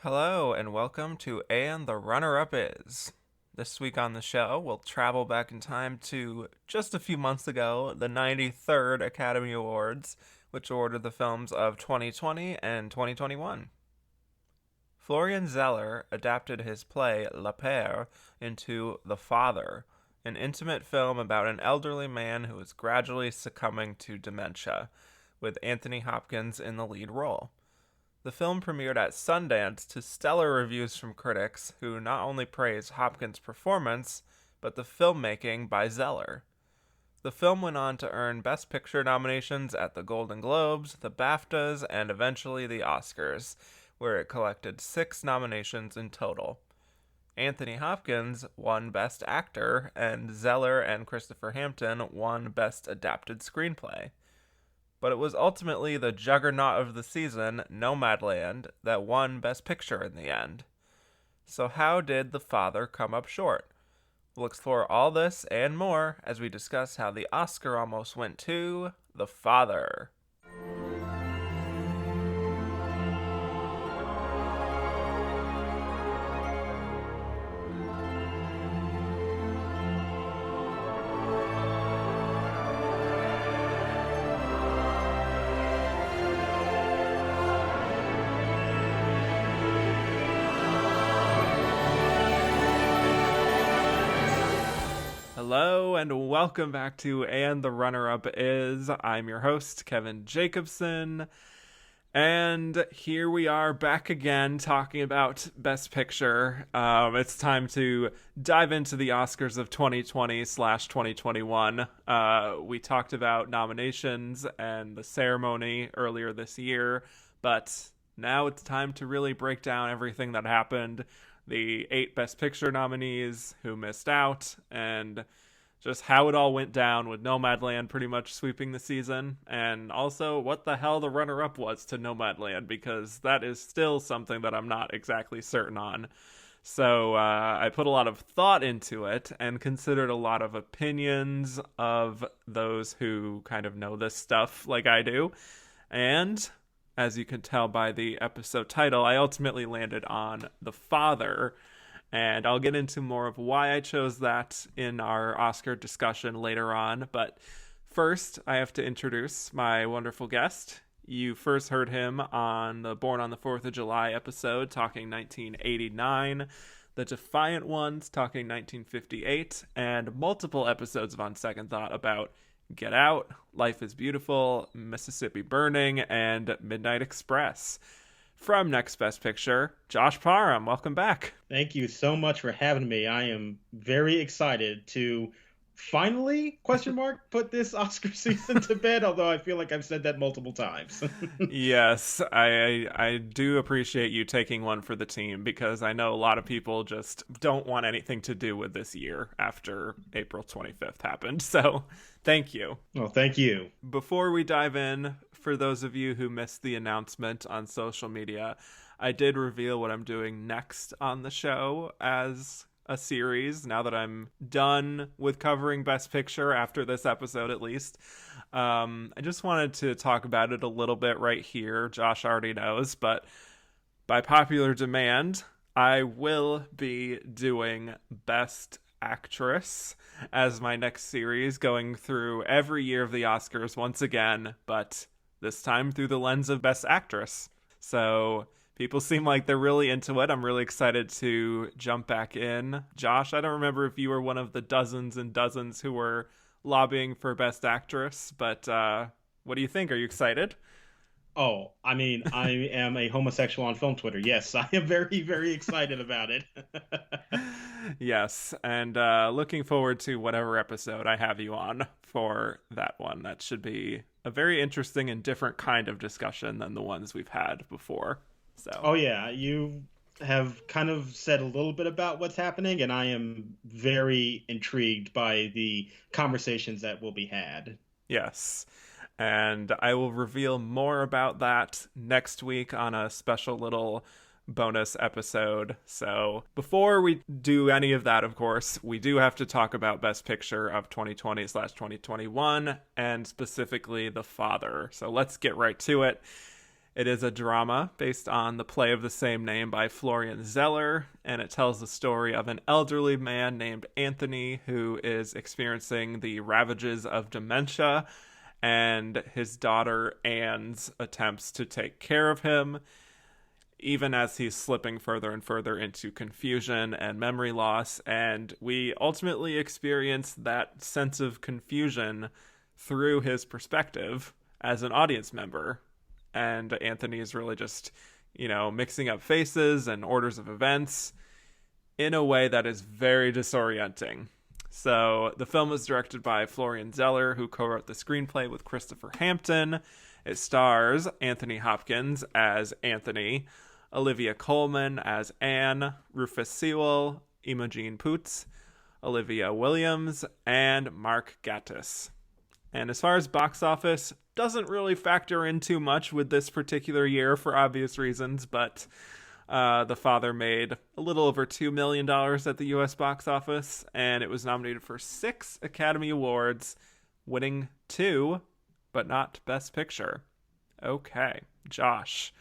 Hello, and welcome to And the Runner-Up Is. This week on the show, we'll travel back in time to just a few months ago, the 93rd Academy Awards, which awarded the films of 2020 and 2021. Florian Zeller adapted his play Le Père into The Father, an intimate film about an elderly man who is gradually succumbing to dementia, with Anthony Hopkins in the lead role. The film premiered at Sundance to stellar reviews from critics who not only praised Hopkins' performance, but the filmmaking by Zeller. The film went on to earn Best Picture nominations at the Golden Globes, the BAFTAs, and eventually the Oscars, where it collected 6 nominations in total. Anthony Hopkins won Best Actor, and Zeller and Christopher Hampton won Best Adapted Screenplay. But it was ultimately the juggernaut of the season, Nomadland, that won Best Picture in the end. So how did The Father come up short? We'll explore all this and more as we discuss how the Oscar almost went to The Father. Hello and welcome back to And the Runner-Up Is. I'm your host, Kevin Jacobson, and here we are back again talking about Best Picture. It's time to dive into the Oscars of 2020/2021. We talked about nominations and the ceremony earlier this year, but now it's time to really break down everything that happened, the 8 Best Picture nominees who missed out, and just how it all went down with Nomadland pretty much sweeping the season, and also what the hell the runner-up was to Nomadland, because that is still something that I'm not exactly certain on. So I put a lot of thought into it and considered a lot of opinions of those who kind of know this stuff like I do, and as you can tell by the episode title, I ultimately landed on The Father, and I'll get into more of why I chose that in our Oscar discussion later on. But first, I have to introduce my wonderful guest. You first heard him on the Born on the 4th of July episode, talking 1989, the Defiant Ones, talking 1958, and multiple episodes of On Second Thought about Get Out, Life is Beautiful, Mississippi Burning, and Midnight Express. From Next Best Picture, Josh Parham, welcome back. Thank you so much for having me. I am very excited to finally, put this Oscar season to bed, although I feel like I've said that multiple times. Yes, I do appreciate you taking one for the team, because I know a lot of people just don't want anything to do with this year after April 25th happened. So thank you. Well, thank you. Before we dive in, for those of you who missed the announcement on social media, I did reveal what I'm doing next on the show as a series, now that I'm done with covering Best Picture after this episode at least. I just wanted to talk about it a little bit right here. Josh already knows, but by popular demand, I will be doing Best Actress as my next series, going through every year of the Oscars once again, but this time through the lens of Best Actress. So people seem like they're really into it. I'm really excited to jump back in. Josh, I don't remember if you were one of the dozens and dozens who were lobbying for Best Actress, but what do you think? Are you excited? Oh, I mean, I am a homosexual on film Twitter. Yes, I am very, very excited about it. Yes, and looking forward to whatever episode I have you on for that one. That should be a very interesting and different kind of discussion than the ones we've had before. So. Oh yeah, you have kind of said a little bit about what's happening, and I am very intrigued by the conversations that will be had. Yes, and I will reveal more about that next week on a special little bonus episode. So before we do any of that, of course, we do have to talk about Best Picture of 2020/2021, and specifically The Father. So let's get right to it. It is a drama based on the play of the same name by Florian Zeller, and it tells the story of an elderly man named Anthony who is experiencing the ravages of dementia, and his daughter Anne's attempts to take care of him, even as he's slipping further and further into confusion and memory loss. And we ultimately experience that sense of confusion through his perspective as an audience member. And Anthony is really just, mixing up faces and orders of events in a way that is very disorienting. So the film was directed by Florian Zeller, who co-wrote the screenplay with Christopher Hampton. It stars Anthony Hopkins as Anthony, Olivia Colman as Anne, Rufus Sewell, Imogen Poots, Olivia Williams, and Mark Gatiss. And as far as box office, doesn't really factor in too much with this particular year for obvious reasons, but The Father made a little over $2 million at the US box office, and it was nominated for 6 Academy Awards, winning 2, but not Best Picture. Okay, Josh,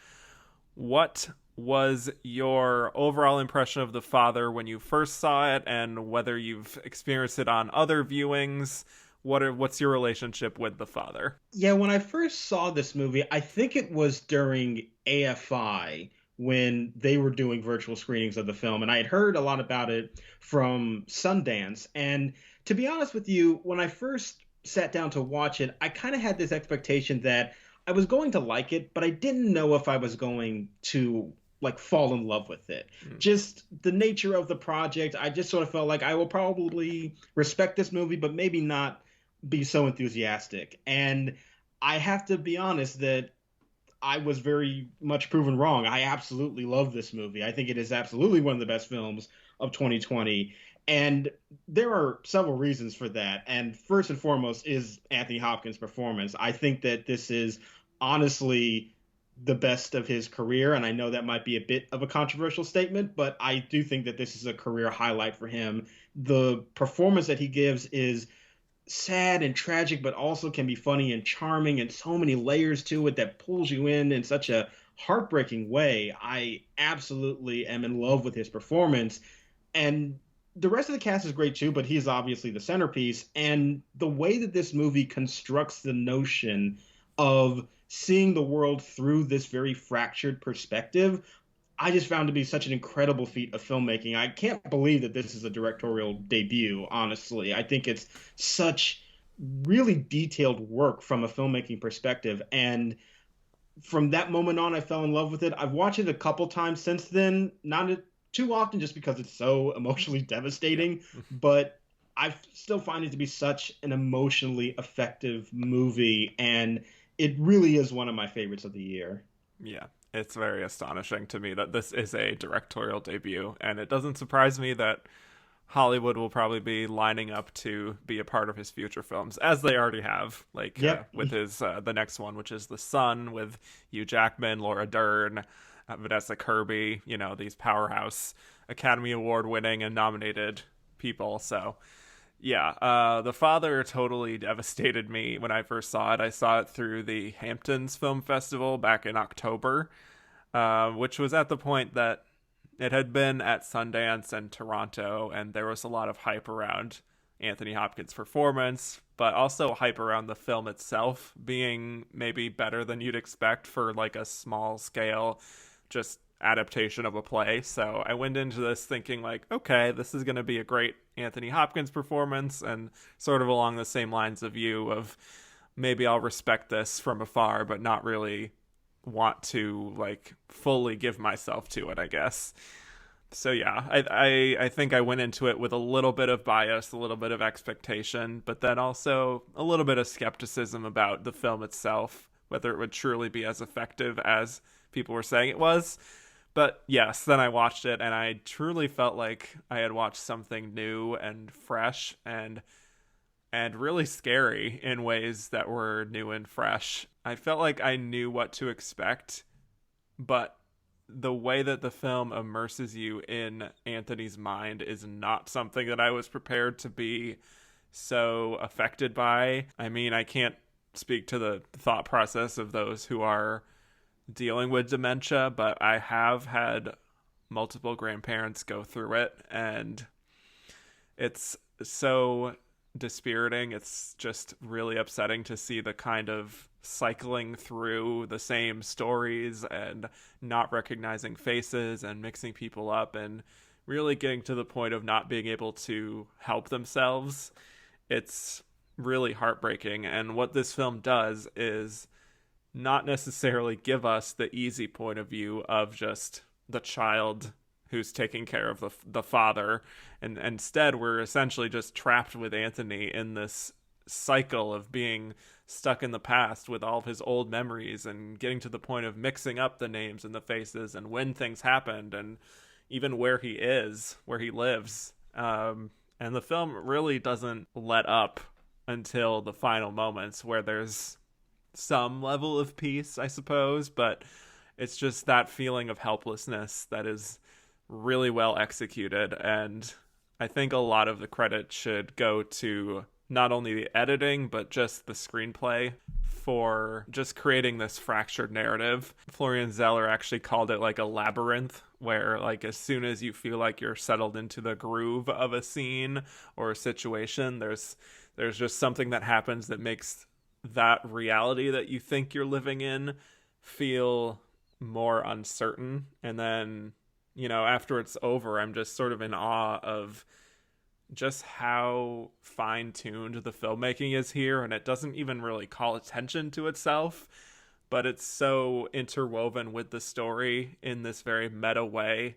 what was your overall impression of The Father when you first saw it, and whether you've experienced it on other viewings? What's your relationship with The Father? Yeah, when I first saw this movie, I think it was during AFI when they were doing virtual screenings of the film, and I had heard a lot about it from Sundance. And to be honest with you, when I first sat down to watch it, I kind of had this expectation that I was going to like it, but I didn't know if I was going to fall in love with it. Just the nature of the project, I just sort of felt like I will probably respect this movie, but maybe not be so enthusiastic. And I have to be honest that I was very much proven wrong. I absolutely love this movie. I think it is absolutely one of the best films of 2020. And there are several reasons for that. And first and foremost is Anthony Hopkins' performance. I think that this is honestly the best of his career. And I know that might be a bit of a controversial statement, but I do think that this is a career highlight for him. The performance that he gives is sad and tragic, but also can be funny and charming, and so many layers to it that pulls you in such a heartbreaking way. I absolutely am in love with his performance. And the rest of the cast is great too, but he's obviously the centerpiece. And the way that this movie constructs the notion of seeing the world through this very fractured perspective, I just found to be such an incredible feat of filmmaking. I can't believe that this is a directorial debut, honestly. I think it's such really detailed work from a filmmaking perspective. And from that moment on, I fell in love with it. I've watched it a couple times since then, not too often just because it's so emotionally devastating, but I still find it to be such an emotionally effective movie. And it really is one of my favorites of the year. Yeah. It's very astonishing to me that this is a directorial debut, and it doesn't surprise me that Hollywood will probably be lining up to be a part of his future films, as they already have, with his the next one, which is The Son, with Hugh Jackman, Laura Dern, Vanessa Kirby, these powerhouse Academy Award winning and nominated people. So yeah, The Father totally devastated me when I first saw it. I saw it through the Hamptons Film Festival back in October, which was at the point that it had been at Sundance and Toronto, and there was a lot of hype around Anthony Hopkins' performance, but also hype around the film itself being maybe better than you'd expect for a small scale, just adaptation of a play. So I went into this thinking okay, this is going to be a great Anthony Hopkins performance, and sort of along the same lines of you of maybe I'll respect this from afar, but not really want to fully give myself to it, I guess. So yeah, I think I went into it with a little bit of bias, a little bit of expectation, but then also a little bit of skepticism about the film itself, whether it would truly be as effective as people were saying it was. But yes, then I watched it, and I truly felt like I had watched something new and fresh and really scary in ways that were new and fresh. I felt like I knew what to expect, but the way that the film immerses you in Anthony's mind is not something that I was prepared to be so affected by. I mean, I can't speak to the thought process of those who are dealing with dementia, but I have had multiple grandparents go through it, and it's so dispiriting. It's just really upsetting to see the kind of cycling through the same stories and not recognizing faces and mixing people up and really getting to the point of not being able to help themselves. It's really heartbreaking. And what this film does is not necessarily give us the easy point of view of just the child who's taking care of the father, and instead we're essentially just trapped with Anthony in this cycle of being stuck in the past with all of his old memories and getting to the point of mixing up the names and the faces and when things happened and even where he is, where he lives. And the film really doesn't let up until the final moments where there's some level of peace, I suppose, but it's just that feeling of helplessness that is really well executed. And I think a lot of the credit should go to not only the editing, but just the screenplay for just creating this fractured narrative. Florian Zeller actually called it like a labyrinth, where like as soon as you feel like you're settled into the groove of a scene or a situation, there's just something that happens that makes that reality that you think you're living in feel more uncertain. And then, after it's over, I'm just sort of in awe of just how fine-tuned the filmmaking is here, and it doesn't even really call attention to itself, but it's so interwoven with the story in this very meta way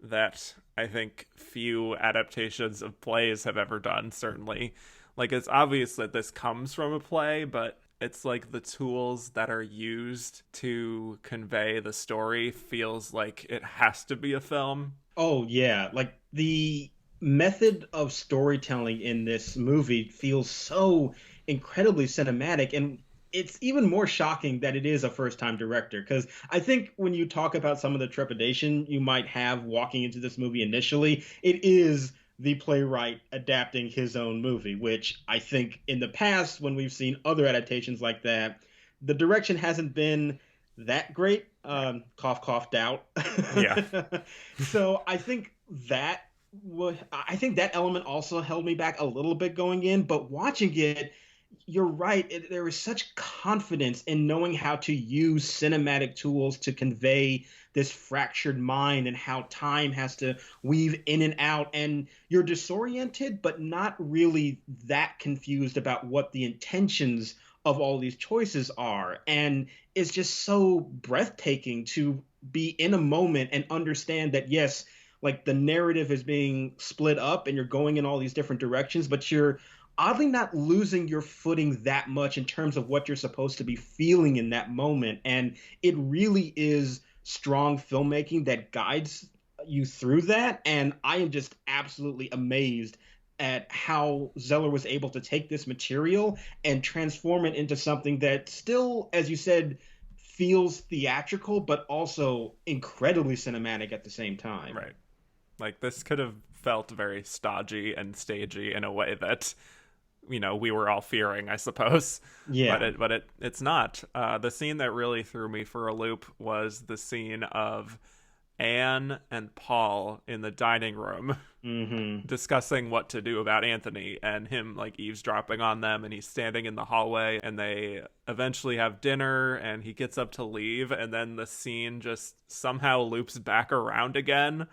that I think few adaptations of plays have ever done, certainly. Like, it's obvious that this comes from a play, but it's like the tools that are used to convey the story feels like it has to be a film. Oh yeah, like the method of storytelling in this movie feels so incredibly cinematic, and it's even more shocking that it is a first-time director, because I think when you talk about some of the trepidation you might have walking into this movie initially, it is the playwright adapting his own movie, which I think in the past, when we've seen other adaptations like that, the direction hasn't been that great. Cough, cough, doubt. Yeah. So I think that element also held me back a little bit going in, but watching it, you're right. There is such confidence in knowing how to use cinematic tools to convey this fractured mind and how time has to weave in and out. And you're disoriented, but not really that confused about what the intentions of all these choices are. And it's just so breathtaking to be in a moment and understand that, yes, like the narrative is being split up and you're going in all these different directions, but you're oddly not losing your footing that much in terms of what you're supposed to be feeling in that moment. And it really is strong filmmaking that guides you through that. And I am just absolutely amazed at how Zeller was able to take this material and transform it into something that still, as you said, feels theatrical, but also incredibly cinematic at the same time. Right. Like, this could have felt very stodgy and stagey in a way that we were all fearing, I suppose. Yeah. But it's not. The scene that really threw me for a loop was the scene of Anne and Paul in the dining room discussing what to do about Anthony, and him like eavesdropping on them, and he's standing in the hallway, and they eventually have dinner and he gets up to leave, and then the scene just somehow loops back around again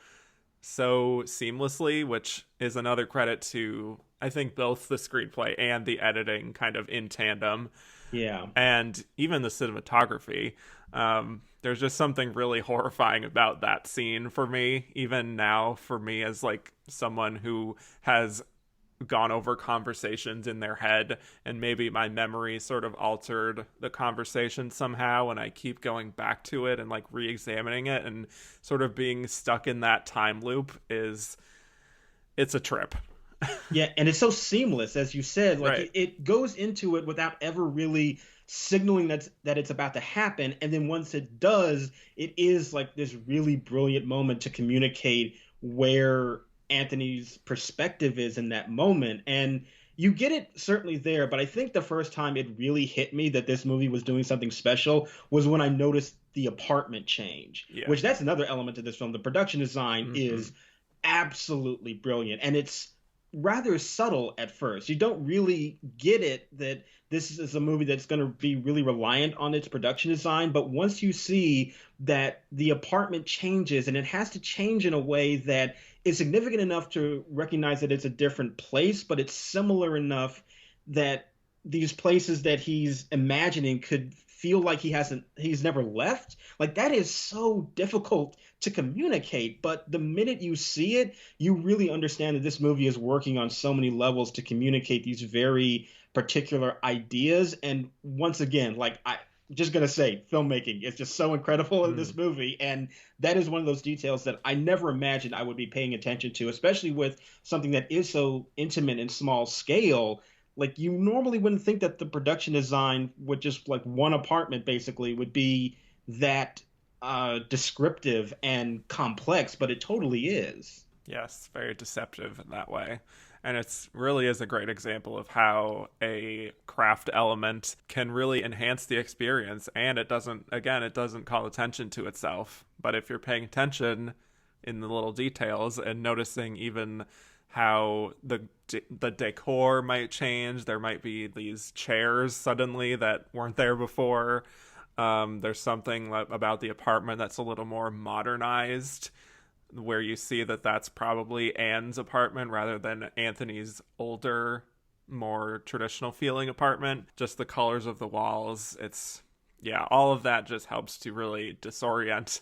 so seamlessly, which is another credit to, I think, both the screenplay and the editing kind of in tandem. Yeah. And even the cinematography. There's just something really horrifying about that scene for me, even now, for me as like someone who has gone over conversations in their head, and maybe my memory sort of altered the conversation somehow, and I keep going back to it and like re-examining it, and sort of being stuck in that time loop it's a trip. Yeah, and it's so seamless, as you said. Like Right. it goes into it without ever really signaling that it's about to happen, and then once it does, it is like this really brilliant moment to communicate where Anthony's perspective is in that moment. And you get it certainly there, but I think the first time it really hit me that this movie was doing something special was when I noticed the apartment change, Yeah. which that's another element of this film. The production design Hmm. is absolutely brilliant, and it's rather subtle at first. You don't really get it that this is a movie that's going to be really reliant on its production design, but once you see that the apartment changes, and it has to change in a way that is significant enough to recognize that it's a different place, but it's similar enough that these places that he's imagining could feel like he's never left. Like, that is so difficult to communicate, but the minute you see it, you really understand that this movie is working on so many levels to communicate these very particular ideas. And once again, like, I just gonna say, filmmaking is just so incredible in Mm. this movie, and that is one of those details that I never imagined I would be paying attention to, especially with something that is so intimate and small scale. Like, you normally wouldn't think that the production design would just, like, one apartment basically would be that descriptive and complex, but it totally is. Yes, very deceptive in that way. And it's really is a great example of how a craft element can really enhance the experience, and it doesn't, again, it doesn't call attention to itself. But if you're paying attention in the little details and noticing even how the decor might change, there might be these chairs suddenly that weren't there before. There's something about the apartment that's a little more modernized, where you see that that's probably Anne's apartment rather than Anthony's older, more traditional feeling apartment. Just the colors of the walls. It's, yeah, all of that just helps to really disorient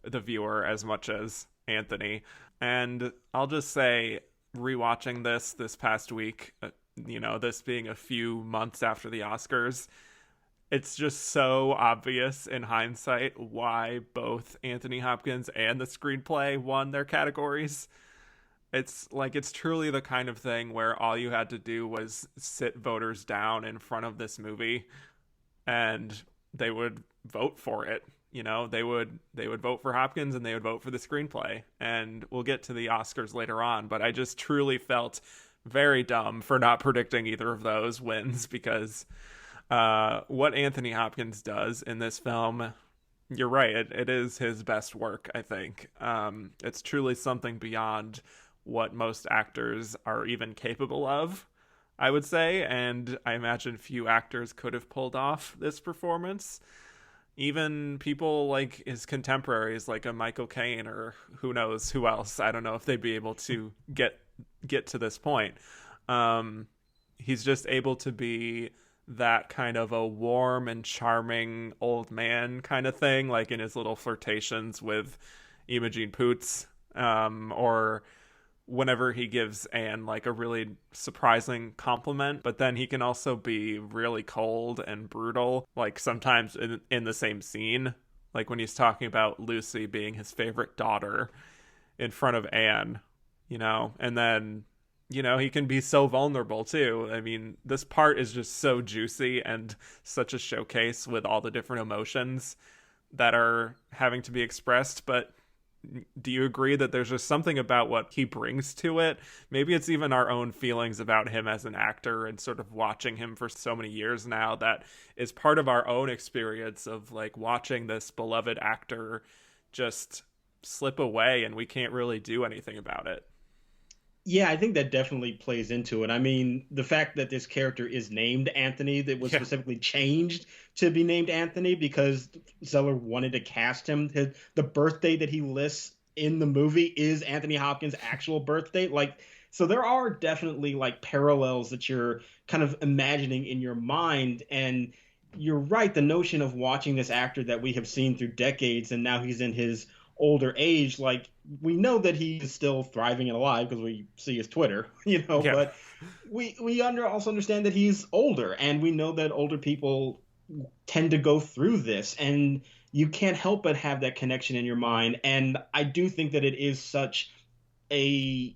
the viewer as much as Anthony. And I'll just say, rewatching this past week, this being a few months after the Oscars, it's just so obvious in hindsight why both Anthony Hopkins and the screenplay won their categories. It's like it's truly the kind of thing where all you had to do was sit voters down in front of this movie and they would vote for it. They would vote for Hopkins and they would vote for the screenplay. And we'll get to the Oscars later on, but I just truly felt very dumb for not predicting either of those wins because what Anthony Hopkins does in this film, you're right, it is his best work, I think. It's truly something beyond what most actors are even capable of, I would say, and I imagine few actors could have pulled off this performance. Even people like his contemporaries, like a Michael Caine or who knows who else. I don't know if they'd be able to get to this point. Um, he's just able to be that kind of a warm and charming old man kind of thing, like in his little flirtations with Imogen Poots, or whenever he gives Anne like a really surprising compliment. But then he can also be really cold and brutal, like sometimes in the same scene, like when he's talking about Lucy being his favorite daughter in front of Anne, and then he can be so vulnerable too. I mean, this part is just so juicy and such a showcase with all the different emotions that are having to be expressed. But do you agree that there's just something about what he brings to it? Maybe it's even our own feelings about him as an actor and sort of watching him for so many years now that is part of our own experience of like watching this beloved actor just slip away and we can't really do anything about it. Yeah, I think that definitely plays into it. I mean, the fact that this character is named Anthony, that was Yeah. specifically changed to be named Anthony because Zeller wanted to cast him. The birthday that he lists in the movie is Anthony Hopkins' actual birthday. Like, so there are definitely like parallels that you're kind of imagining in your mind. And you're right, the notion of watching this actor that we have seen through decades and now he's in his older age, like, we know that he's still thriving and alive because we see his Twitter, Yeah. but we also understand that he's older, and we know that older people tend to go through this, and you can't help but have that connection in your mind. And I do think that a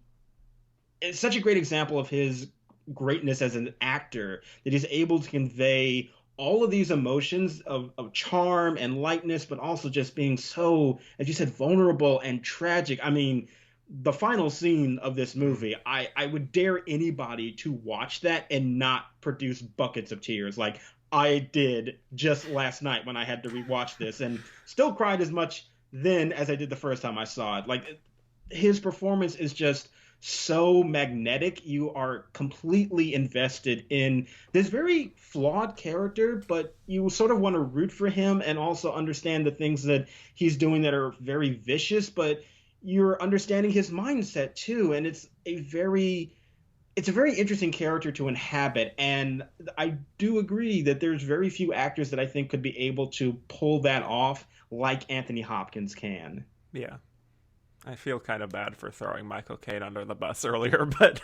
it's such a great example of his greatness as an actor that he's able to convey all of these emotions of charm and lightness, but also just being so, as you said, vulnerable and tragic. I mean, the final scene of this Mm. movie, I would dare anybody to watch that and not produce buckets of tears. Like, I did just last night when I had to rewatch this, and still cried as much then as I did the first time I saw it. Like his performance is just so magnetic. You are completely invested in this very flawed character, but you sort of want to root for him and also understand the things that he's doing that are very vicious, but you're understanding his mindset too. And it's a very interesting character to inhabit, and I do agree that there's very few actors that I think could be able to pull that off like Anthony Hopkins can. Yeah. I feel kind of bad for throwing Michael Caine under the bus earlier, but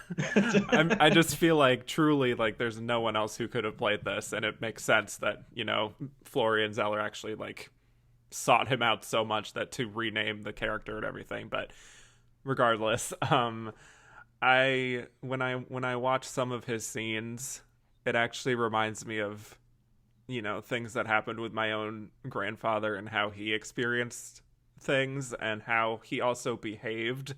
I just feel like truly like there's no one else who could have played this, and it makes sense that, Florian Zeller actually like sought him out so much that to rename the character and everything. But regardless, I when I watch some of his scenes, it actually reminds me of things that happened with my own grandfather and how he experienced things and how he also behaved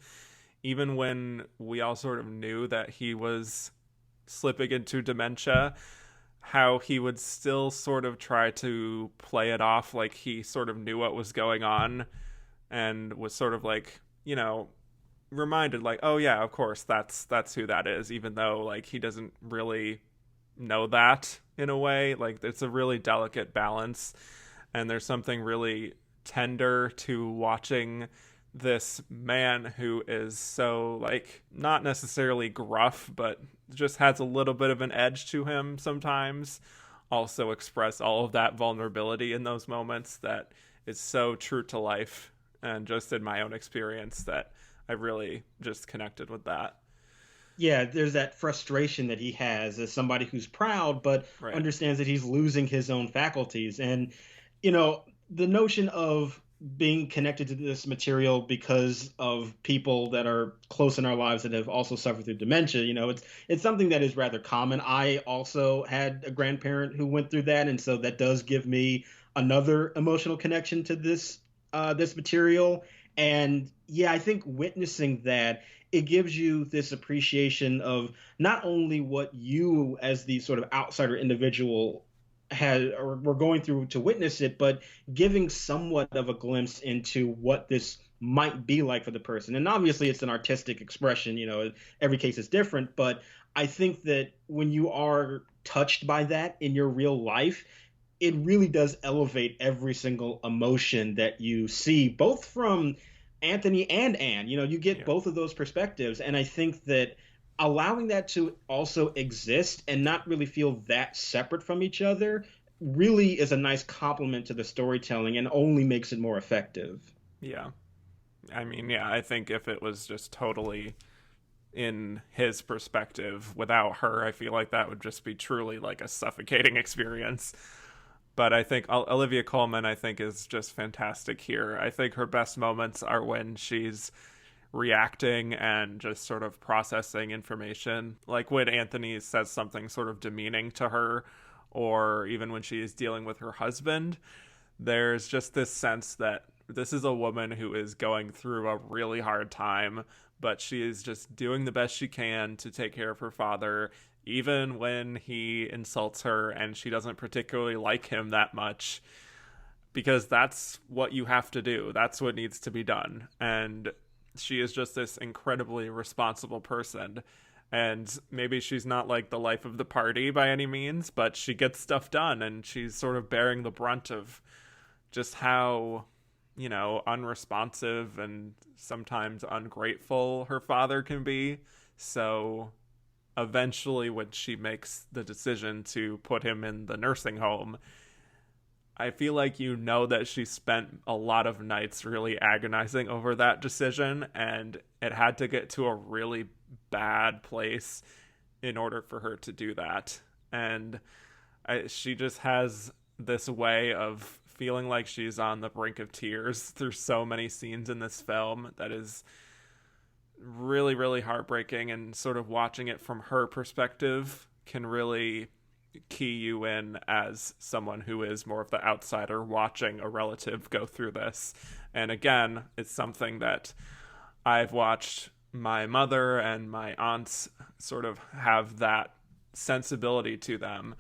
even when we all sort of knew that he was slipping into dementia, how he would still sort of try to play it off like he sort of knew what was going on and was sort of like, reminded like, oh yeah, of course that's who that is, even though like he doesn't really know that in a way. Like it's a really delicate balance, and there's something really tender to watching this man who is so like not necessarily gruff but just has a little bit of an edge to him sometimes also express all of that vulnerability in those moments that is so true to life, and just in my own experience that I really just connected with that. Yeah, there's that frustration that he has as somebody who's proud but Right. understands that he's losing his own faculties. And you know the notion of being connected to this material because of people that are close in our lives that have also suffered through dementia, it's something that is rather common. I also had a grandparent who went through that, and so that does give me another emotional connection to this material. And yeah, I think witnessing that, it gives you this appreciation of not only what you as the sort of outsider individual had or were going through to witness it, but giving somewhat of a glimpse into what this might be like for the person. And obviously it's an artistic expression, every case is different, but I think that when you are touched by that in your real life, it really does elevate every single emotion that you see, both from Anthony and Anne. You get Yeah. both of those perspectives. And I think that allowing that to also exist and not really feel that separate from each other really is a nice complement to the storytelling and only makes it more effective. Yeah. I mean, yeah, I think if it was just totally in his perspective without her, I feel like that would just be truly like a suffocating experience. But I think Olivia Colman, I think, is just fantastic here. I think her best moments are when she's reacting and just sort of processing information. Like when Anthony says something sort of demeaning to her, or even when she is dealing with her husband, there's just this sense that this is a woman who is going through a really hard time, but she is just doing the best she can to take care of her father, even when he insults her and she doesn't particularly like him that much, because that's what you have to do. That's what needs to be done. And she is just this incredibly responsible person. And maybe she's not like the life of the party by any means, but she gets stuff done, and she's sort of bearing the brunt of just how, unresponsive and sometimes ungrateful her father can be. So eventually, when she makes the decision to put him in the nursing home, I feel like that she spent a lot of nights really agonizing over that decision, and it had to get to a really bad place in order for her to do that. And she just has this way of feeling like she's on the brink of tears through so many scenes in this film that is really, really heartbreaking, and sort of watching it from her perspective can really key you in as someone who is more of the outsider watching a relative go through this. And again, it's something that I've watched my mother and my aunts sort of have that sensibility to them,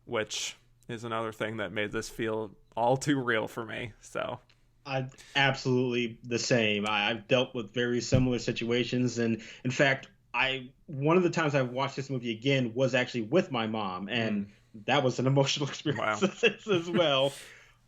which is another thing that made this feel all too real for me. So, I absolutely the same. I've dealt with very similar situations, and in fact, I one of the times I watched this movie again was actually with my mom, and that was an emotional experience wow. as well.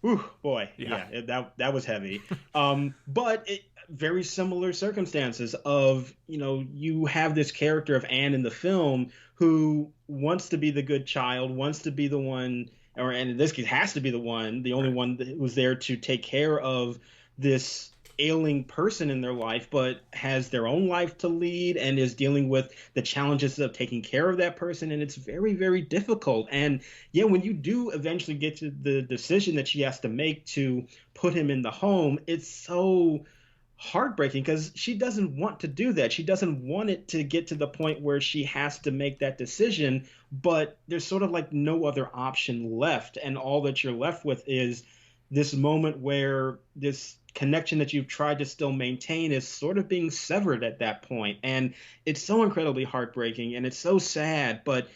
Whew, boy, Yeah. yeah, that was heavy. But very similar circumstances of, you have this character of Anne in the film who wants to be the good child, wants to be the one, or and in this case has to be the one, the only Right. one that was there to take care of this ailing person in their life, but has their own life to lead and is dealing with the challenges of taking care of that person. And it's very, very difficult. And yeah, when you do eventually get to the decision that she has to make to put him in the home, it's so heartbreaking because she doesn't want to do that. She doesn't want it to get to the point where she has to make that decision, but there's sort of like no other option left. And all that you're left with is this moment where this connection that you've tried to still maintain is sort of being severed at that point. And it's so incredibly heartbreaking and it's so sad, but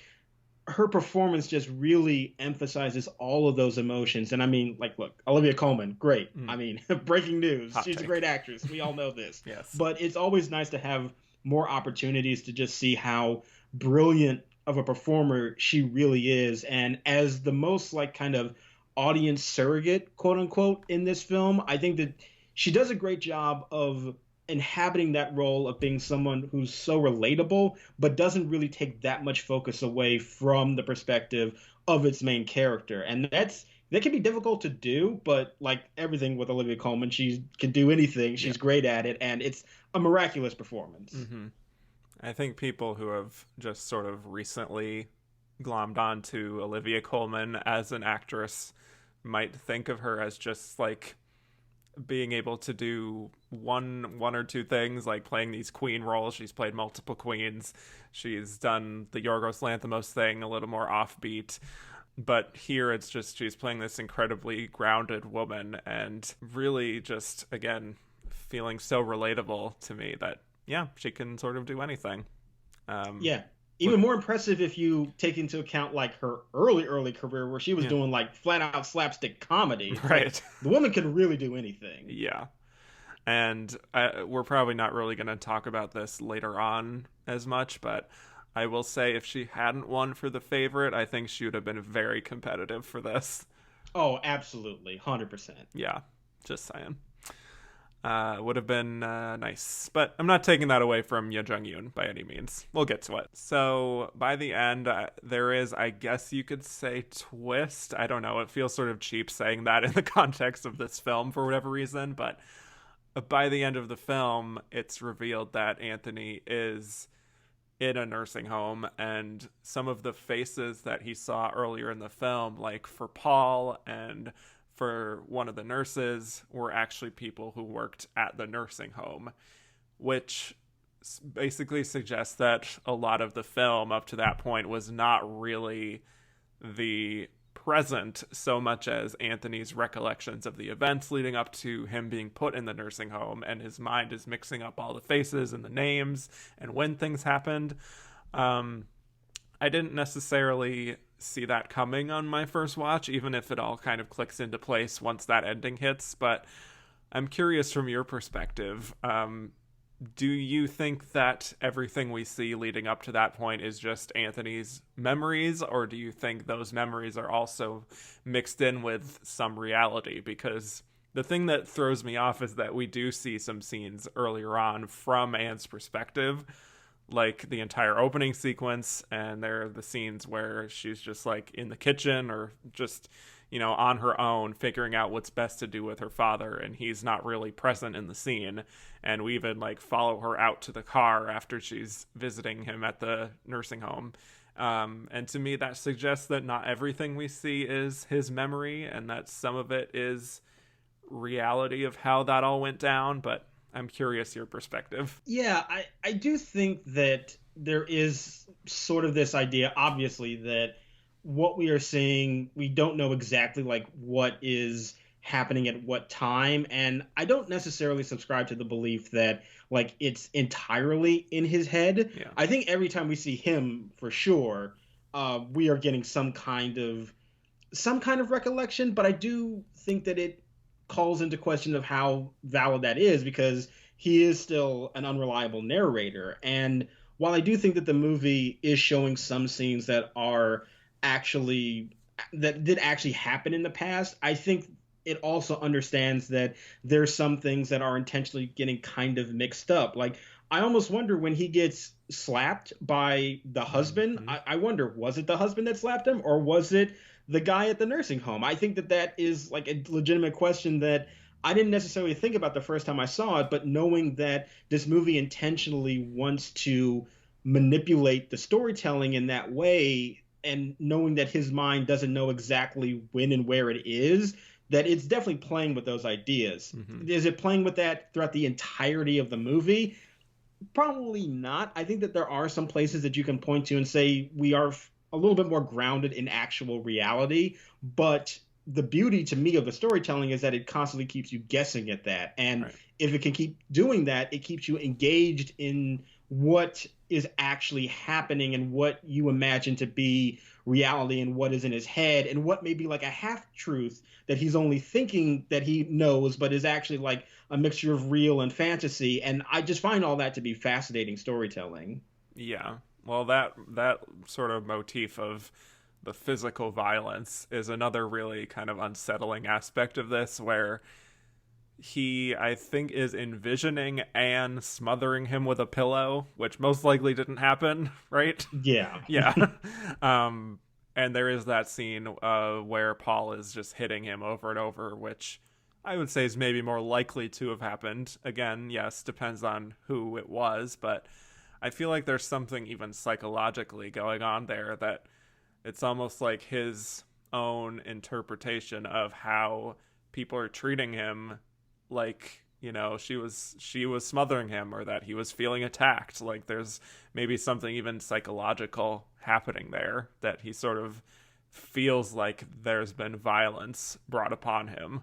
her performance just really emphasizes all of those emotions. And I mean, like, look, Olivia Colman, great. I mean, breaking news. Hot She's take. a great actress. We all know this. Yes. But it's always nice to have more opportunities to just see how brilliant of a performer she really is. And as the most, like, kind of audience surrogate, quote unquote, in this film, I think that she does a great job of inhabiting that role of being someone who's so relatable, but doesn't really take that much focus away from the perspective of its main character. And that can be difficult to do, but like everything with Olivia Colman, she can do anything. She's great at it, and it's a miraculous performance. Mm-hmm. I think people who have just sort of recently glommed onto Olivia Colman as an actress might think of her as just like being able to do one or two things, like playing these queen roles. She's played multiple queens. She's done the Yorgos Lanthimos thing, a little more offbeat. But here it's just she's playing this incredibly grounded woman and really just, again, feeling so relatable to me that, yeah, she can sort of do anything. Yeah. Even more impressive if you take into account like her early career where she was doing like flat out slapstick comedy. Right. Like, the woman can really do anything. Yeah. And we're probably not really going to talk about this later on as much, but I will say if she hadn't won for the favorite, I think she would have been very competitive for this. Oh, absolutely. 100%. Yeah. Just saying. Would have been nice. But I'm not taking that away from Ye Jung-yoon by any means. We'll get to it. So by the end, there is, I guess you could say, twist. I don't know. It feels sort of cheap saying that in the context of this film for whatever reason. But by the end of the film, it's revealed that Anthony is in a nursing home. And some of the faces that he saw earlier in the film, like for Paul and for one of the nurses, were actually people who worked at the nursing home, which basically suggests that a lot of the film up to that point was not really the present so much as Anthony's recollections of the events leading up to him being put in the nursing home, and his mind is mixing up all the faces and the names and when things happened. I didn't necessarily see that coming on my first watch, even if it all kind of clicks into place once that ending hits. But I'm curious from your perspective, do you think that everything we see leading up to that point is just Anthony's memories, or do you think those memories are also mixed in with some reality? Because the thing that throws me off is that we do see some scenes earlier on from Anne's perspective, like the entire opening sequence, and there are the scenes where she's just like in the kitchen or just, on her own figuring out what's best to do with her father, and he's not really present in the scene. And we even like follow her out to the car after she's visiting him at the nursing home. And to me, that suggests that not everything we see is his memory, and that some of it is reality of how that all went down. But I'm curious your perspective. Yeah, I do think that there is sort of this idea, obviously, that what we are seeing, we don't know exactly like what is happening at what time. And I don't necessarily subscribe to the belief that like it's entirely in his head. Yeah. I think every time we see him, for sure, we are getting some kind of some kind of recollection, but I do think that it calls into question of how valid that is, because he is still an unreliable narrator. And while I do think that the movie is showing some scenes that are actually that did actually happen in the past, I think it also understands that there's some things that are intentionally getting kind of mixed up. Like, I almost wonder when he gets slapped by the husband, Mhm. I wonder, was it the husband that slapped him, or was it the guy at the nursing home? I think that that is like a legitimate question that I didn't necessarily think about the first time I saw it, but knowing that this movie intentionally wants to manipulate the storytelling in that way, and knowing that his mind doesn't know exactly when and where it is, that it's definitely playing with those ideas. Mhm. Is it playing with that throughout the entirety of the movie? Probably not. I think that there are some places that you can point to and say we are a little bit more grounded in actual reality, but the beauty to me of the storytelling is that it constantly keeps you guessing at that. And Right. if it can keep doing that, it keeps you engaged in what is actually happening and what you imagine to be reality and what is in his head and what may be like a half truth that he's only thinking that he knows, but is actually like a mixture of real and fantasy. And I just find all that to be fascinating storytelling. Yeah. Well, that sort of motif of the physical violence is another really kind of unsettling aspect of this, where he, I think, is envisioning Anne smothering him with a pillow, which most likely didn't happen, right? Yeah. Yeah. um, and there is that scene where Paul is just hitting him over and over, which I would say is maybe more likely to have happened. Again, yes, depends on who it was, but I feel like there's something even psychologically going on there, that it's almost like his own interpretation of how people are treating him, like, she was smothering him, or that he was feeling attacked. Like, there's maybe something even psychological happening there, that he sort of feels like there's been violence brought upon him.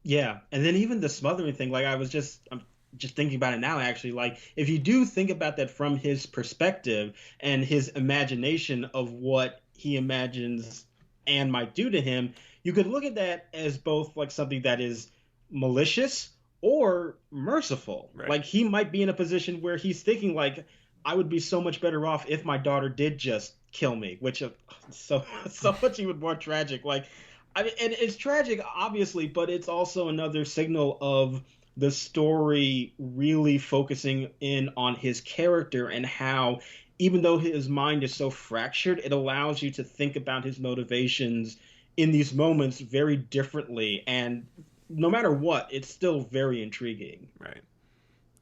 Yeah. And then even the smothering thing, like I'm just thinking about it now actually. Like, if you do think about that from his perspective and his imagination of what he imagines Anne might do to him, you could look at that as both like something that is malicious or merciful. Right. Like, he might be in a position where he's thinking like, I would be so much better off if my daughter did just kill me, which so much even more tragic. Like, I mean, and it's tragic, obviously, but it's also another signal of the story really focusing in on his character and how, even though his mind is so fractured, it allows you to think about his motivations in these moments very differently. And no matter what, it's still very intriguing. Right.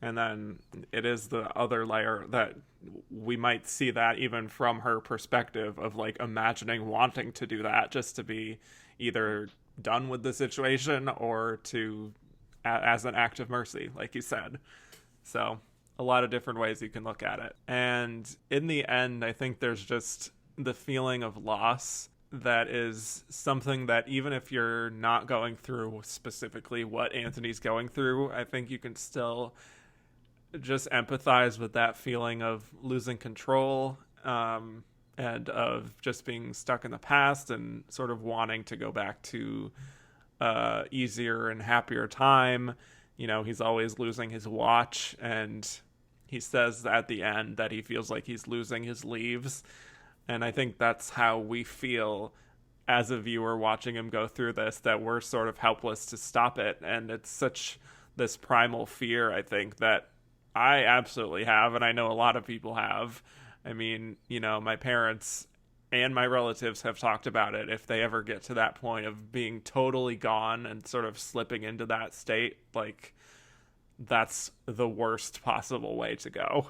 And then it is the other layer that we might see that even from her perspective of, like, imagining wanting to do that just to be either done with the situation, or to as an act of mercy, like you said. So a lot of different ways you can look at it. And in the end, I think there's just the feeling of loss, that is something that, even if you're not going through specifically what Anthony's going through, I think you can still just empathize with that feeling of losing control, and of just being stuck in the past and sort of wanting to go back to easier and happier time. He's always losing his watch, and he says at the end that he feels like he's losing his leaves. And I think that's how we feel as a viewer watching him go through this, that we're sort of helpless to stop it. And it's such this primal fear, I think, that I absolutely have, and I know a lot of people have. I mean, my parents and my relatives have talked about it. If they ever get to that point of being totally gone and sort of slipping into that state, like, that's the worst possible way to go.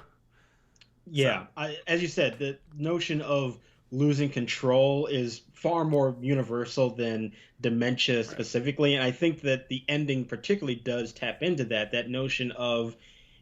So, Yeah, as you said, the notion of losing control is far more universal than dementia right. specifically, and I think that the ending particularly does tap into that notion of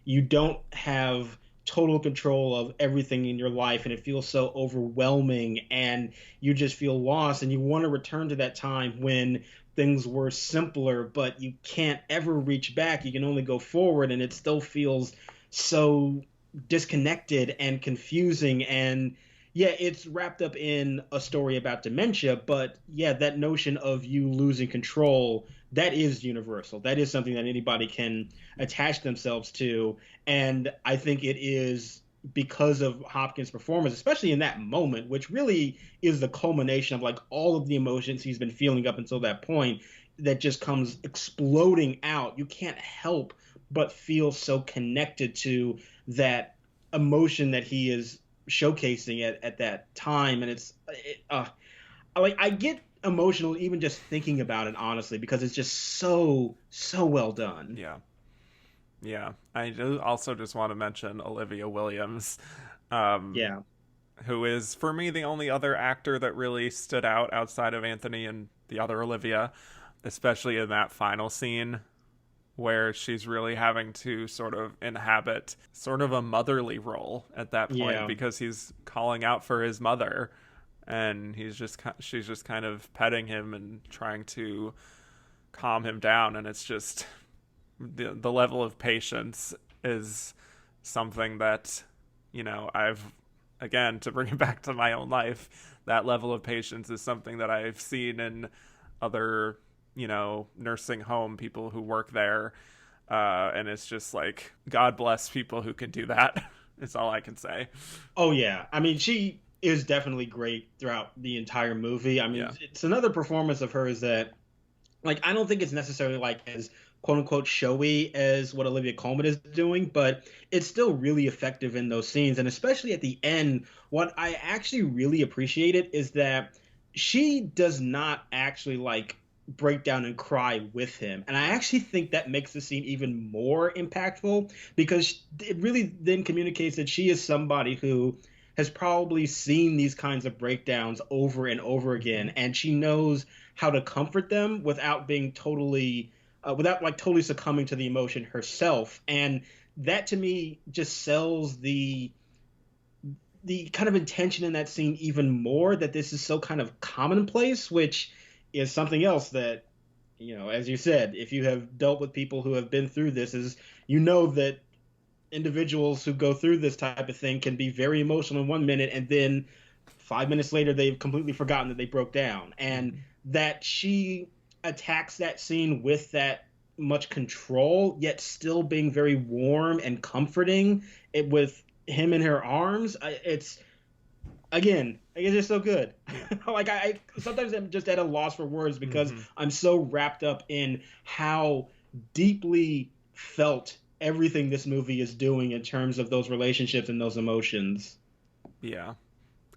you don't have total control of everything in your life, and it feels so overwhelming, and you just feel lost, and you want to return to that time when things were simpler, but you can't ever reach back. You can only go forward, and it still feels so disconnected and confusing. And yeah, it's wrapped up in a story about dementia, but yeah, that notion of you losing control, that is universal. That is something that anybody can attach themselves to. And I think it is because of Hopkins' performance, especially in that moment, which really is the culmination of like all of the emotions he's been feeling up until that point, that just comes exploding out. You can't help but feel so connected to that emotion that he is showcasing at that time. And like I get emotional even just thinking about it, honestly, because it's just so well done. Yeah. Yeah. I do also just want to mention Olivia Williams, um, Yeah. who is, for me, the only other actor that really stood out outside of Anthony and the other Olivia, especially in that final scene where she's really having to sort of inhabit sort of a motherly role at that point Yeah. because he's calling out for his mother, and she's just kind of petting him and trying to calm him down, and it's just the level of patience is something that, I've, again, to bring it back to my own life, that level of patience is something that I've seen in other, nursing home people who work there. And it's just like, God bless people who can do that. It's all I can say. Oh yeah. I mean, she is definitely great throughout the entire movie. I mean, Yeah. it's another performance of hers that, like, I don't think it's necessarily like as quote unquote showy as what Olivia Colman is doing, but it's still really effective in those scenes. And especially at the end, what I actually really appreciated is that she does not actually like break down and cry with him. And I actually think that makes the scene even more impactful because it really then communicates that she is somebody who has probably seen these kinds of breakdowns over and over again, Mm-hmm. and she knows how to comfort them without being totally without like totally succumbing to the emotion herself. And that to me just sells the kind of intention in that scene even more, that this is so kind of commonplace, which is something else that, as you said, if you have dealt with people who have been through this, is that individuals who go through this type of thing can be very emotional in 1 minute, and then 5 minutes later they've completely forgotten that they broke down. And Mm-hmm. that she attacks that scene with that much control, yet still being very warm and comforting it with him in her arms. It's again, it's just so good. Yeah. Like I sometimes I'm just at a loss for words because Mm-hmm. I'm so wrapped up in how deeply felt everything this movie is doing in terms of those relationships and those emotions. Yeah.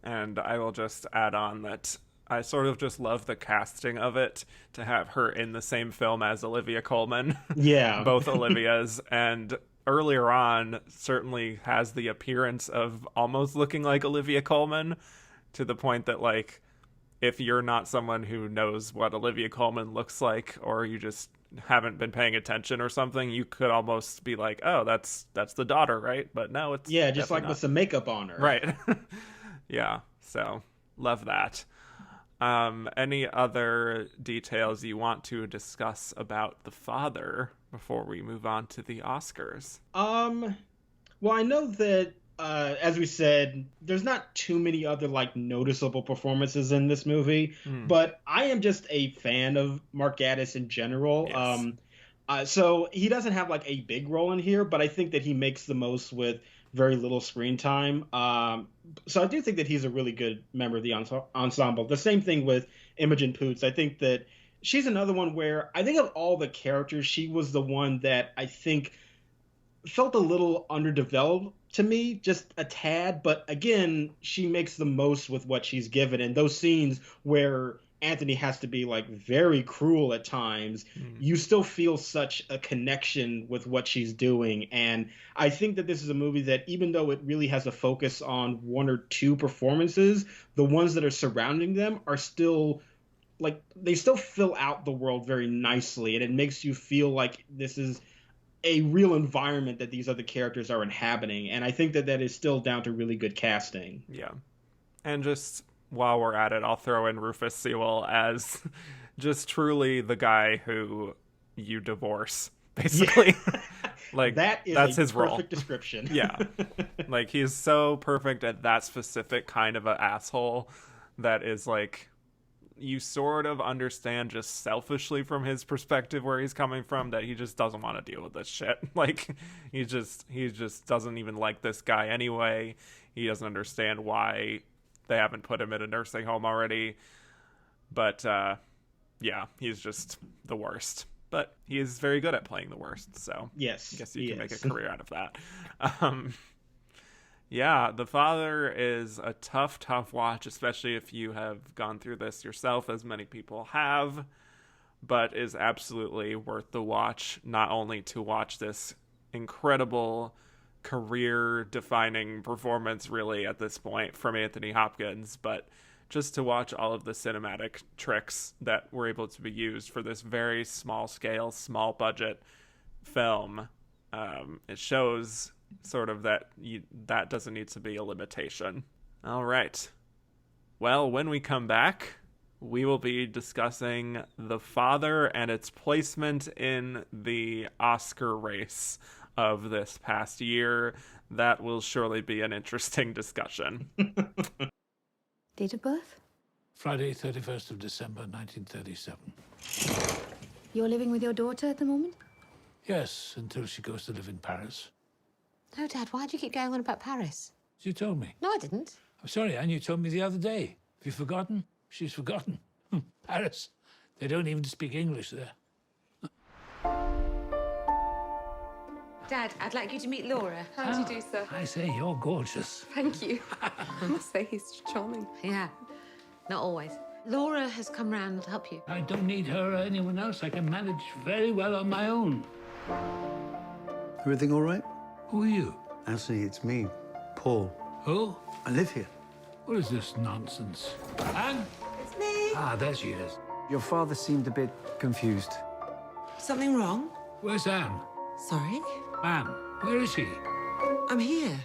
And I will just add on that I sort of just love the casting of it to have her in the same film as Olivia Colman, Yeah. both Olivias, and earlier on certainly has the appearance of almost looking like Olivia Colman, to the point that, like, if you're not someone who knows what Olivia Colman looks like, or you just haven't been paying attention or something, you could almost be like, oh, that's the daughter, right? But no, it's Yeah, just definitely like with not. some makeup on her. Right. Yeah, so love that. Any other details you want to discuss about the father before we move on to the Oscars? Um, well, I know that as we said, there's not too many other like noticeable performances in this movie, Hmm. but I am just a fan of Mark Gatiss in general. Yes. So he doesn't have like a big role in here, but I think that he makes the most with very little screen time. So I do think that he's a really good member of the ensemble. The same thing with Imogen Poots. I think that she's another one where I think of all the characters, she was the one that I think felt a little underdeveloped to me, just a tad. But again, she makes the most with what she's given. And those scenes where Anthony has to be like very cruel at times, Hmm. you still feel such a connection with what she's doing. And I think that this is a movie that, even though it really has a focus on one or two performances, the ones that are surrounding them are still like they still fill out the world very nicely, and it makes you feel like this is a real environment that these other characters are inhabiting. And I think that that is still down to really good casting. Yeah. And just while we're at it, I'll throw in Rufus Sewell as just truly the guy who you divorce, Yeah. basically. Like, That is that's a his role. perfect description. Yeah. Like, he's so perfect at that specific kind of an asshole that is like, you sort of understand just selfishly from his perspective where he's coming from, that he just doesn't want to deal with this shit. Like, he just doesn't even like this guy anyway. He doesn't understand why they haven't put him in a nursing home already. But yeah, he's just the worst. But he is very good at playing the worst, so Yes, I guess you can make a career out of that. Yeah, The Father is a tough watch, especially if you have gone through this yourself, as many people have, but is absolutely worth the watch, not only to watch this incredible career-defining performance, really, at this point, from Anthony Hopkins, but just to watch all of the cinematic tricks that were able to be used for this very small-scale, small-budget film. It shows sort of that that doesn't need to be a limitation. All right. Well, when we come back, we will be discussing The Father and its placement in the Oscar race of this past year. That will surely be an interesting discussion. Date of birth? Friday, 31st of December, 1937. You're living with your daughter at the moment? Yes, until she goes to live in Paris. No, Dad, why do you keep going on about Paris? You told me. No, I didn't. I'm sorry, Anne, you told me the other day. Have you forgotten? She's forgotten. Paris. They don't even speak English there. Dad, I'd like you to meet Laura. How do you do, sir? I say, you're gorgeous. Thank you. I must say he's charming. Yeah, not always. Laura has come round to help you. I don't need her or anyone else. I can manage very well on my own. Everything all right? Who are you? Actually, it's me, Paul. Who? I live here. What is this nonsense? Anne? It's me. Ah, there she is. Your father seemed a bit confused. Something wrong? Where's Anne? Sorry? Anne, where is she? I'm here.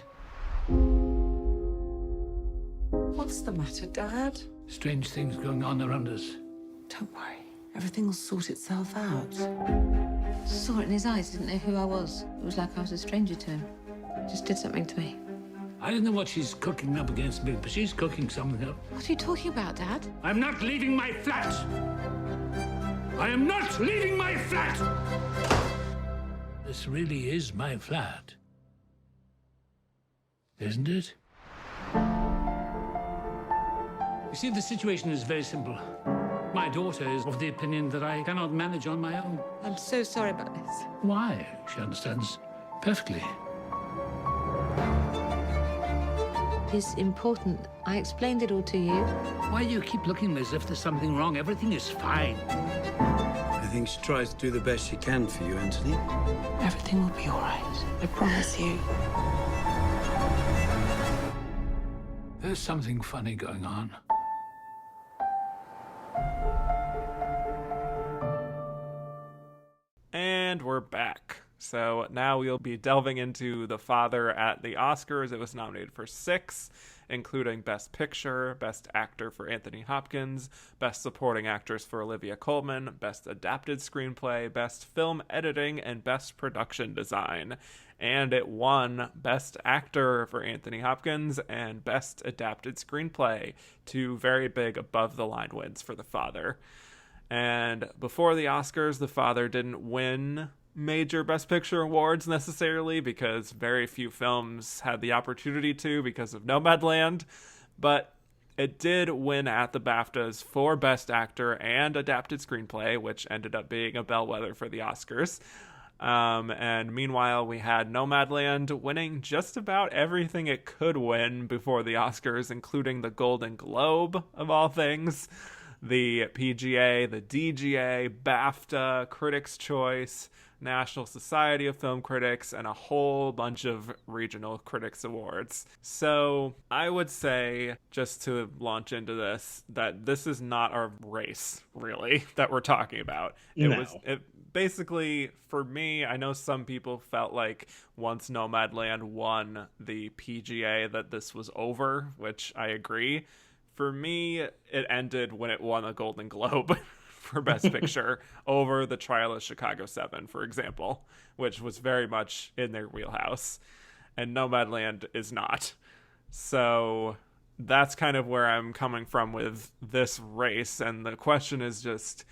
What's the matter, Dad? Strange things going on around us. Don't worry. Everything will sort itself out. Saw it in his eyes, didn't know who I was. It was like I was a stranger to him. Just did something to me. I don't know what she's cooking up against me, but she's cooking something up. What are you talking about, Dad? I'm not leaving my flat! I am not leaving my flat! This really is my flat. Isn't it? You see, the situation is very simple. My daughter is of the opinion that I cannot manage on my own. I'm so sorry about this. Why? She understands perfectly. It's important. I explained it all to you. Why do you keep looking as if there's something wrong? Everything is fine. I think she tries to do the best she can for you, Anthony. Everything will be all right. I promise you. There's something funny going on. And we're back. So now we'll be delving into The Father at the Oscars. It was nominated for 6, including Best Picture, Best Actor for Anthony Hopkins, Best Supporting Actress for Olivia Colman, Best Adapted Screenplay, Best Film Editing, and Best Production Design. And it won Best Actor for Anthony Hopkins and Best Adapted Screenplay, 2 very big above-the-line wins for The Father. And before the Oscars, The Father didn't win major Best Picture awards necessarily, because very few films had the opportunity to because of Nomadland, but it did win at the BAFTAs for Best Actor and Adapted Screenplay, which ended up being a bellwether for the Oscars. And meanwhile, we had Nomadland winning just about everything it could win before the Oscars, including the Golden Globe, of all things, the PGA, the DGA, BAFTA, Critics' Choice, National Society of Film Critics, and a whole bunch of regional critics awards. So I would say, just to launch into this, that this is not our race, really, that we're talking about. It basically, for me, I know some people felt like once Nomadland won the PGA that this was over, which I agree. For me, it ended when it won a Golden Globe for Best Picture over The Trial of Chicago 7, for example, which was very much in their wheelhouse, and Nomadland is not. So that's kind of where I'm coming from with this race, and the question is just,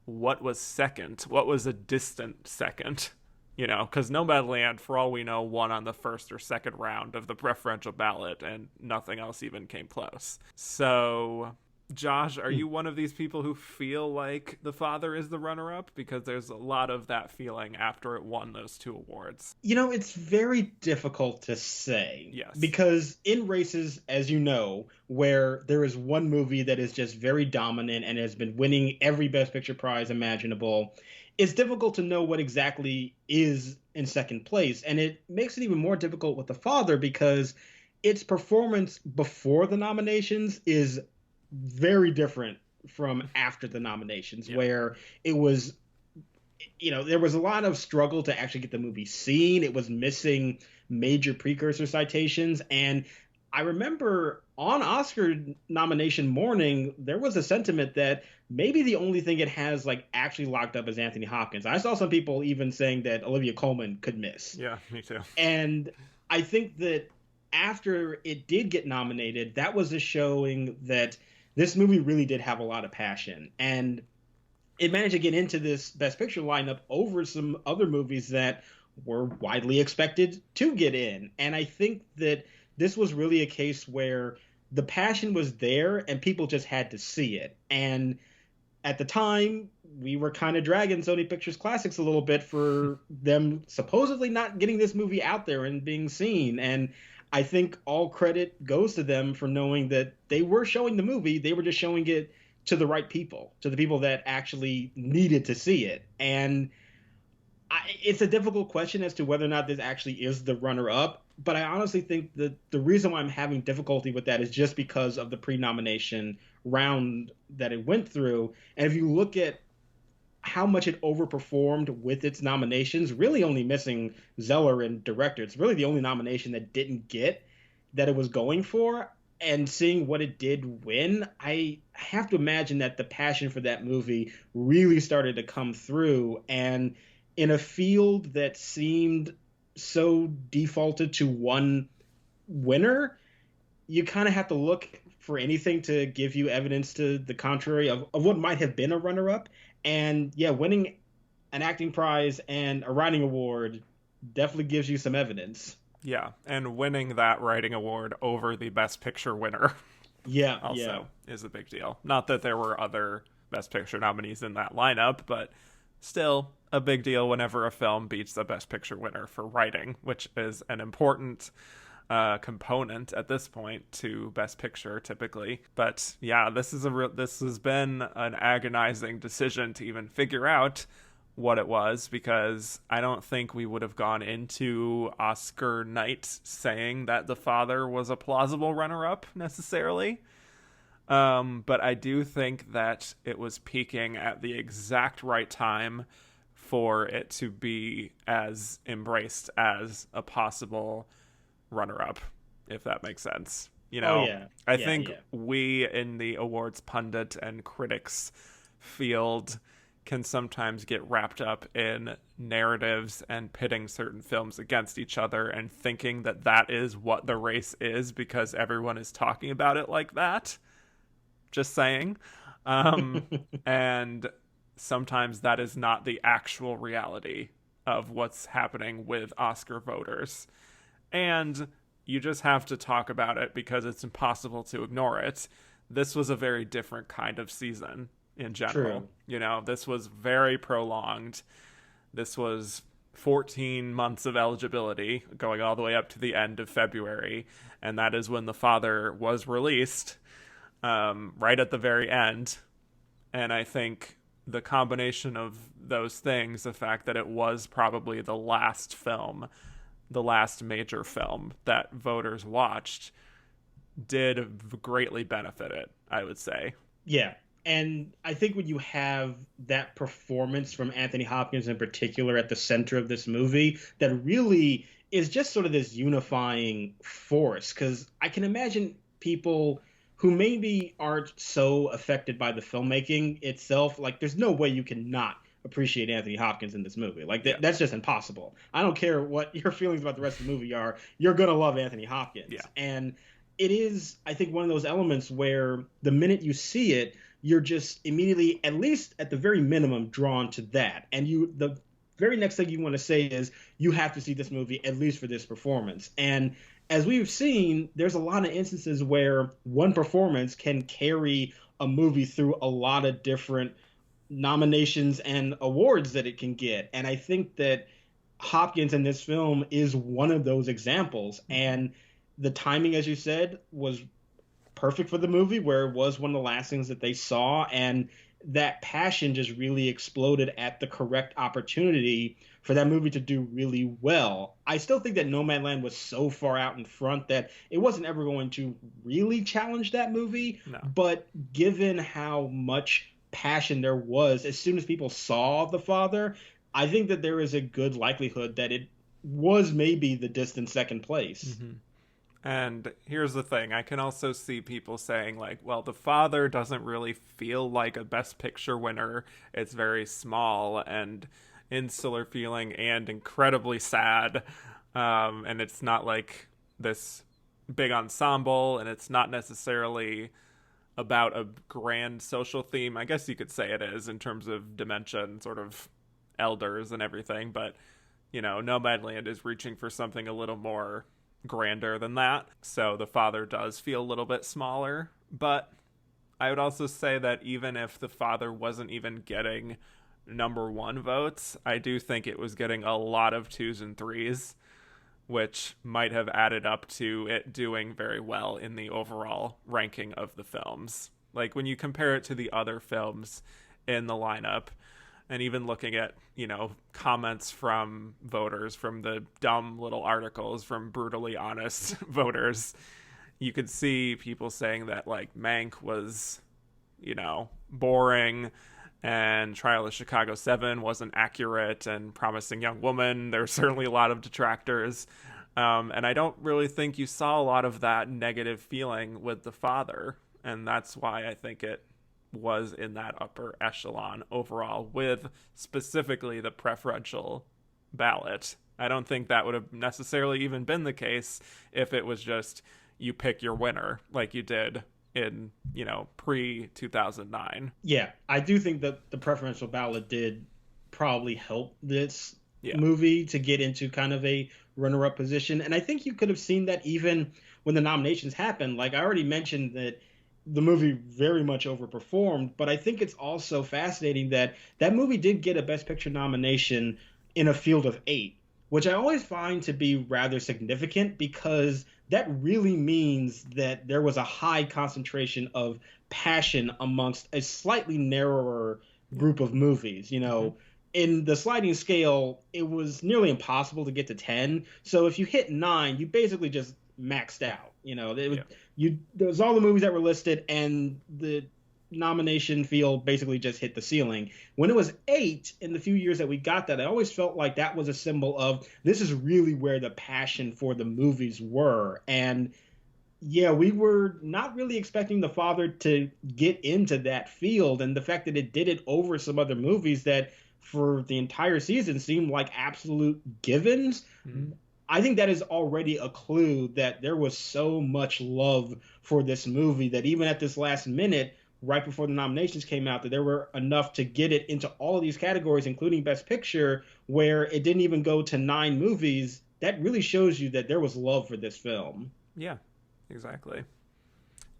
what was second? What was a distant second? You know, because Nomadland, for all we know, won on the first or second round of the preferential ballot, and nothing else even came close. So, Josh, are you one of these people who feel like The Father is the runner-up? Because there's a lot of that feeling after it won those 2 awards. You know, it's very difficult to say. Yes. Because in races, as you know, where there is one movie that is just very dominant and has been winning every Best Picture prize imaginable, it's difficult to know what exactly is in second place. And it makes it even more difficult with The Father because its performance before the nominations is very different from after the nominations, where it was, you know, there was a lot of struggle to actually get the movie seen. It was missing major precursor citations. And I remember on Oscar nomination morning, there was a sentiment that maybe the only thing it has like actually locked up is Anthony Hopkins. I saw some people even saying that Olivia Colman could miss. Yeah, me too. And I think that after it did get nominated, that was a showing that this movie really did have a lot of passion. And it managed to get into this Best Picture lineup over some other movies that were widely expected to get in. And I think that this was really a case where the passion was there and people just had to see it. And at the time, we were kind of dragging Sony Pictures Classics a little bit for them supposedly not getting this movie out there and being seen. And I think all credit goes to them for knowing that they were showing the movie. They were just showing it to the right people, to the people that actually needed to see it. And it's a difficult question as to whether or not this actually is the runner-up. But I honestly think that the reason why I'm having difficulty with that is just because of the pre-nomination round that it went through. And if you look at how much it overperformed with its nominations, really only missing Zeller and director. It's really the only nomination that didn't get that it was going for. And seeing what it did win, I have to imagine that the passion for that movie really started to come through. And in a field that seemed so defaulted to one winner, you kind of have to look for anything to give you evidence to the contrary of what might have been a runner-up. And yeah, winning an acting prize and a writing award definitely gives you some evidence. Yeah, and winning that writing award over the Best Picture winner also is a big deal. Not that there were other Best Picture nominees in that lineup, but still a big deal whenever a film beats the Best Picture winner for writing, which is an important component at this point to Best Picture typically. But yeah, this has been an agonizing decision to even figure out what it was, because I don't think we would have gone into Oscar night saying that The Father was a plausible runner-up necessarily. But I do think that it was peaking at the exact right time for it to be as embraced as a possible runner-up, if that makes sense. You know, I think we in the awards pundit and critics field can sometimes get wrapped up in narratives and pitting certain films against each other and thinking that that is what the race is because everyone is talking about it like that. Just saying. And sometimes that is not the actual reality of what's happening with Oscar voters. And you just have to talk about it because it's impossible to ignore it. This was a very different kind of season in general. True. You know, this was very prolonged. This was 14 months of eligibility going all the way up to the end of February. And that is when The Father was released, right at the very end. And I think the combination of those things, the fact that it was probably the last film, the last major film that voters watched, did greatly benefit it, I would say. Yeah. And I think when you have that performance from Anthony Hopkins in particular at the center of this movie, that really is just sort of this unifying force. Because I can imagine people who maybe aren't so affected by the filmmaking itself, like there's no way you can not appreciate Anthony Hopkins in this movie. Like that's just impossible. I don't care what your feelings about the rest of the movie are, you're gonna love Anthony Hopkins. Yeah. And it is, I think, one of those elements where the minute you see it, you're just immediately, at least at the very minimum, drawn to that. And the very next thing you want to say is you have to see this movie at least for this performance. And as we've seen, there's a lot of instances where one performance can carry a movie through a lot of different nominations and awards that it can get. And I think that Hopkins in this film is one of those examples. And the timing, as you said, was perfect for the movie, where it was one of the last things that they saw. And that passion just really exploded at the correct opportunity for that movie to do really well. I still think that Nomadland was so far out in front that it wasn't ever going to really challenge that movie. No. But given how much passion there was, as soon as people saw The Father, I think that there is a good likelihood that it was maybe the distant second place. Mm-hmm. And here's the thing. I can also see people saying, like, well, The Father doesn't really feel like a Best Picture winner. It's very small and insular feeling and incredibly sad. And it's not like this big ensemble, and it's not necessarily about a grand social theme. I guess you could say it is in terms of dimension, sort of elders and everything. But, you know, Nomadland is reaching for something a little more grander than that. So The Father does feel a little bit smaller. But I would also say that even if The Father wasn't even getting number one votes, I do think it was getting a lot of 2s and 3s, which might have added up to it doing very well in the overall ranking of the films. Like when you compare it to the other films in the lineup, and even looking at, you know, comments from voters, from the dumb little articles from brutally honest voters, you could see people saying that, like, Mank was, you know, boring, and Trial of Chicago 7 wasn't accurate, and Promising Young Woman, there's certainly a lot of detractors. And I don't really think you saw a lot of that negative feeling with The Father. And that's why I think it was in that upper echelon overall, with specifically the preferential ballot. I don't think that would have necessarily even been the case if it was just you pick your winner like you did in, you know, pre-2009. Yeah, I do think that the preferential ballot did probably help this movie to get into kind of a runner-up position. And I think you could have seen that even when the nominations happened. Like I already mentioned that the movie very much overperformed, but I think it's also fascinating that that movie did get a Best Picture nomination in a field of 8, which I always find to be rather significant, because that really means that there was a high concentration of passion amongst a slightly narrower group of movies. You know, in the sliding scale, it was nearly impossible to get to 10. So if you hit 9, you basically just maxed out. You know, there was all the movies that were listed, and the nomination field basically just hit the ceiling. When it was 8, in the few years that we got that, I always felt like that was a symbol of this is really where the passion for the movies were. And yeah, we were not really expecting The Father to get into that field, and the fact that it did it over some other movies that for the entire season seemed like absolute givens. I think that is already a clue that there was so much love for this movie that even at this last minute, right before the nominations came out, that there were enough to get it into all of these categories, including Best Picture, where it didn't even go to 9 movies. That really shows you that there was love for this film. Yeah, exactly.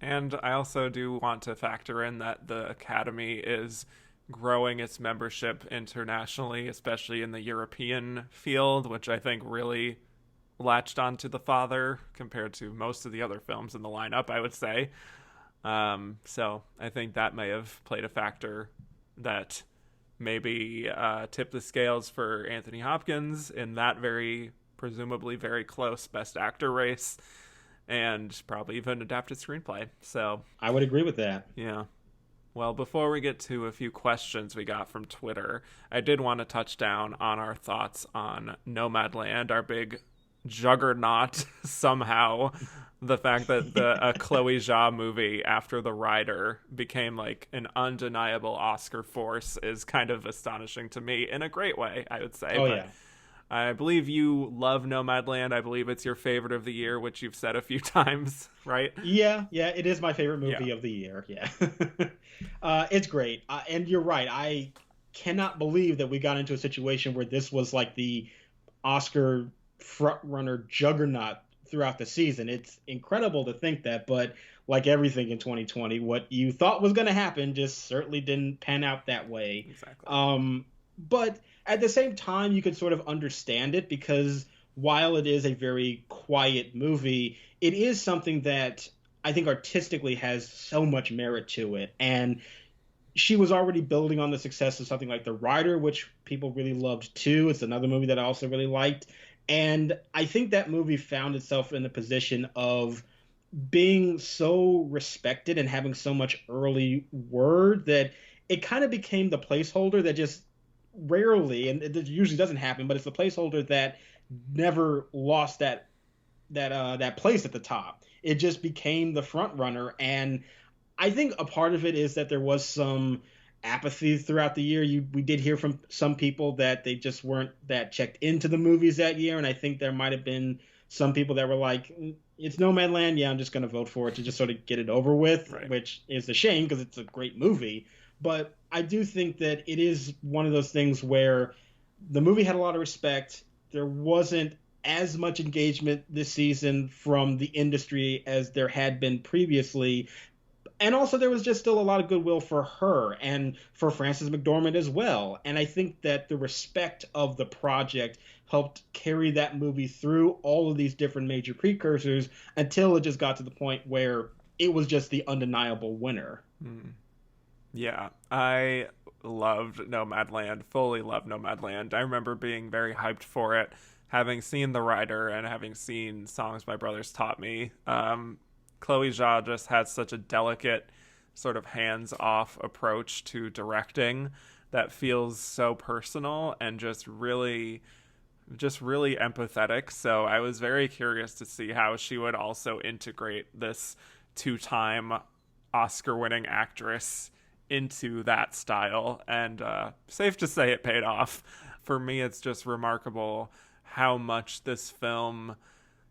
And I also do want to factor in that the Academy is growing its membership internationally, especially in the European field, which I think really latched onto The Father compared to most of the other films in the lineup, I would say. So I think that may have played a factor that maybe tipped the scales for Anthony Hopkins in that presumably very close Best Actor race, and probably even adapted screenplay. So I would agree with that. Yeah. Well, before we get to a few questions we got from Twitter, I did want to touch down on our thoughts on Nomadland, our big juggernaut somehow. The fact that a Chloe Zhao movie after The Rider became like an undeniable Oscar force is kind of astonishing to me in a great way, I would say. Oh, But yeah. I believe you love Nomadland. I believe it's your favorite of the year, which you've said a few times, right? Yeah, it is my favorite movie Yeah. of the year. Yeah. It's great. And you're right. I cannot believe that we got into a situation where this was like the Oscar frontrunner juggernaut throughout the season. It's incredible to think that, but like everything in 2020, what you thought was going to happen just certainly didn't pan out that way. Exactly. But at the same time, you could sort of understand it because while it is a very quiet movie, it is something that I think artistically has so much merit to it. And she was already building on the success of something like The Rider, which people really loved too. It's another movie that I also really liked. And I think that movie found itself in the position of being so respected and having so much early word that it kind of became the placeholder that just rarely, and it usually doesn't happen, but it's the placeholder that never lost that place at the top. It just became the front runner, and I think a part of it is that there was some apathy throughout the year. We did hear from some people that they just weren't that checked into the movies that year, and I think there might have been some people that were like, it's Nomadland, yeah, I'm just going to vote for it to just sort of get it over with, Right. which is a shame because it's a great movie. But I do think that it is one of those things where the movie had a lot of respect. There wasn't as much engagement this season from the industry as there had been previously. And also there was just still a lot of goodwill for her and for Frances McDormand as well. And I think that the respect of the project helped carry that movie through all of these different major precursors until it just got to the point where it was just the undeniable winner. Yeah, I loved Nomadland, fully loved Nomadland. I remember being very hyped for it, having seen The Rider and having seen Songs My Brothers Taught Me. Chloe Zhao just had such a delicate, sort of hands-off approach to directing that feels so personal and just really empathetic. So I was very curious to see how she would also integrate this two-time Oscar-winning actress into that style, and safe to say it paid off. For me, it's just remarkable how much this film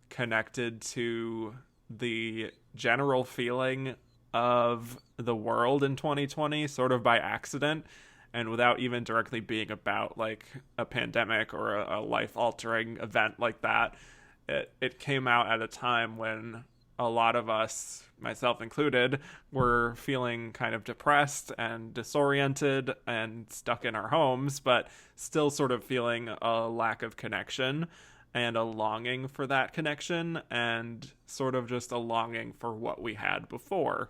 connected to the general feeling of the world in 2020, sort of by accident, and without even directly being about like a pandemic or a life-altering event like that. It came out at a time when a lot of us, myself included, were feeling kind of depressed and disoriented and stuck in our homes, but still sort of feeling a lack of connection and a longing for that connection and sort of just a longing for what we had before.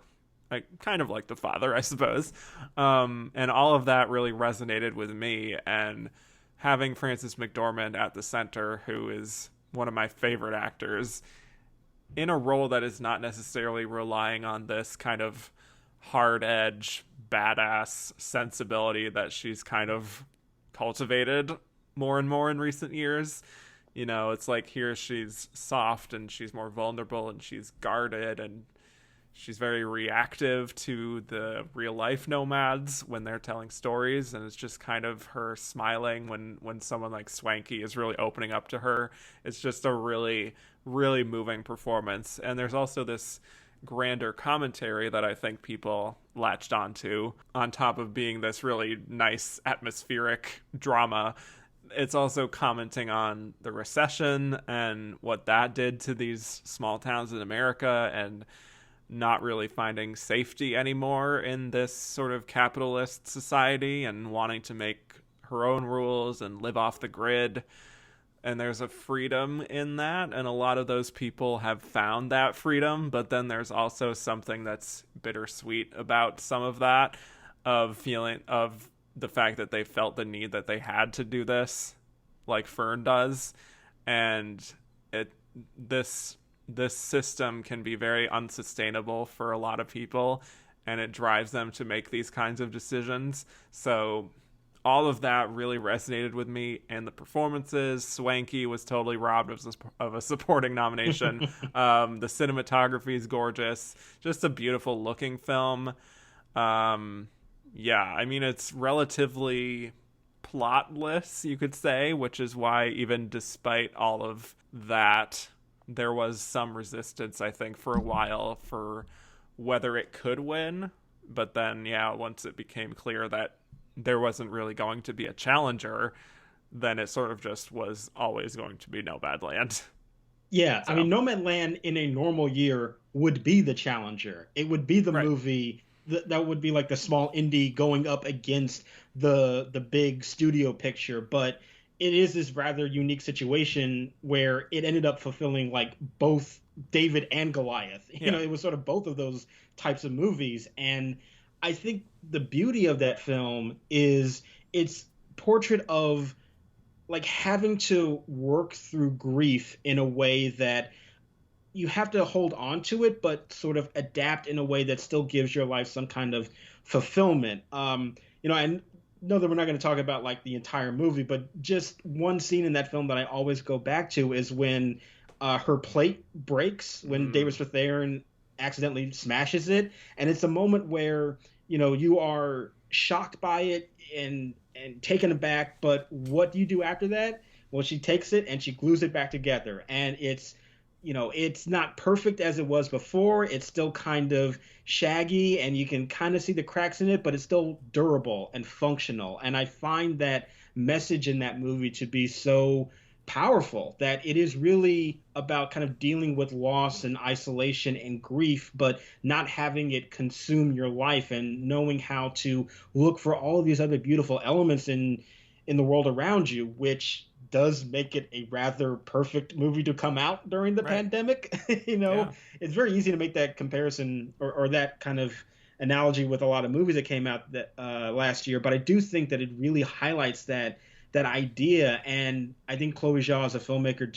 Like, kind of like The Father, I suppose. And all of that really resonated with me, and having Frances McDormand at the center, who is one of my favorite actors, in a role that is not necessarily relying on this kind of hard edge, badass sensibility that she's kind of cultivated more and more in recent years. You know, it's like here she's soft and she's more vulnerable and she's guarded and she's very reactive to the real life nomads when they're telling stories, and it's just kind of her smiling when someone like Swanky is really opening up to her. It's just a really, really moving performance. And there's also this grander commentary that I think people latched onto, on top of being this really nice atmospheric drama. It's also commenting on the recession and what that did to these small towns in America, and not really finding safety anymore in this sort of capitalist society and wanting to make her own rules and live off the grid. And there's a freedom in that, and a lot of those people have found that freedom, but then there's also something that's bittersweet about some of that, of feeling of the fact that they felt the need that they had to do this, like Fern does. And this system can be very unsustainable for a lot of people, and it drives them to make these kinds of decisions. So all of that really resonated with me, and the performances. Swanky was totally robbed of a supporting nomination. The cinematography is gorgeous, just a beautiful looking film. Yeah, I mean, it's relatively plotless, you could say, which is why even despite all of that, there was some resistance, I think, for a while for whether it could win. But then, yeah, once it became clear that there wasn't really going to be a challenger, then it sort of just was always going to be Nomadland. Yeah, So. I mean, Nomadland in a normal year would be the challenger. It would be the movie that would be like the small indie going up against the big studio picture. But it is this rather unique situation where it ended up fulfilling like both David and Goliath. You know, it was sort of both of those types of movies. And I think the beauty of that film is its portrait of like having to work through grief in a way that you have to hold on to it, but sort of adapt in a way that still gives your life some kind of fulfillment. You know, I know that we're not going to talk about like the entire movie, but just one scene in that film that I always go back to is when her plate breaks, when David Strathairn accidentally smashes it. And it's a moment where, you know, you are shocked by it and taken aback, but what do you do after that? Well, she takes it and she glues it back together, and it's, you know, it's not perfect as it was before. It's still kind of shaggy and you can kind of see the cracks in it, but it's still durable and functional. And I find that message in that movie to be so powerful, that it is really about kind of dealing with loss and isolation and grief, but not having it consume your life, and knowing how to look for all of these other beautiful elements in the world around you, which does make it a rather perfect movie to come out during the pandemic. You know, it's very easy to make that comparison or that kind of analogy with a lot of movies that came out that last year, but I do think that it really highlights that idea. And I think Chloe Zhao as a filmmaker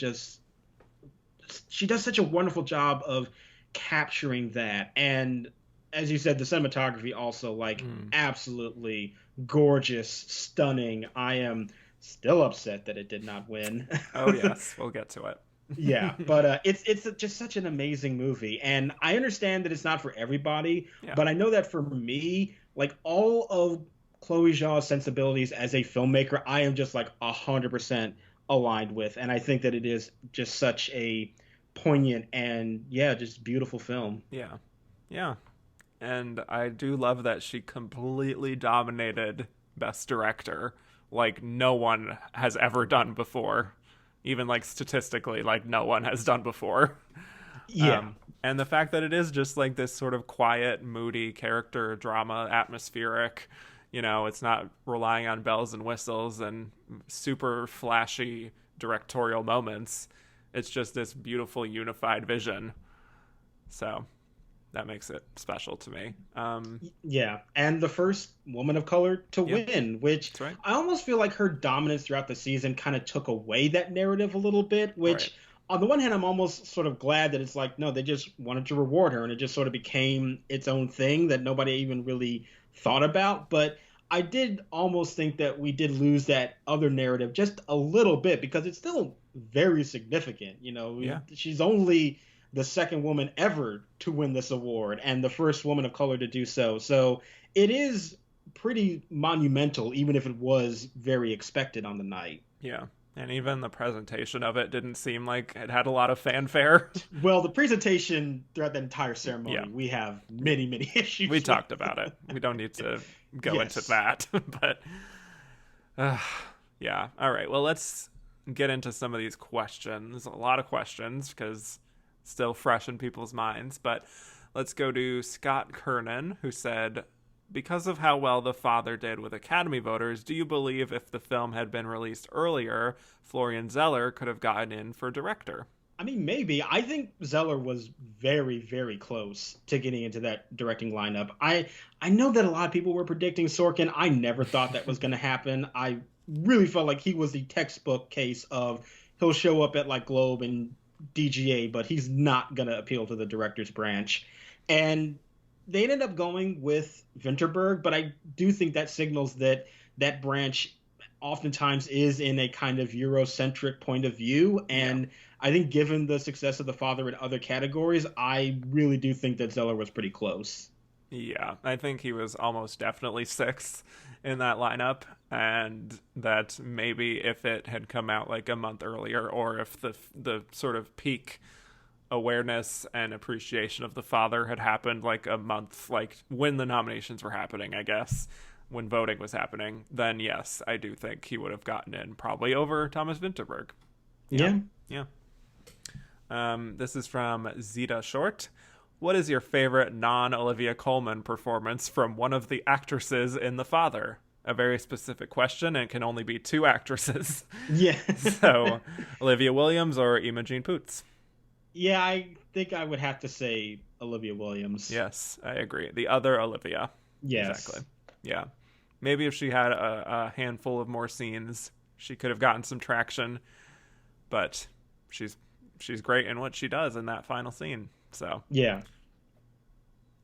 she does such a wonderful job of capturing that. And as you said, the cinematography also like absolutely gorgeous, stunning. I am still upset that it did not win. Oh yes, we'll get to it. Yeah, but it's just such an amazing movie, and I understand that it's not for everybody, but I know that for me, like all of Chloe Zhao's sensibilities as a filmmaker, I am just like 100% aligned with, and I think that it is just such a poignant and just beautiful film. Yeah, and I do love that she completely dominated Best Director, like no one has ever done before, even like statistically, like no one has done before. And the fact that it is just like this sort of quiet, moody character drama, atmospheric, you know, it's not relying on bells and whistles and super flashy directorial moments. It's just this beautiful unified vision. So that makes it special to me. And the first woman of color to win, which I almost feel like her dominance throughout the season kind of took away that narrative a little bit, which on the one hand, I'm almost sort of glad that it's like, no, they just wanted to reward her and it just sort of became its own thing that nobody even really thought about. But I did almost think that we did lose that other narrative just a little bit, because it's still very significant. You know, she's only the second woman ever to win this award and the first woman of color to do so. So it is pretty monumental, even if it was very expected on the night. Yeah. And even the presentation of it didn't seem like it had a lot of fanfare. Well, the presentation throughout that entire ceremony, we have many, many issues. We talked about it. We don't need to go into that. But yeah. All right. Well, let's get into some of these questions. A lot of questions because it's still fresh in people's minds. But let's go to Scott Kernan, who said, because of how well The Father did with Academy voters, do you believe if the film had been released earlier, Florian Zeller could have gotten in for director? I mean, maybe. I think Zeller was very, very close to getting into that directing lineup. I know that a lot of people were predicting Sorkin. I never thought that was going to happen. I really felt like he was the textbook case of he'll show up at like Globe and DGA, but he's not going to appeal to the director's branch. And they ended up going with Vinterberg, but I do think that signals that that branch oftentimes is in a kind of Eurocentric point of view. And I think given the success of The Father in other categories, I really do think that Zeller was pretty close. Yeah, I think he was almost definitely sixth in that lineup, and that maybe if it had come out like a month earlier, or if the sort of peak awareness and appreciation of The Father had happened like a month, like when the nominations were happening, I guess, when voting was happening, then yes, I do think he would have gotten in probably over Thomas Vinterberg. Yeah. This is from Zeta Short. What is your favorite non-Olivia Colman performance from one of the actresses in The Father? A very specific question, and it can only be two actresses. Yeah. So, Olivia Williams or Imogen Poots? Yeah, I think I would have to say Olivia Williams. Yes, I agree. The other Olivia. Yes. Exactly. Yeah. Maybe if she had a handful of more scenes, she could have gotten some traction. But she's great in what she does in that final scene. So yeah.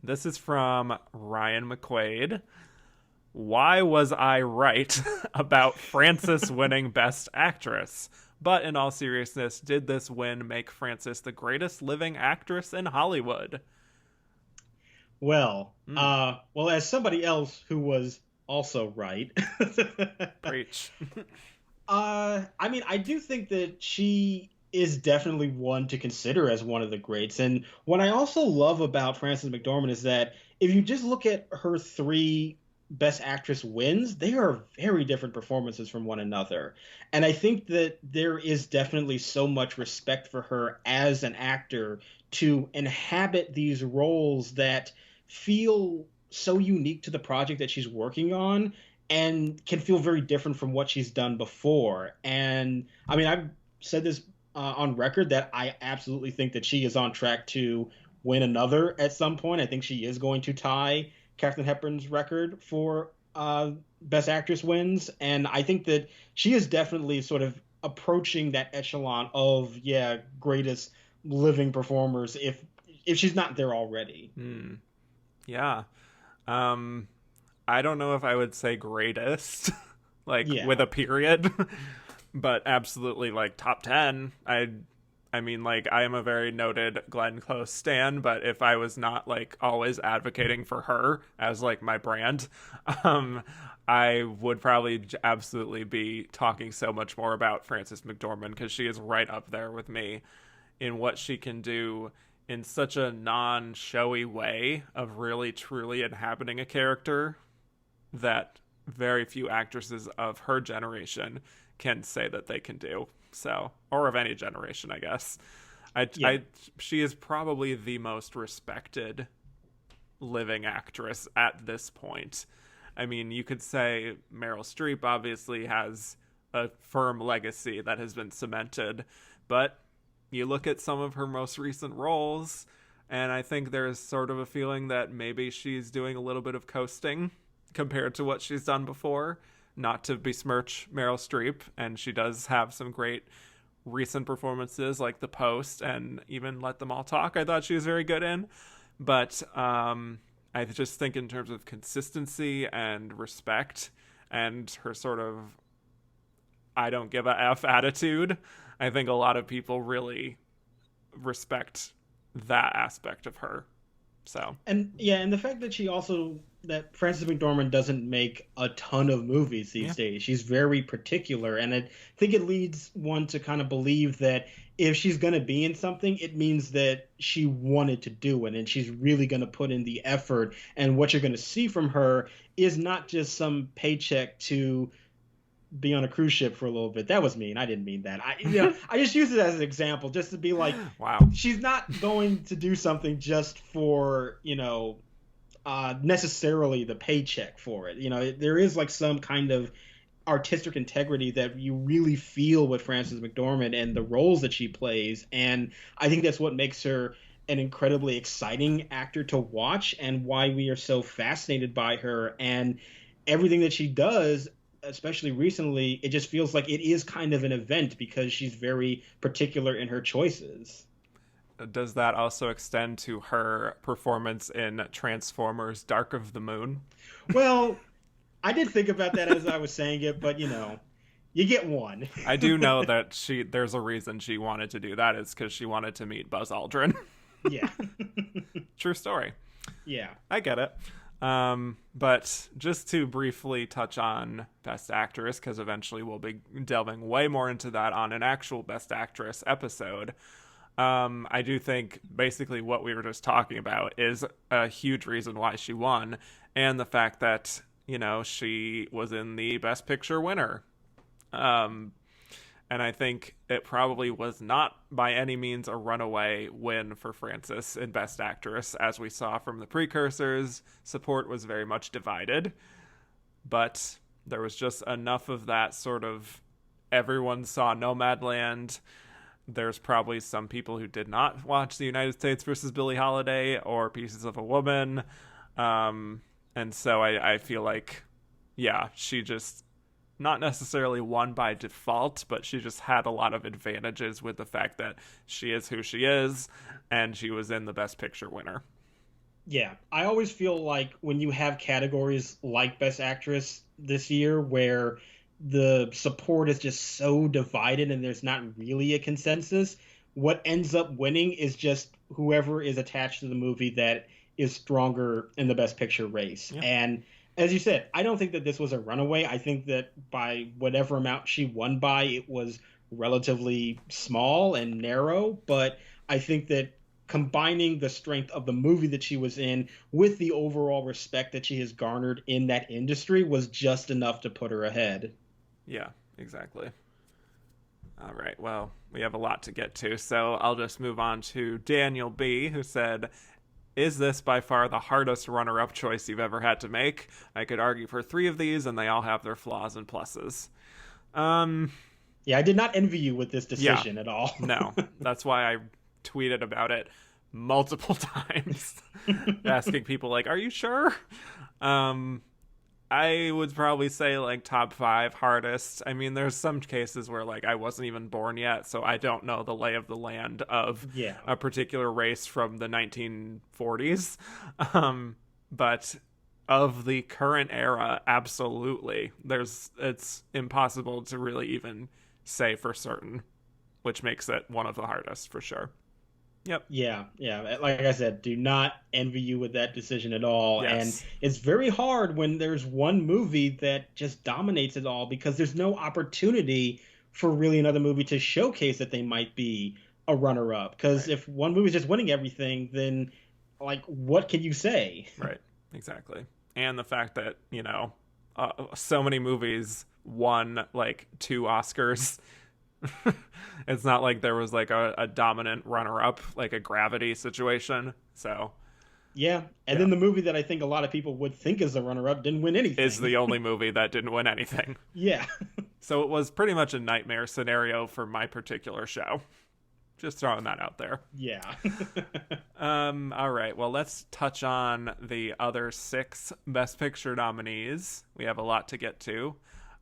This is from Ryan McQuaid. Why was I right about Frances winning Best Actress? But in all seriousness, did this win make Frances the greatest living actress in Hollywood? Well, as somebody else who was also right. Preach. I mean, I do think that she is definitely one to consider as one of the greats. And what I also love about Frances McDormand is that if you just look at her 3 Best Actress wins, they are very different performances from one another. And I think that there is definitely so much respect for her as an actor to inhabit these roles that feel so unique to the project that she's working on and can feel very different from what she's done before. And I mean, I've said this on record that I absolutely think that she is on track to win another at some point. I think she is going to tie Katharine Hepburn's record for Best Actress wins. And I think that she is definitely sort of approaching that echelon of, greatest living performers if she's not there already. Yeah. I don't know if I would say greatest, with a period, but absolutely top 10. I mean, I am a very noted Glenn Close stan, but if I was not always advocating for her as my brand, I would probably absolutely be talking so much more about Frances McDormand, because she is right up there with me in what she can do in such a non-showy way of really truly inhabiting a character that very few actresses of her generation can say that they can do. So, or of any generation, I guess. She is probably the most respected living actress at this point. I mean, you could say Meryl Streep obviously has a firm legacy that has been cemented, but you look at some of her most recent roles, and I think there's sort of a feeling that maybe she's doing a little bit of coasting compared to what she's done before. Not to besmirch Meryl Streep, and she does have some great recent performances like The Post and even Let Them All Talk. I thought she was very good in, but I just think in terms of consistency and respect and her sort of I don't give a F attitude, I think a lot of people really respect that aspect of her. So and the fact that Frances McDormand doesn't make a ton of movies these days. She's very particular, and I think it leads one to kind of believe that if she's going to be in something, it means that she wanted to do it, and she's really going to put in the effort. And what you're going to see from her is not just some paycheck to be on a cruise ship for a little bit. That was mean. I didn't mean that. I just use it as an example, just to be like, wow, she's not going to do something just for, necessarily the paycheck for it. There is some kind of artistic integrity that you really feel with Frances McDormand and the roles that she plays. And I think that's what makes her an incredibly exciting actor to watch, and why we are so fascinated by her and everything that she does. Especially recently, it just feels like it is kind of an event because she's very particular in her choices. Does that also extend to her performance in Transformers: Dark of the Moon? Well, I did think about that as I was saying it, but you get one. I do know that there's a reason she wanted to do that. It's because she wanted to meet Buzz Aldrin. Yeah. True story. Yeah. I get it. But just to briefly touch on Best Actress, because eventually we'll be delving way more into that on an actual Best Actress episode. I do think basically what we were just talking about is a huge reason why she won, and the fact that, she was in the Best Picture winner. And I think it probably was not by any means a runaway win for Frances in Best Actress. As we saw from the precursors, support was very much divided. But there was just enough of that sort of everyone saw Nomadland. There's probably some people who did not watch The United States versus Billie Holiday or Pieces of a Woman. And so I feel like, yeah, she just not necessarily won by default, but she just had a lot of advantages with the fact that she is who she is, and she was in the Best Picture winner. Yeah, I always feel like when you have categories like Best Actress this year where the support is just so divided and there's not really a consensus, what ends up winning is just whoever is attached to the movie that is stronger in the Best Picture race. Yeah. And as you said, I don't think that this was a runaway. I think that by whatever amount she won by, it was relatively small and narrow. But I think that combining the strength of the movie that she was in with the overall respect that she has garnered in that industry was just enough to put her ahead. Yeah, exactly. All right, well, we have a lot to get to, so I'll just move on to Daniel B., who said, "Is this by far the hardest runner-up choice you've ever had to make? I could argue for 3 of these, and they all have their flaws and pluses." Yeah, I did not envy you with this decision at all. No, that's why I tweeted about it multiple times, asking people, like, are you sure? I would probably say, like, top 5 hardest. I mean, there's some cases where, like, I wasn't even born yet, so I don't know the lay of the land of a particular race from the 1940s. But of the current era, absolutely. It's impossible to really even say for certain, which makes it one of the hardest, for sure. Yep. Yeah. Like I said, do not envy you with that decision at all. Yes. And it's very hard when there's one movie that just dominates it all because there's no opportunity for really another movie to showcase that they might be a runner-up. Because if one movie's just winning everything, then, like, what can you say? Right. Exactly. And the fact that, so many movies won, like, 2 Oscars. It's not like there was like a dominant runner-up, like a Gravity situation. So yeah, and then the movie that I think a lot of people would think is the runner-up didn't win anything. Is the only movie that didn't win anything. Yeah. So it was pretty much a nightmare scenario for my particular show. Just throwing that out there. Yeah. All right. Well, let's touch on the other 6 Best Picture nominees. We have a lot to get to.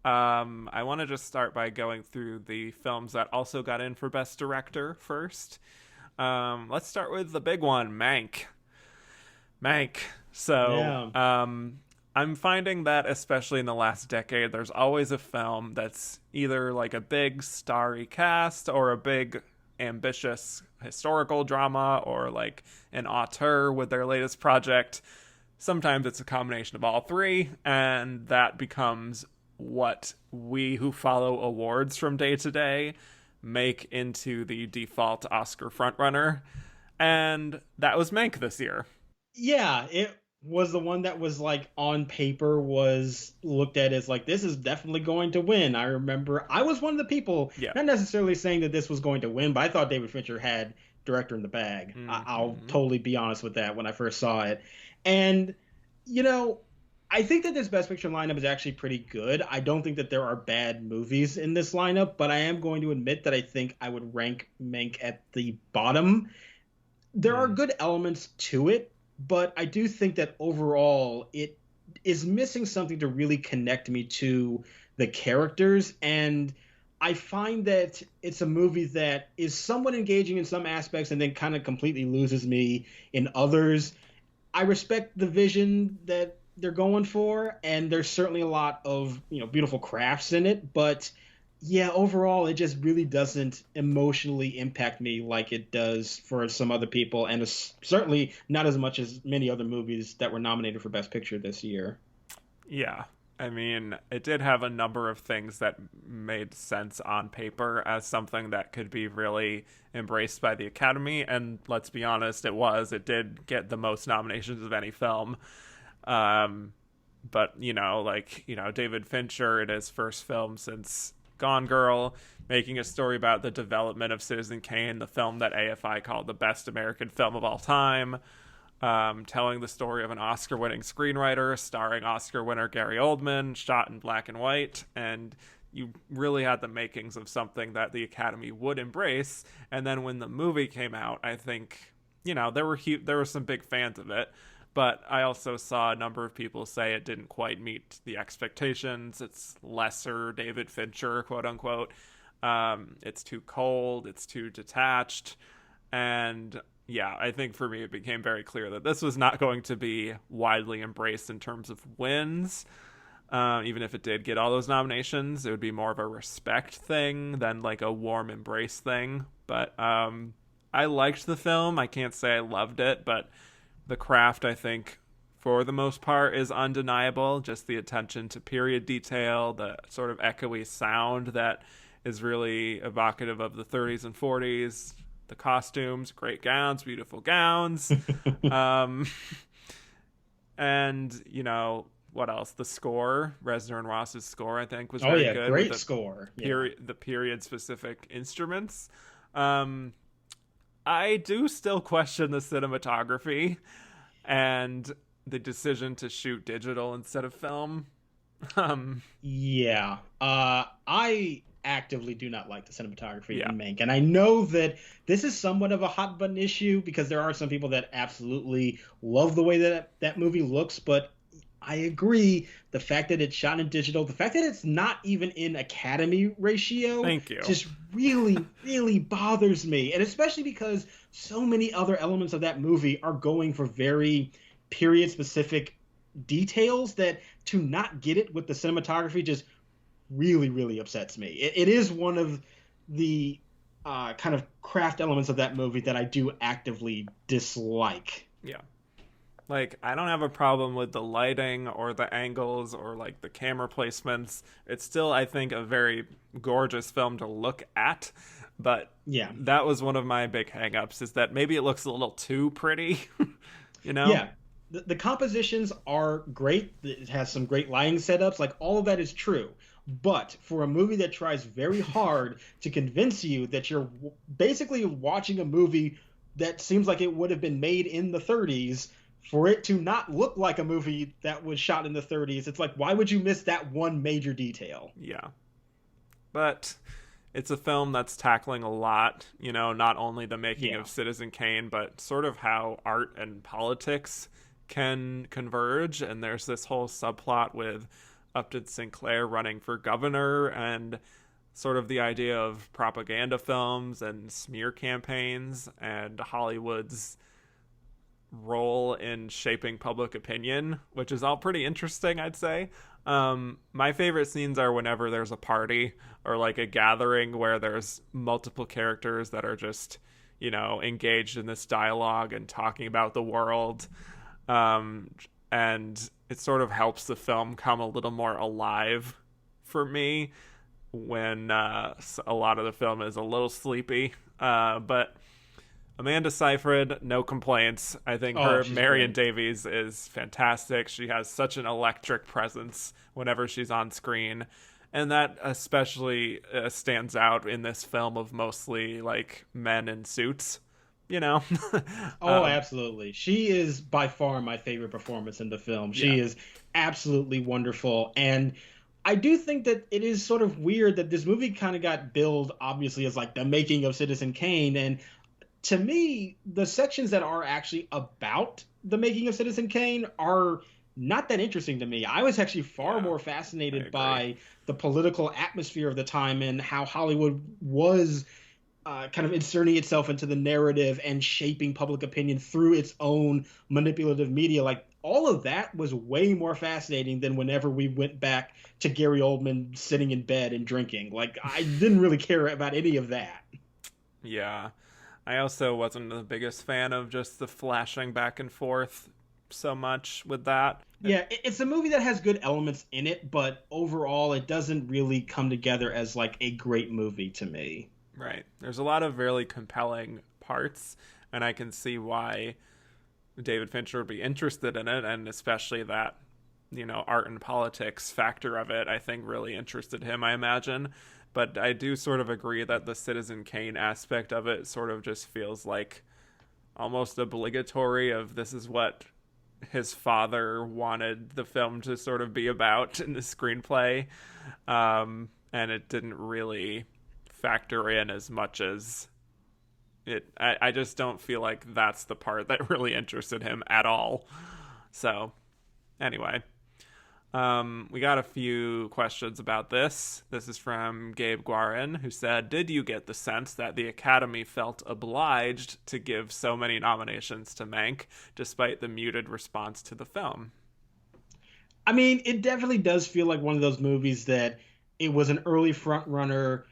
I want to just start by going through the films that also got in for Best Director first. Let's start with the big one, Mank. So, I'm finding that especially in the last decade, there's always a film that's either like a big starry cast or a big ambitious historical drama or like an auteur with their latest project. Sometimes it's a combination of all 3, and that becomes what we who follow awards from day to day make into the default Oscar frontrunner. And that was Mank this year. Yeah, it was the one that was like on paper was looked at as like, this is definitely going to win. I remember I was one of the people, not necessarily saying that this was going to win, but I thought David Fincher had director in the bag. Mm-hmm. I'll totally be honest with that when I first saw it. And, I think that this Best Picture lineup is actually pretty good. I don't think that there are bad movies in this lineup, but I am going to admit that I think I would rank Mank at the bottom. There are good elements to it, but I do think that overall it is missing something to really connect me to the characters. And I find that it's a movie that is somewhat engaging in some aspects and then kind of completely loses me in others. I respect the vision that they're going for, and there's certainly a lot of beautiful crafts in it, but yeah, overall it just really doesn't emotionally impact me like it does for some other people, and it's certainly not as much as many other movies that were nominated for Best Picture this year. Yeah. I mean, it did have a number of things that made sense on paper as something that could be really embraced by the Academy. And let's be honest, it was. It did get the most nominations of any film. But, David Fincher, in his first film since Gone Girl, making a story about the development of Citizen Kane, the film that AFI called the best American film of all time. Telling the story of an Oscar-winning screenwriter starring Oscar winner Gary Oldman, shot in black and white, and you really had the makings of something that the Academy would embrace. And then when the movie came out, I think, there were some big fans of it, but I also saw a number of people say it didn't quite meet the expectations. It's lesser David Fincher, quote unquote. It's too cold, it's too detached, and yeah, I think for me it became very clear that this was not going to be widely embraced in terms of wins. Even if it did get all those nominations, it would be more of a respect thing than like a warm embrace thing. But I liked the film. I can't say I loved it, but the craft, I think, for the most part, is undeniable. Just the attention to period detail, the sort of echoey sound that is really evocative of the 30s and 40s. The costumes, great gowns, beautiful gowns. And, what else? The score, Reznor and Ross's score, I think, was very good. Great score. The period-specific instruments. I do still question the cinematography and the decision to shoot digital instead of film. I actively do not like the cinematography in Mank, and I know that this is somewhat of a hot button issue because there are some people that absolutely love the way that movie looks, but I agree, the fact that it's shot in digital, the fact that it's not even in Academy ratio, thank you, just really really bothers me, and especially because so many other elements of that movie are going for very period specific details that to not get it with the cinematography just really really upsets me. It is one of the kind of craft elements of that movie that I do actively dislike. Yeah, like I don't have a problem with the lighting or the angles or like the camera placements. It's still, I think, a very gorgeous film to look at, but that was one of my big hang-ups, is that maybe it looks a little too pretty. The compositions are great. It has some great lighting setups, like all of that is true. But for a movie that tries very hard to convince you that you're basically watching a movie that seems like it would have been made in the 30s, for it to not look like a movie that was shot in the 30s, it's like, why would you miss that one major detail? Yeah. But it's a film that's tackling a lot, not only the making of Citizen Kane, but sort of how art and politics can converge. And there's this whole subplot with Upton Sinclair running for governor, and sort of the idea of propaganda films and smear campaigns and Hollywood's role in shaping public opinion, which is all pretty interesting, I'd say. My favorite scenes are whenever there's a party or like a gathering where there's multiple characters that are just, engaged in this dialogue and talking about the world. And it sort of helps the film come a little more alive for me when a lot of the film is a little sleepy. But Amanda Seyfried, no complaints. I think Marion Davies is fantastic. She has such an electric presence whenever she's on screen. And that especially stands out in this film of mostly like men in suits. Absolutely. She is by far my favorite performance in the film. She is absolutely wonderful. And I do think that it is sort of weird that this movie kind of got billed, obviously, as like the making of Citizen Kane. And to me, the sections that are actually about the making of Citizen Kane are not that interesting to me. I was actually far more fascinated by the political atmosphere of the time and how Hollywood was kind of inserting itself into the narrative and shaping public opinion through its own manipulative media. Like, all of that was way more fascinating than whenever we went back to Gary Oldman sitting in bed and drinking. Like, I didn't really care about any of that. Yeah. I also wasn't the biggest fan of just the flashing back and forth so much with that. Yeah, it's a movie that has good elements in it, but overall it doesn't really come together as like a great movie to me. Right. There's a lot of really compelling parts, and I can see why David Fincher would be interested in it, and especially that, art and politics factor of it, I think really interested him, I imagine. But I do sort of agree that the Citizen Kane aspect of it sort of just feels like almost obligatory of this is what his father wanted the film to sort of be about in the screenplay. And it didn't really factor in as much as it. I just don't feel like that's the part that really interested him at all. So anyway, we got a few questions about this. This is from Gabe Guarin, who said, did you get the sense that the Academy felt obliged to give so many nominations to Mank, despite the muted response to the film? I mean, it definitely does feel like one of those movies that it was an early front runner.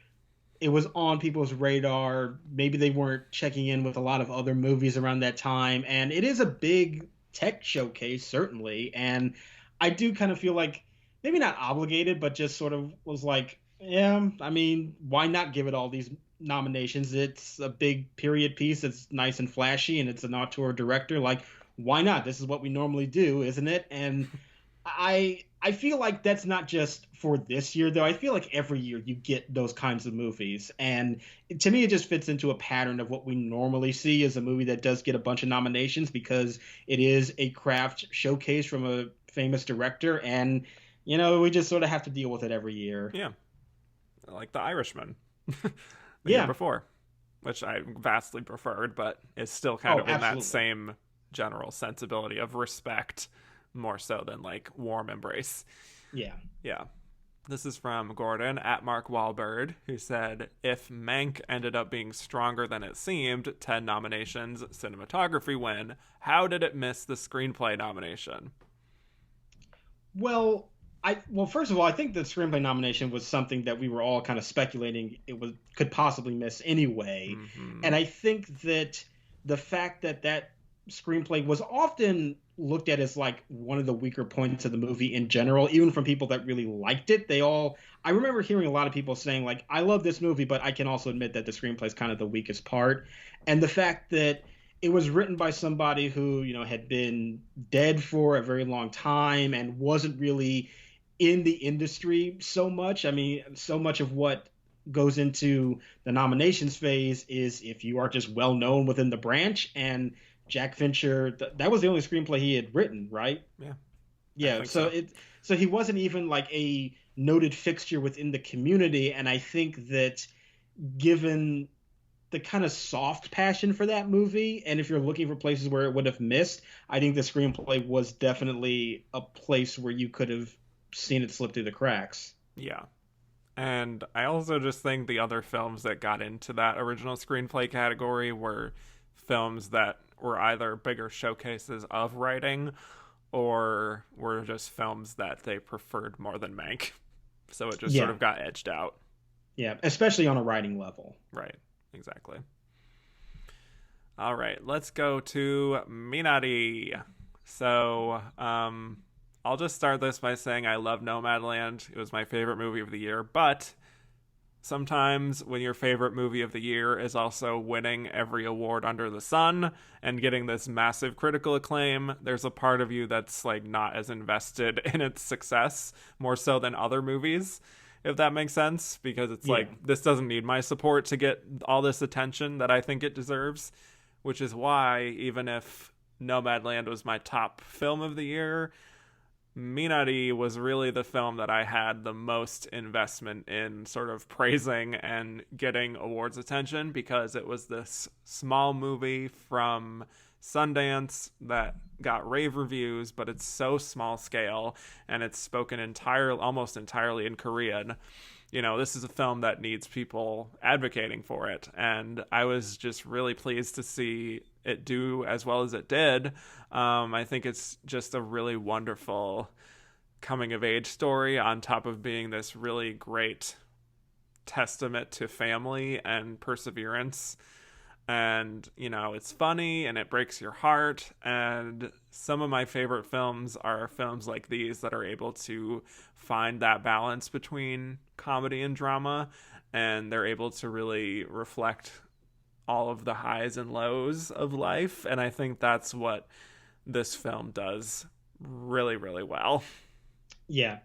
It was on people's radar. Maybe they weren't checking in with a lot of other movies around that time. And it is a big tech showcase, certainly. And I do kind of feel like maybe not obligated, but just sort of was like, yeah, I mean, why not give it all these nominations? It's a big period piece. It's nice and flashy, and it's an auteur director. Like, why not? This is what we normally do, isn't it? And I feel like that's not just for this year, though. I feel like every year you get those kinds of movies. And to me, it just fits into a pattern of what we normally see as a movie that does get a bunch of nominations because it is a craft showcase from a famous director. And, we just sort of have to deal with it every year. Yeah. Like The Irishman the year before, which I vastly preferred, but it's still kind of in that same general sensibility of respect, more so than like warm embrace. Yeah. Yeah. This is from Gordon at Mark Wahlberg, who said, if Mank ended up being stronger than it seemed, 10 nominations, cinematography win, how did it miss the screenplay nomination? Well, first of all, I think the screenplay nomination was something that we were all kind of speculating could possibly miss anyway. Mm-hmm. And I think that the fact that screenplay was often looked at as like one of the weaker points of the movie in general, even from people that really liked it. I remember hearing a lot of people saying like, I love this movie, but I can also admit that the screenplay is kind of the weakest part. And the fact that it was written by somebody who, had been dead for a very long time and wasn't really in the industry so much. I mean, so much of what goes into the nominations phase is if you are just well known within the branch. And Jack Fincher, that was the only screenplay he had written, right? Yeah. Yeah. So he wasn't even like a noted fixture within the community. And I think that given the kind of soft passion for that movie, and if you're looking for places where it would have missed, I think the screenplay was definitely a place where you could have seen it slip through the cracks. Yeah. And I also just think the other films that got into that original screenplay category were films that were either bigger showcases of writing or were just films that they preferred more than Mank. So it just sort of got edged out. Yeah, especially on a writing level. Right, exactly. All right, let's go to Minari. So, I'll just start this by saying I love Nomadland. It was my favorite movie of the year, but sometimes when your favorite movie of the year is also winning every award under the sun and getting this massive critical acclaim, there's a part of you that's like not as invested in its success, more so than other movies, if that makes sense, because it's like, this doesn't need my support to get all this attention that I think it deserves, which is why even if Nomadland was my top film of the year, Minari was really the film that I had the most investment in sort of praising and getting awards attention, because it was this small movie from Sundance that got rave reviews, but it's so small scale and it's spoken almost entirely in Korean. This is a film that needs people advocating for it. And I was just really pleased to see it do as well as it did. I think it's just a really wonderful coming of age story on top of being this really great testament to family and perseverance. And, you know, it's funny and it breaks your heart. And some of my favorite films are films like these that are able to find that balance between comedy and drama. And they're able to really reflect all of the highs and lows of life. And I think that's what this film does really, really well. Yeah,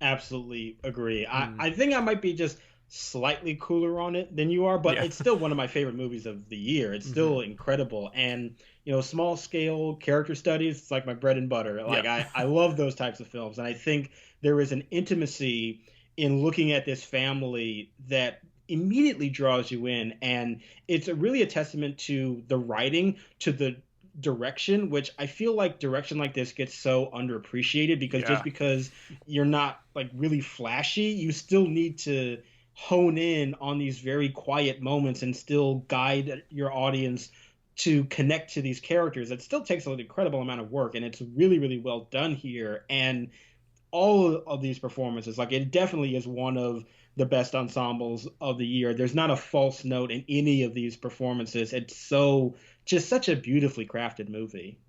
absolutely agree. I think I might be just slightly cooler on it than you are, but it's still one of my favorite movies of the year. It's still incredible. And, you know, small scale character studies, it's like my bread and butter. Like, I love those types of films. And I think there is an intimacy in looking at this family that immediately draws you in. And it's really a testament to the writing, to the direction, which I feel like direction like this gets so underappreciated because just because you're not like really flashy, you still need to hone in on these very quiet moments and still guide your audience to connect to these characters. It still takes an incredible amount of work, and it's really, really well done here. And all of these performances, like, it definitely is one of the best ensembles of the year. There's not a false note in any of these performances. It's just such a beautifully crafted movie.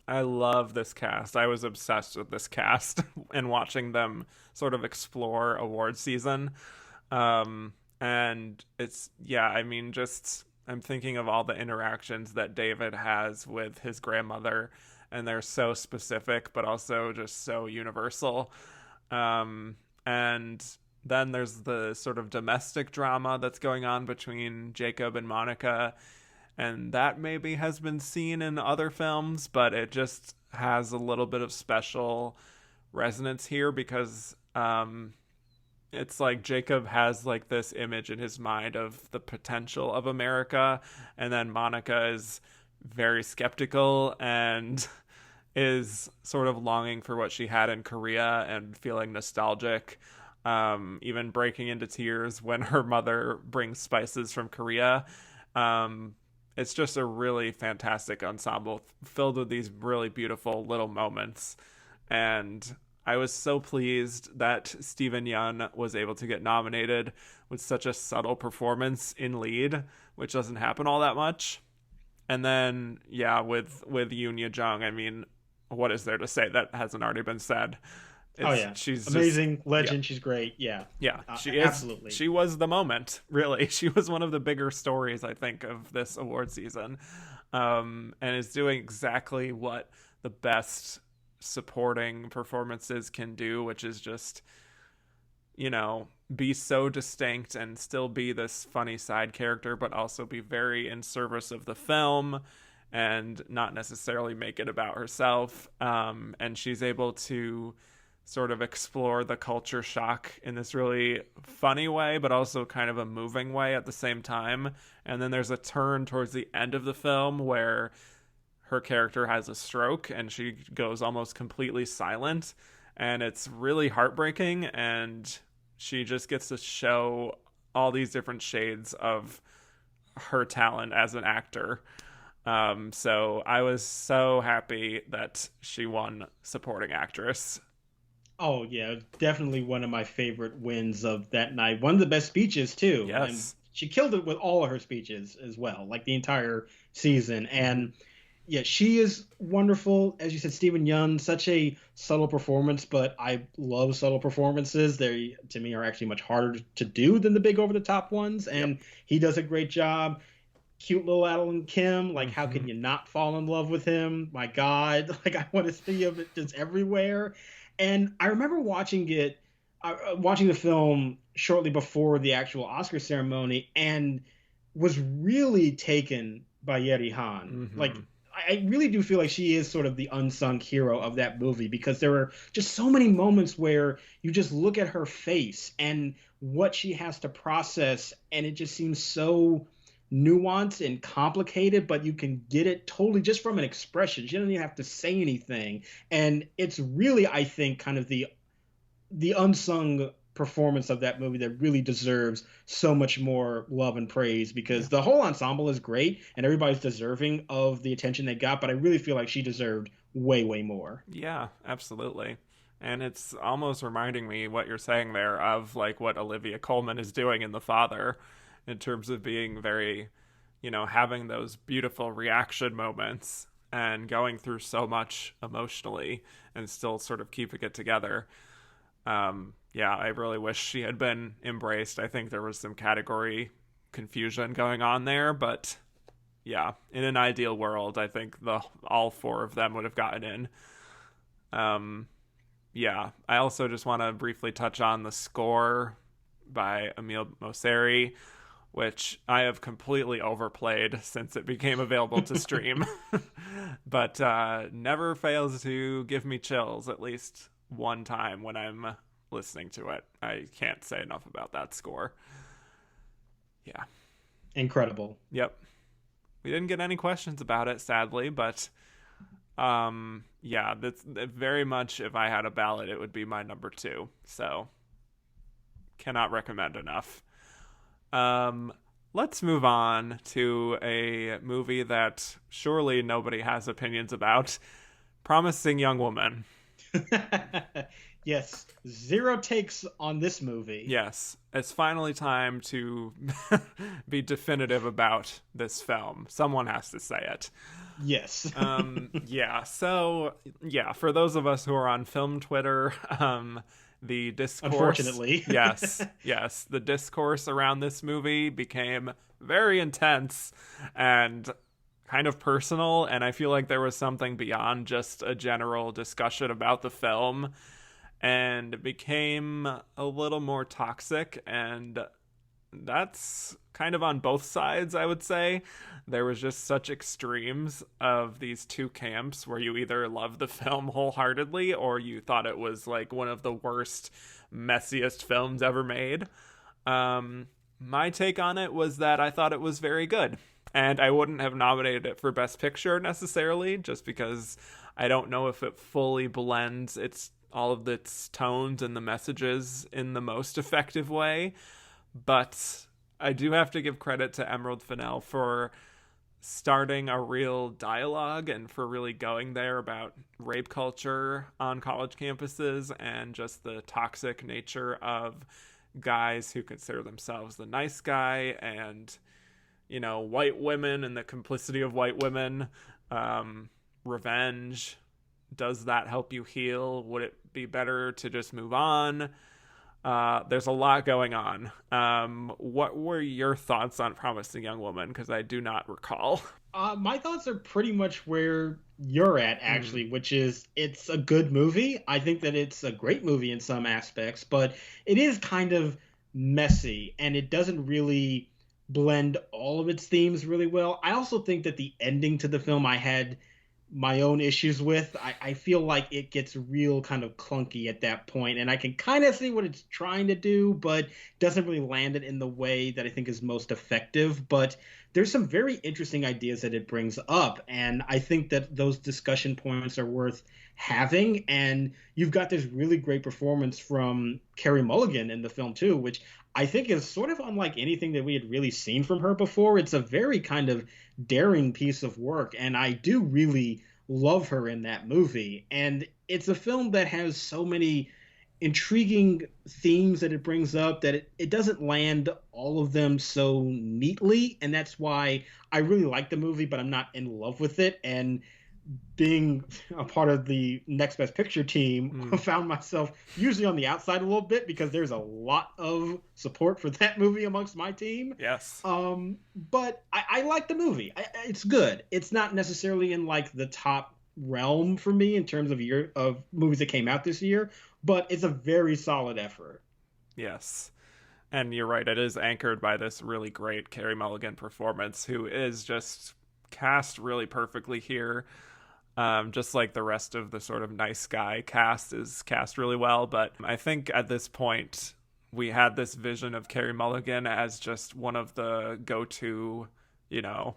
I love this cast. I was obsessed with this cast and watching them sort of explore award season. And it's, I mean, just, I'm thinking of all the interactions that David has with his grandmother, and they're so specific, but also just so universal. And then there's the sort of domestic drama that's going on between Jacob and Monica, and that maybe has been seen in other films, but it just has a little bit of special resonance here because it's like Jacob has like this image in his mind of the potential of America, and then Monica is very skeptical and is sort of longing for what she had in Korea and feeling nostalgic, even breaking into tears when her mother brings spices from Korea. It's just a really fantastic ensemble filled with these really beautiful little moments. And I was so pleased that Steven Yeun was able to get nominated with such a subtle performance in lead, which doesn't happen all that much. And then, with Yoon Ye-jung, I mean, what is there to say that hasn't already been said? She's amazing, legend. She's great. She is absolutely. She was the moment, really. She was one of the bigger stories, I think, of this award season, and is doing exactly what the best supporting performances can do, which is just, you know, be so distinct and still be this funny side character, but also be very in service of the film and not necessarily make it about herself. And she's able to sort of explore the culture shock in this really funny way, but also kind of a moving way at the same time. And then there's a turn towards the end of the film where her character has a stroke and she goes almost completely silent, and it's really heartbreaking, and she just gets to show all these different shades of her talent as an actor. So I was so happy that she won supporting actress. Oh, yeah, definitely one of my favorite wins of that night. One of the best speeches, too. Yes. And she killed it with all of her speeches as well, like the entire season. And, yeah, she is wonderful. As you said, Steven Yeun, such a subtle performance, but I love subtle performances. They, to me, are actually much harder to do than the big over-the-top ones, and he does a great job. Cute little Adeline Kim, like, how can you not fall in love with him? My God, like, I want to see him just everywhere. And I remember watching the film shortly before the actual Oscar ceremony, and was really taken by Yeri Han. Like, I really do feel like she is sort of the unsung hero of that movie, because there are just so many moments where you just look at her face and what she has to process, and it just seems so nuanced and complicated, but you can get it totally just from an expression. She doesn't even have to say anything. And it's really, I think, kind of the unsung performance of that movie that really deserves so much more love and praise, because the whole ensemble is great and everybody's deserving of the attention they got, but I really feel like she deserved way, way more. Yeah, absolutely. And it's almost reminding me what you're saying there of like what Olivia Colman is doing in The Father in terms of being very, having those beautiful reaction moments and going through so much emotionally and still sort of keeping it together. Yeah, I really wish she had been embraced. I think there was some category confusion going on there, but yeah, in an ideal world, I think all four of them would have gotten in. Yeah, I also just want to briefly touch on the score by Emile Mosseri, which I have completely overplayed since it became available to stream, but never fails to give me chills at least one time when I'm listening to it. I can't say enough about that score. Yeah. Incredible. Yep. We didn't get any questions about it, sadly, but yeah, that's very much, if I had a ballot, it would be my number 2. So cannot recommend enough. Let's move on to a movie that surely nobody has opinions about. Promising Young Woman. Yes, 0 takes on this movie. Yes, it's finally time to be definitive about this film. Someone has to say it. Yes. Yeah, so, yeah, for those of us who are on film Twitter, the discourse... Unfortunately. yes, the discourse around this movie became very intense and kind of personal, and I feel like there was something beyond just a general discussion about the film, and it became a little more toxic, and that's kind of on both sides, I would say. There was just such extremes of these two camps where you either loved the film wholeheartedly or you thought it was like one of the worst, messiest films ever made. My take on it was that I thought it was very good, and I wouldn't have nominated it for Best Picture necessarily, just because I don't know if it fully blends all of its tones and the messages in the most effective way. But I do have to give credit to Emerald Fennell for starting a real dialogue and for really going there about rape culture on college campuses and just the toxic nature of guys who consider themselves the nice guy and, white women and the complicity of white women. Revenge. Does that help you heal? Would it be better to just move on? There's a lot going on. What were your thoughts on Promising Young Woman? Because I do not recall. My thoughts are pretty much where you're at, actually, which is it's a good movie. I think that it's a great movie in some aspects, but it is kind of messy, and it doesn't really blend all of its themes really well. I also think that the ending to the film I had my own issues with. I feel like it gets real kind of clunky at that point, and I can kind of see what it's trying to do, but doesn't really land it in the way that I think is most effective. But there's some very interesting ideas that it brings up, and I think that those discussion points are worth having. And you've got this really great performance from Carey Mulligan in the film too, which I think is sort of unlike anything that we had really seen from her before. It's a very kind of daring piece of work, and I do really love her in that movie. And it's a film that has so many intriguing themes that it brings up that it doesn't land all of them so neatly, and that's why I really like the movie, but I'm not in love with it. And being a part of the Next Best Picture team, I found myself usually on the outside a little bit because there's a lot of support for that movie amongst my team. Yes. But I like the movie. It's good. It's not necessarily in like the top realm for me in terms of movies that came out this year, but it's a very solid effort. Yes. And you're right. It is anchored by this really great Carey Mulligan performance, who is just cast really perfectly here. Just like the rest of the sort of nice guy cast is cast really well. But I think at this point, we had this vision of Carey Mulligan as just one of the go-to,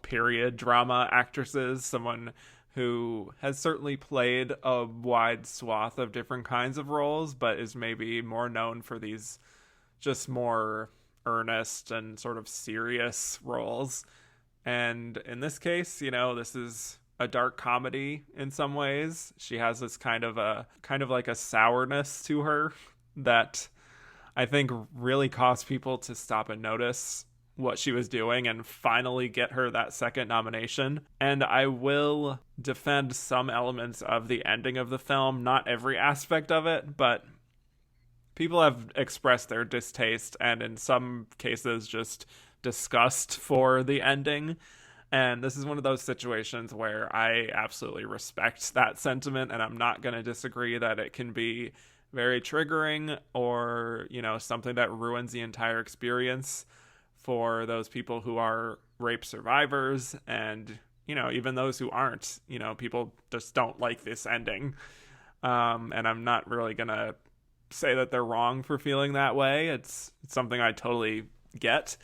period drama actresses, someone who has certainly played a wide swath of different kinds of roles, but is maybe more known for these just more earnest and sort of serious roles. And in this case, this is a dark comedy in some ways. She has this kind of like a sourness to her that I think really caused people to stop and notice what she was doing and finally get her that second nomination. And I will defend some elements of the ending of the film, not every aspect of it, but people have expressed their distaste and in some cases just disgust for the ending. And this is one of those situations where I absolutely respect that sentiment, and I'm not going to disagree that it can be very triggering or, something that ruins the entire experience for those people who are rape survivors and, even those who aren't. People just don't like this ending. And I'm not really going to say that they're wrong for feeling that way. It's something I totally get.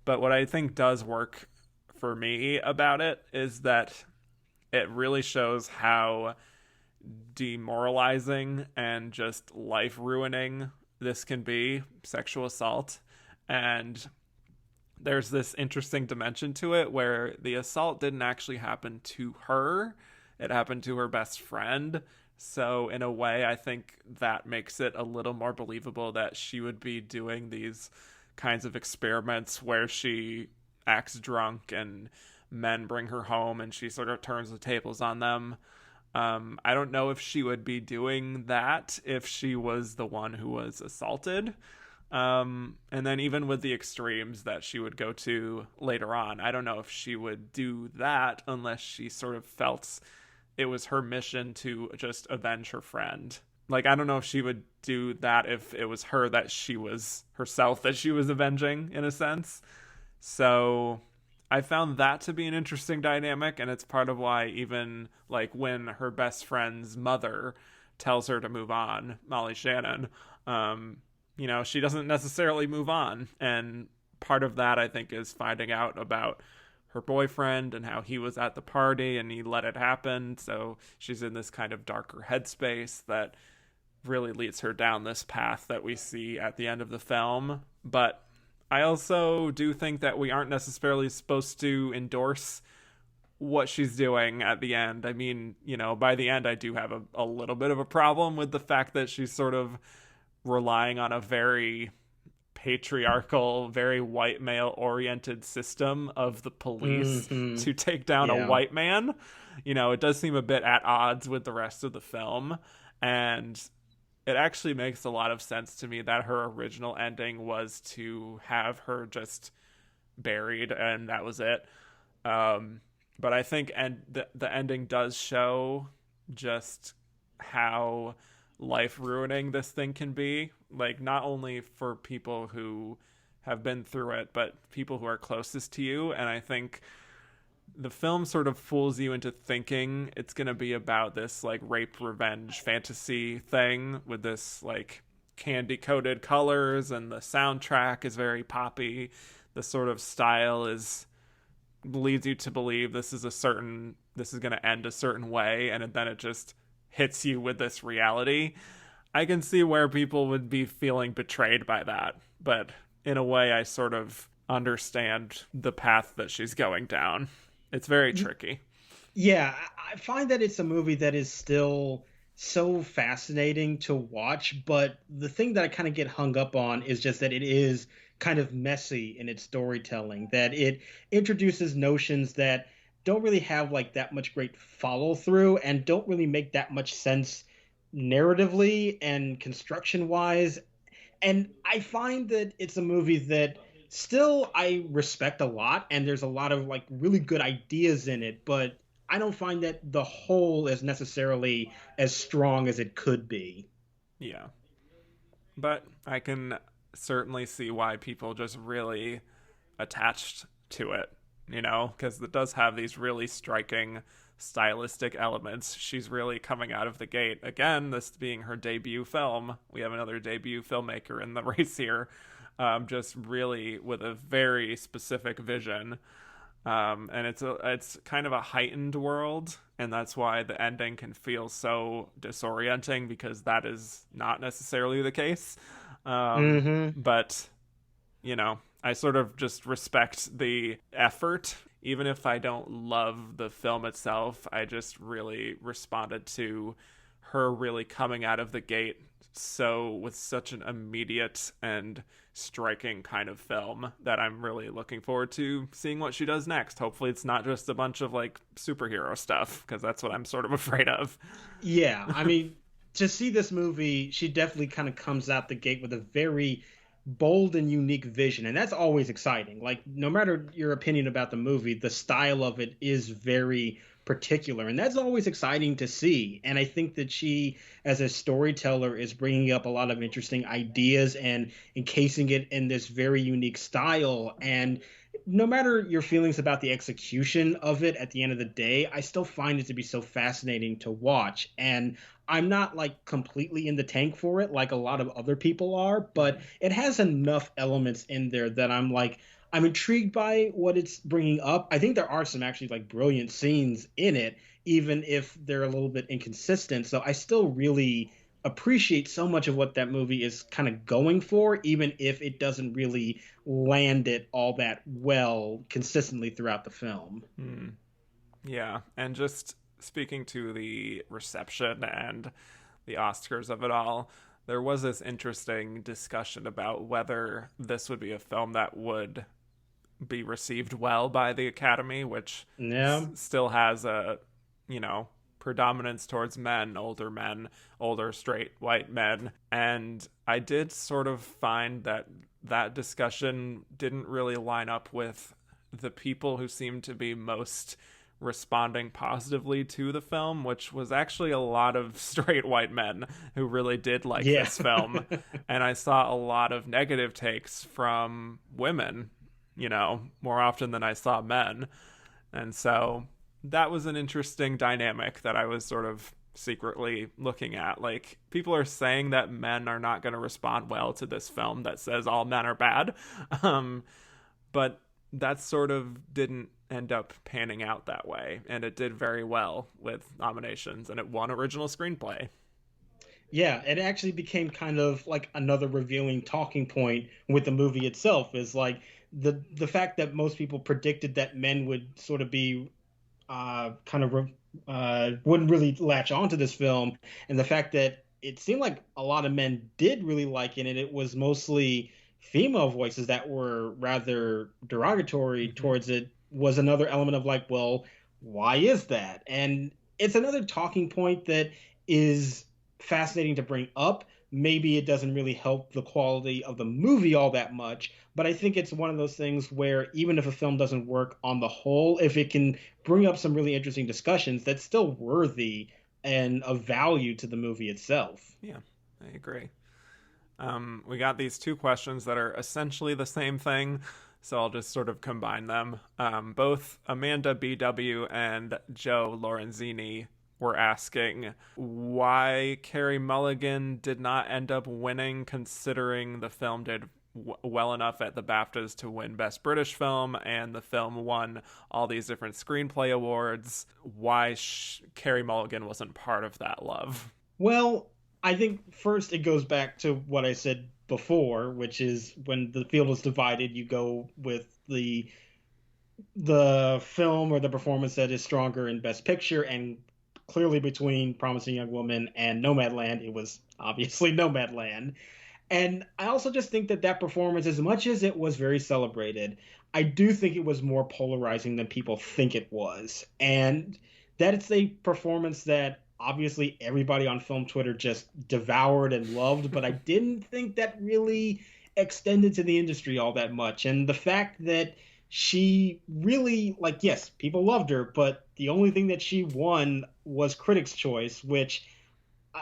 But what I think does work for me about it is that it really shows how demoralizing and just life ruining this can be, sexual assault. And there's this interesting dimension to it where the assault didn't actually happen to her. It happened to her best friend. So in a way, I think that makes it a little more believable that she would be doing these kinds of experiments where she acts drunk and men bring her home and she sort of turns the tables on them. I don't know if she would be doing that if she was the one who was assaulted. And then even with the extremes that she would go to later on, I don't know if she would do that unless she sort of felt it was her mission to just avenge her friend. Like, I don't know if she would do that if it was her that she was herself that she was avenging, in a sense. So I found that to be an interesting dynamic, and it's part of why even, like, when her best friend's mother tells her to move on, Molly Shannon, she doesn't necessarily move on. And part of that, I think, is finding out about her boyfriend and how he was at the party and he let it happen. So she's in this kind of darker headspace that really leads her down this path that we see at the end of the film. But I also do think that we aren't necessarily supposed to endorse what she's doing at the end. I mean, by the end, I do have a little bit of a problem with the fact that she's sort of relying on a very patriarchal, very white male oriented system of the police to take down a white man. It does seem a bit at odds with the rest of the film. And it actually makes a lot of sense to me that her original ending was to have her just buried and that was it. But I think the ending does show just how life ruining this thing can be, like not only for people who have been through it, but people who are closest to you. And I think the film sort of fools you into thinking it's going to be about this like rape revenge fantasy thing with this like candy coated colors, and the soundtrack is very poppy. The sort of style leads you to believe this is going to end a certain way, and then it just hits you with this reality. I can see where people would be feeling betrayed by that, but in a way I sort of understand the path that she's going down. It's very tricky. Yeah, I find that it's a movie that is still so fascinating to watch, but the thing that I kind of get hung up on is just that it is kind of messy in its storytelling, that it introduces notions that don't really have like that much great follow through and don't really make that much sense narratively and construction wise. And I find that it's a movie that still I respect a lot, and there's a lot of like really good ideas in it, but I don't find that the whole is necessarily as strong as it could be. Yeah. But I can certainly see why people just really attached to it, because it does have these really striking stylistic elements. She's really coming out of the gate. Again, this being her debut film. We have another debut filmmaker in the race here, just really with a very specific vision. And it's kind of a heightened world and that's why the ending can feel so disorienting, because that is not necessarily the case. But, you know, I sort of just respect the effort. Even if I don't love the film itself, I just really responded to her really coming out of the gate with such an immediate and striking kind of film that I'm really looking forward to seeing what she does next. Hopefully it's not just a bunch of like superhero stuff, because that's what I'm sort of afraid of. Yeah, I mean, to see this movie, she definitely kind of comes out the gate with a very bold and unique vision, and that's always exciting. Like, no matter your opinion about the movie, the style of it is very particular, and that's always exciting to see. And I think that she, as a storyteller, is bringing up a lot of interesting ideas and encasing it in this very unique style. And no matter your feelings about the execution of it at the end of the day, I still find it to be so fascinating to watch. And I'm not like completely in the tank for it like a lot of other people are, but it has enough elements in there that I'm intrigued by what it's bringing up. I think there are some actually like brilliant scenes in it, even if they're a little bit inconsistent. So I still really appreciate so much of what that movie is kind of going for, even if it doesn't really land it all that well consistently throughout the film. Yeah, and just speaking to the reception and the Oscars of it all, there was this interesting discussion about whether this would be a film that would be received well by the Academy, which still has a, predominance towards men, older straight white men. And I did sort of find that discussion didn't really line up with the people who seemed to be most responding positively to the film, which was actually a lot of straight white men who really did like this film. And I saw a lot of negative takes from women, more often than I saw men. And so that was an interesting dynamic that I was sort of secretly looking at. Like, people are saying that men are not going to respond well to this film that says all men are bad. But that sort of didn't end up panning out that way. And it did very well with nominations, and it won original screenplay. Yeah, it actually became kind of like another revealing talking point with the movie itself, is like the fact that most people predicted that men would sort of be wouldn't really latch onto this film, and the fact that it seemed like a lot of men did really like it, and it was mostly female voices that were rather derogatory towards it, was another element of like, well, why is that? And it's another talking point that is fascinating to bring up. Maybe it doesn't really help the quality of the movie all that much, but I think it's one of those things where even if a film doesn't work on the whole, if it can bring up some really interesting discussions, that's still worthy and of value to the movie itself. Yeah, I agree. We got these two questions that are essentially the same thing, so I'll just sort of combine them. Both Amanda BW and Joe Lorenzini were asking why Carey Mulligan did not end up winning, considering the film did well enough at the BAFTAs to win Best British Film, and the film won all these different screenplay awards. Why Carey Mulligan wasn't part of that love? Well, I think first it goes back to what I said before, which is when the field is divided, you go with the film or the performance that is stronger in Best Picture, and clearly between Promising Young Woman and Nomadland, it was obviously Nomadland. And I also just think that performance, as much as it was very celebrated, I do think it was more polarizing than people think it was. And that it's a performance that obviously everybody on film Twitter just devoured and loved, but I didn't think that really extended to the industry all that much. And the fact that she really, like, yes, people loved her, but the only thing that she won was Critics' Choice, which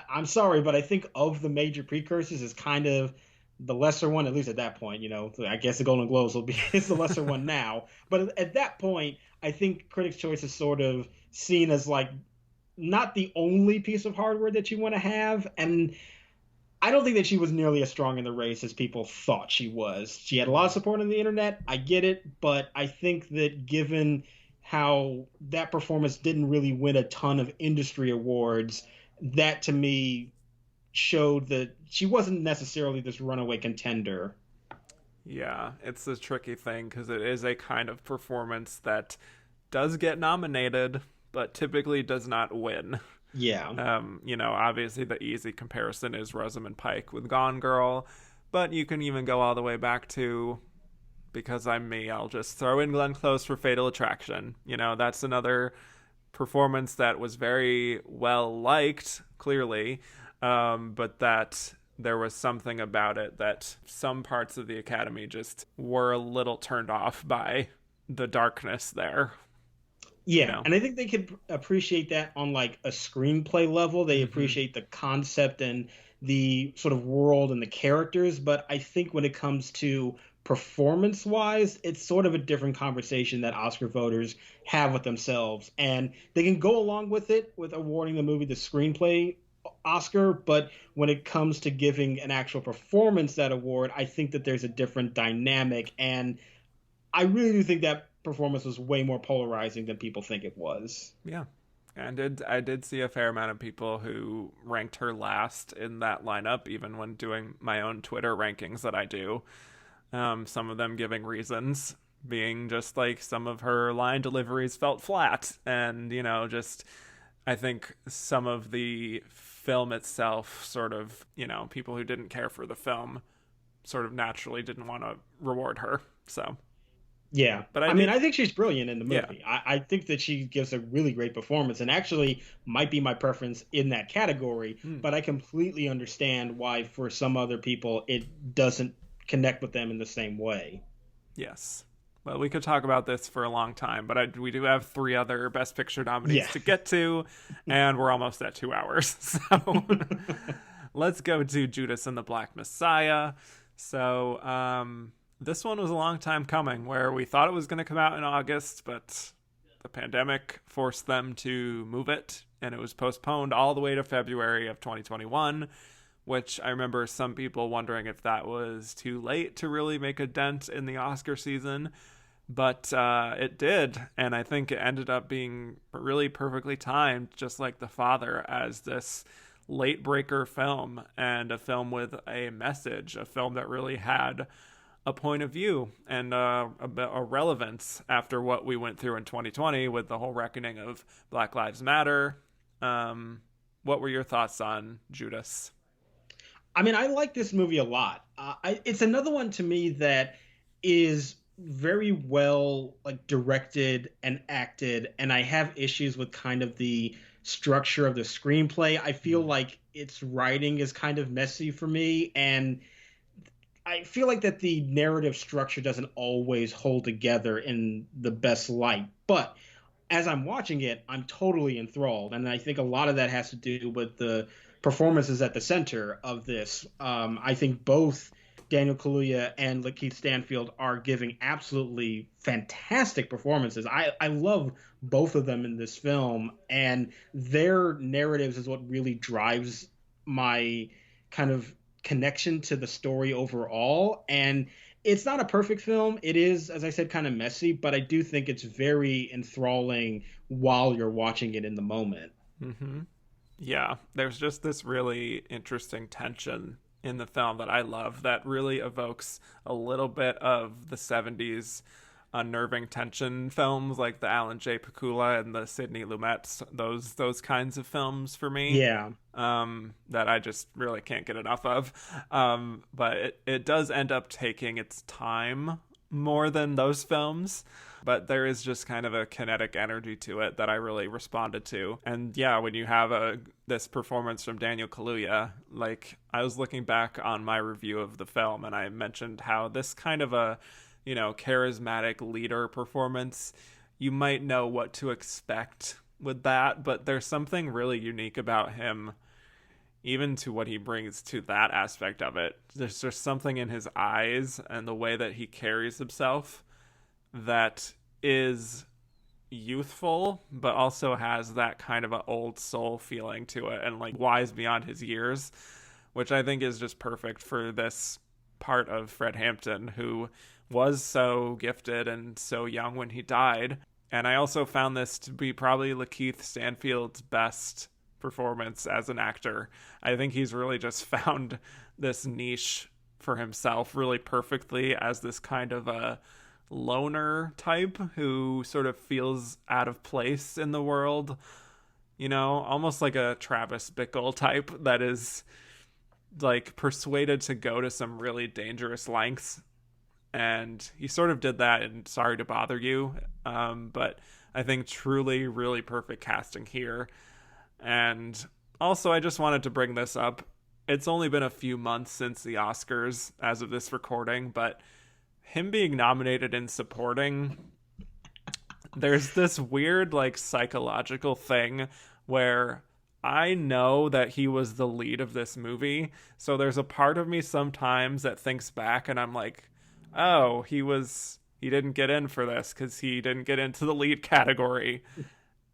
I'm sorry, but I think of the major precursors is kind of the lesser one, at least at that point. I guess the Golden Globes is the lesser one now. But at that point, I think Critics' Choice is sort of seen as like not the only piece of hardware that you want to have. And I don't think that she was nearly as strong in the race as people thought she was. She had a lot of support on the internet. I get it. But I think that given how that performance didn't really win a ton of industry awards, that to me showed that she wasn't necessarily this runaway contender. Yeah, it's a tricky thing because it is a kind of performance that does get nominated, but typically does not win. Yeah. Obviously the easy comparison is Rosamund Pike with Gone Girl, but you can even go all the way back to, because I'm me, I'll just throw in Glenn Close for Fatal Attraction. That's another performance that was very well liked, clearly, but that there was something about it that some parts of the Academy just were a little turned off by the darkness there. Yeah, and I think they could appreciate that on like a screenplay level. They appreciate the concept and the sort of world and the characters, but I think when it comes to performance wise, it's sort of a different conversation that Oscar voters have with themselves. And they can go along with it with awarding the movie the screenplay Oscar, but when it comes to giving an actual performance that award, I think that there's a different dynamic. And I really do think that performance was way more polarizing than people think it was. Yeah. And I did see a fair amount of people who ranked her last in that lineup, even when doing my own Twitter rankings that I do. Some of them giving reasons, being just like some of her line deliveries felt flat. And, just I think some of the film itself sort of, people who didn't care for the film sort of naturally didn't want to reward her. So. Yeah, but I think she's brilliant in the movie. Yeah. I think that she gives a really great performance and actually might be my preference in that category. But I completely understand why for some other people it doesn't connect with them in the same way. Yes. Well, we could talk about this for a long time, but we do have 3 other Best Picture nominees to get to, and we're almost at 2 hours. So let's go to Judas and the Black Messiah. So, this one was a long time coming, where we thought it was going to come out in August, but the pandemic forced them to move it, and it was postponed all the way to February of 2021, which I remember some people wondering if that was too late to really make a dent in the Oscar season, but it did, and I think it ended up being really perfectly timed, just like The Father, as this late breaker film, and a film with a message, a film that really had a point of view and a relevance after what we went through in 2020 with the whole reckoning of Black Lives Matter. What were your thoughts on Judas? I mean, I like this movie a lot. It's another one to me that is very well like directed and acted, and I have issues with kind of the structure of the screenplay. I feel like its writing is kind of messy for me, and I feel like that the narrative structure doesn't always hold together in the best light. But as I'm watching it, I'm totally enthralled. And I think a lot of that has to do with the performances at the center of this. I think both Daniel Kaluuya and Lakeith Stanfield are giving absolutely fantastic performances. I love both of them in this film, and their narratives is what really drives my kind of connection to the story overall. And it's not a perfect film. It is, as I said, kind of messy, but I do think it's very enthralling while you're watching it in the moment. Yeah, there's just this really interesting tension in the film that I love that really evokes a little bit of the 70s unnerving tension films like the Alan J. Pakula and the Sidney Lumet, those kinds of films for me. Yeah. That I just really can't get enough of. But it does end up taking its time more than those films. But there is just kind of a kinetic energy to it that I really responded to. And yeah, when you have this performance from Daniel Kaluuya, like I was looking back on my review of the film and I mentioned how this kind of a, charismatic leader performance, you might know what to expect with that, but there's something really unique about him, even to what he brings to that aspect of it. There's just something in his eyes and the way that he carries himself that is youthful, but also has that kind of an old soul feeling to it and like wise beyond his years, which I think is just perfect for this part of Fred Hampton, who was so gifted and so young when he died. And I also found this to be probably Lakeith Stanfield's best performance as an actor. I think he's really just found this niche for himself really perfectly as this kind of a loner type who sort of feels out of place in the world, you know, almost like a Travis Bickle type that is like persuaded to go to some really dangerous lengths. And he sort of did that in Sorry to Bother You, but I think truly really perfect casting here. And also I just wanted to bring this up. It's only been a few months since the Oscars as of this recording, but him being nominated in supporting, there's this weird like psychological thing where I know that he was the lead of this movie. So there's a part of me sometimes that thinks back and I'm like, oh, he didn't get in for this because he didn't get into the lead category.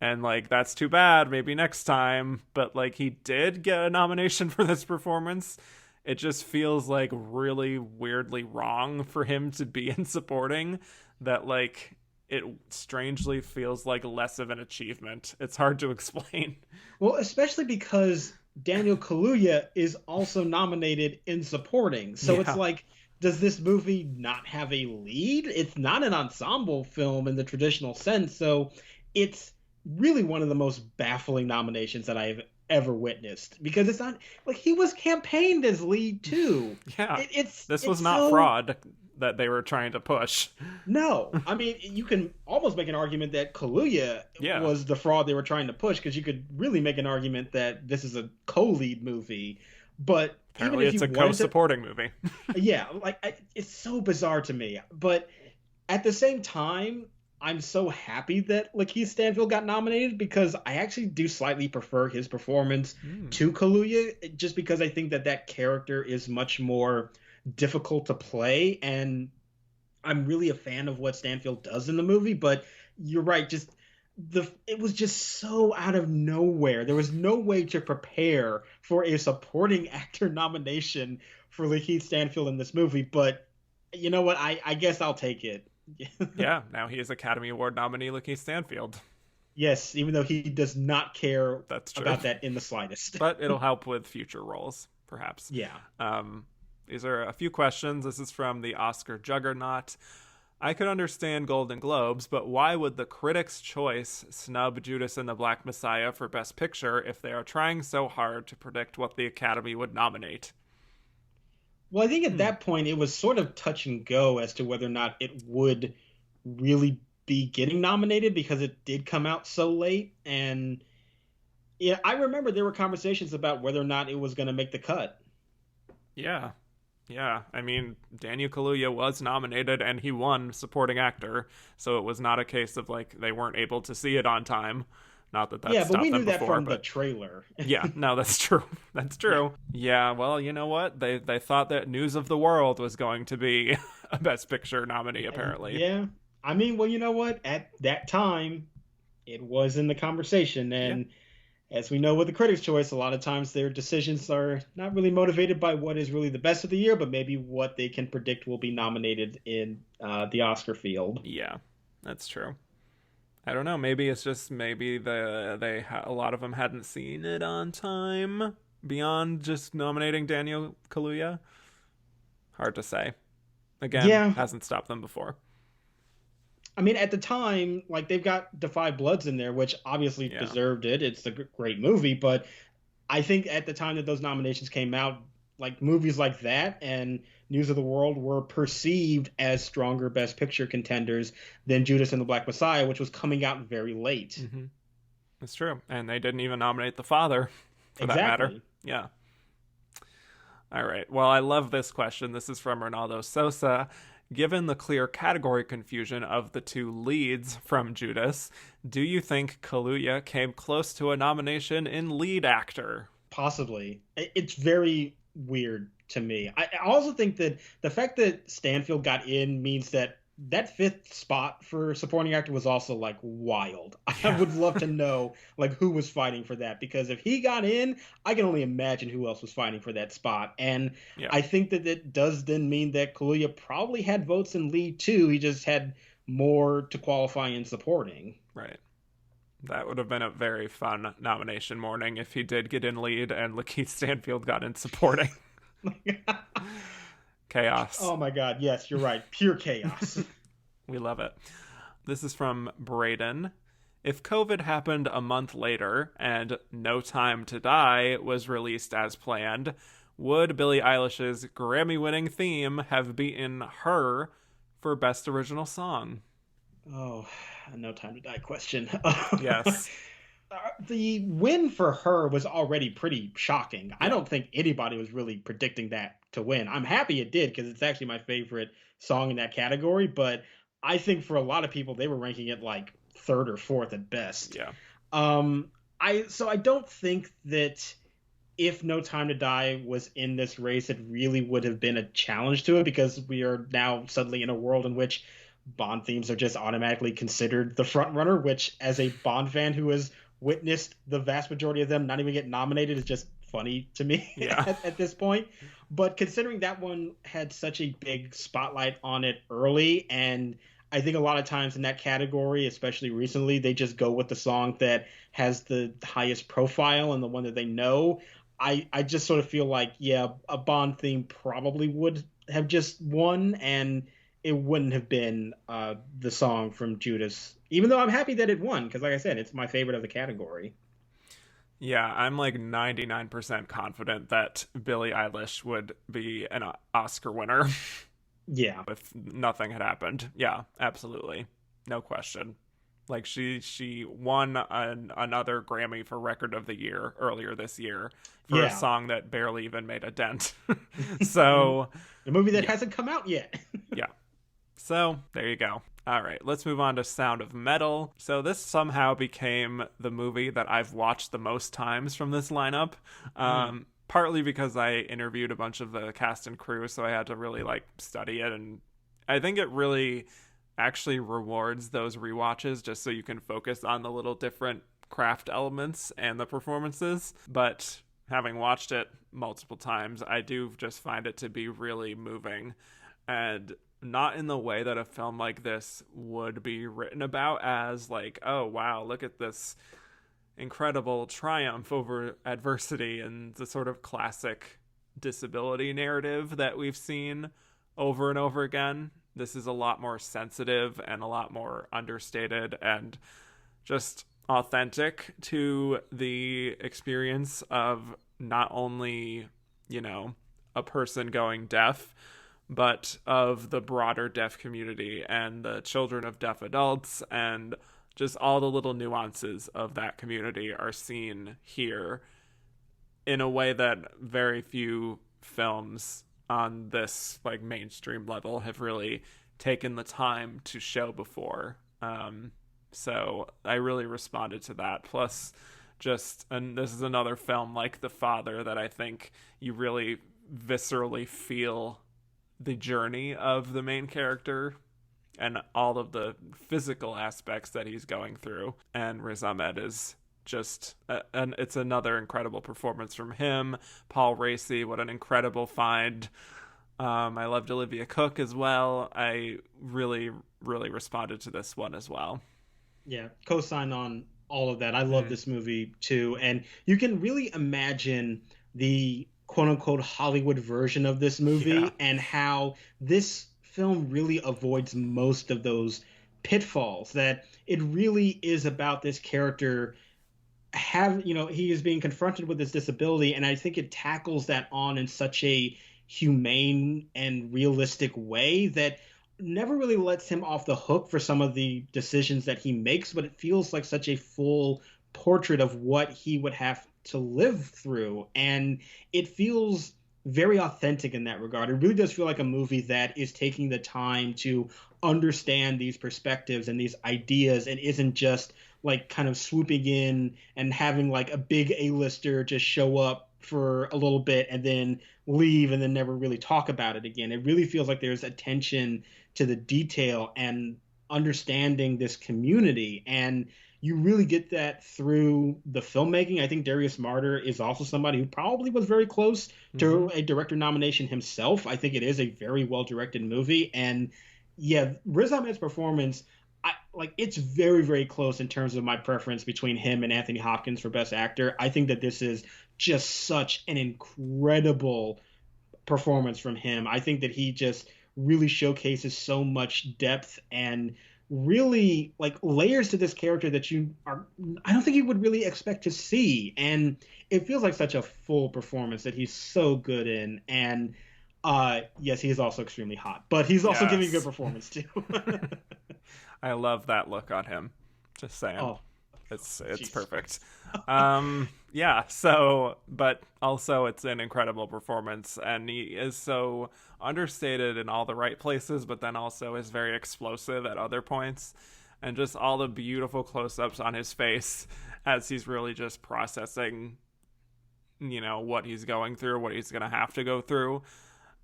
And, like, that's too bad. Maybe next time. But, like, he did get a nomination for this performance. It just feels, like, really weirdly wrong for him to be in supporting. That, like, it strangely feels like less of an achievement. It's hard to explain. Well, especially because Daniel Kaluuya is also nominated in supporting. So It's like, does this movie not have a lead? It's not an ensemble film in the traditional sense. So it's really one of the most baffling nominations that I've ever witnessed, because it's not like he was campaigned as lead too. Yeah, it's was not fraud that they were trying to push. No, I mean, you can almost make an argument that Kaluuya was the fraud they were trying to push, because you could really make an argument that this is a co-lead movie, but apparently it's a co-supporting movie. Yeah, like it's so bizarre to me, but at the same time, I'm so happy that Lakeith Stanfield got nominated, because I actually do slightly prefer his performance to Kaluuya, just because I think that character is much more difficult to play, and I'm really a fan of what Stanfield does in the movie. But you're right, it was just so out of nowhere. There was no way to prepare for a supporting actor nomination for Lakeith Stanfield in this movie, but you know what? I guess I'll take it. Yeah, now he is Academy Award nominee Lakeith Stanfield. Yes, even though he does not care about that in the slightest. But it'll help with future roles, perhaps. Yeah. These are a few questions. This is from the Oscar Juggernaut. I could understand Golden Globes, but why would the Critics' Choice snub Judas and the Black Messiah for Best Picture if they are trying so hard to predict what the Academy would nominate? Well, I think at that point it was sort of touch and go as to whether or not it would really be getting nominated, because it did come out so late. And yeah, I remember there were conversations about whether or not it was going to make the cut. Yeah. I mean, Daniel Kaluuya was nominated and he won supporting actor, so it was not a case of like they weren't able to see it on time. Not that yeah, but we knew that from the trailer. Yeah, no, that's true. That's true. Yeah, well, you know what? They thought that News of the World was going to be a Best Picture nominee, apparently. Yeah. I mean, well, you know what? At that time, it was in the conversation. And as we know with the Critics' Choice, a lot of times their decisions are not really motivated by what is really the best of the year, but maybe what they can predict will be nominated in the Oscar field. Yeah, that's true. I don't know. Maybe it's just a lot of them hadn't seen it on time beyond just nominating Daniel Kaluuya. Hard to say. Again, hasn't stopped them before. I mean, at the time, like, they've got Da 5 Bloods in there, which obviously deserved it. It's a great movie, but I think at the time that those nominations came out, like, movies like that and News of the World were perceived as stronger Best Picture contenders than Judas and the Black Messiah, which was coming out very late. Mm-hmm. That's true. And they didn't even nominate The Father, for that matter. Yeah. All right. Well, I love this question. This is from Ronaldo Sosa. Given the clear category confusion of the two leads from Judas, do you think Kaluuya came close to a nomination in lead actor? Possibly. It's very weird to me. I also think that the fact that Stanfield got in means that fifth spot for supporting actor was also like wild. I would love to know like who was fighting for that, because if he got in, I can only imagine who else was fighting for that spot. And I think that it does then mean that Kaluuya probably had votes in lead too. He just had more to qualify in supporting. Right. That would have been a very fun nomination morning if he did get in lead and Lakeith Stanfield got in supporting. Chaos. Oh my God, yes, you're right. Pure chaos. We love it. This is from Braden. If COVID happened a month later and No Time to Die was released as planned, would Billie Eilish's Grammy-winning theme have beaten Her for Best Original Song? Oh, No Time to Die question. Yes. The win for Her was already pretty shocking. I don't think anybody was really predicting that to win. I'm happy it did because it's actually my favorite song in that category, but I think for a lot of people, they were ranking it like third or fourth at best. Yeah. I don't think that if No Time to Die was in this race, it really would have been a challenge to it, because we are now suddenly in a world in which Bond themes are just automatically considered the front runner, which as a Bond fan who has witnessed the vast majority of them not even get nominated is just funny to me at this point. But considering that one had such a big spotlight on it early, and I think a lot of times in that category, especially recently, they just go with the song that has the highest profile and the one that they know. I just sort of feel like, yeah, a Bond theme probably would have just won, and it wouldn't have been the song from Judas, even though I'm happy that it won, because like I said, it's my favorite of the category. Yeah, I'm like 99% confident that Billie Eilish would be an Oscar winner. Yeah. If nothing had happened. Yeah, absolutely. No question. Like she won another Grammy for Record of the Year earlier this year for a song that barely even made a dent. So the movie that hasn't come out yet. Yeah. So there you go. All right, let's move on to Sound of Metal. So this somehow became the movie that I've watched the most times from this lineup. Partly because I interviewed a bunch of the cast and crew, so I had to really like study it, and I think it really actually rewards those rewatches just so you can focus on the little different craft elements and the performances. But having watched it multiple times, I do just find it to be really moving, and not in the way that a film like this would be written about as like, oh wow, look at this incredible triumph over adversity and the sort of classic disability narrative that we've seen over and over again. This is a lot more sensitive and a lot more understated and just authentic to the experience of not only, you know, a person going deaf, but of the broader deaf community and the children of deaf adults, and just all the little nuances of that community are seen here in a way that very few films on this like mainstream level have really taken the time to show before. So I really responded to that. Plus, and this is another film like The Father that I think you really viscerally feel the journey of the main character and all of the physical aspects that he's going through. And Riz Ahmed is just, and it's another incredible performance from him. Paul Raci, what an incredible find. I loved Olivia Cook as well. I really, really responded to this one as well. Yeah, co-sign on all of that. I love this movie too. And you can really imagine the quote-unquote Hollywood version of this movie and how this film really avoids most of those pitfalls, that it really is about this character he is being confronted with his disability, and I think it tackles that on in such a humane and realistic way that never really lets him off the hook for some of the decisions that he makes, but it feels like such a full portrait of what he would have to live through, and it feels very authentic in that regard. It really does feel like a movie that is taking the time to understand these perspectives and these ideas, and isn't just like kind of swooping in and having like a big A-lister just show up for a little bit and then leave and then never really talk about it again. It really feels like there's attention to the detail and understanding this community, and you really get that through the filmmaking. I think Darius Marder is also somebody who probably was very close to a director nomination himself. I think it is a very well-directed movie, and Yeah, Riz Ahmed's performance, it's very, very close in terms of my preference between him and Anthony Hopkins for Best Actor. I think that this is just such an incredible performance from him. I think that he just really showcases so much depth and really like layers to this character that I don't think you would really expect to see. And it feels like such a full performance that he's so good in. And yes, he is also extremely hot, but he's also giving a good performance too. I love that look on him. Just saying. Oh, it's geez. perfect. Yeah, so, but also it's an incredible performance, and he is so understated in all the right places, but then also is very explosive at other points, and just all the beautiful close-ups on his face as he's really just processing, what he's going through, what he's going to have to go through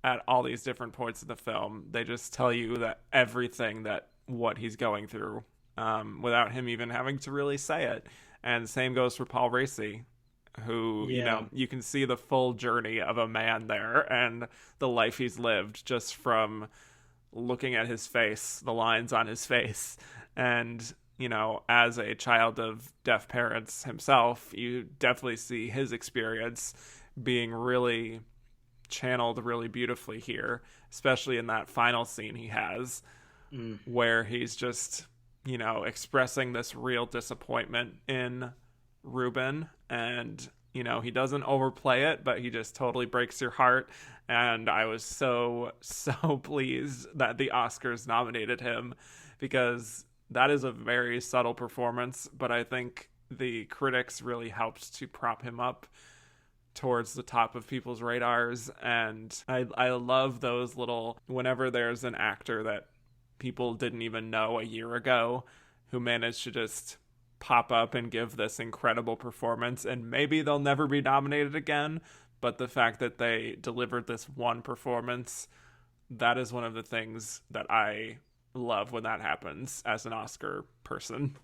at all these different points in the film. They just tell you that what he's going through, without him even having to really say it. And same goes for Paul Raci, who, you can see the full journey of a man there and the life he's lived just from looking at his face, the lines on his face. And, as a child of deaf parents himself, you definitely see his experience being really channeled really beautifully here, especially in that final scene he has, where he's just, expressing this real disappointment in Ruben, and he doesn't overplay it, but he just totally breaks your heart. And I was so pleased that the Oscars nominated him, because that is a very subtle performance, but I think the critics really helped to prop him up towards the top of people's radars. And I love those little, whenever there's an actor that people didn't even know a year ago who managed to just pop up and give this incredible performance, and maybe they'll never be nominated again, but the fact that they delivered this one performance, that is one of the things that I love when that happens as an Oscar person.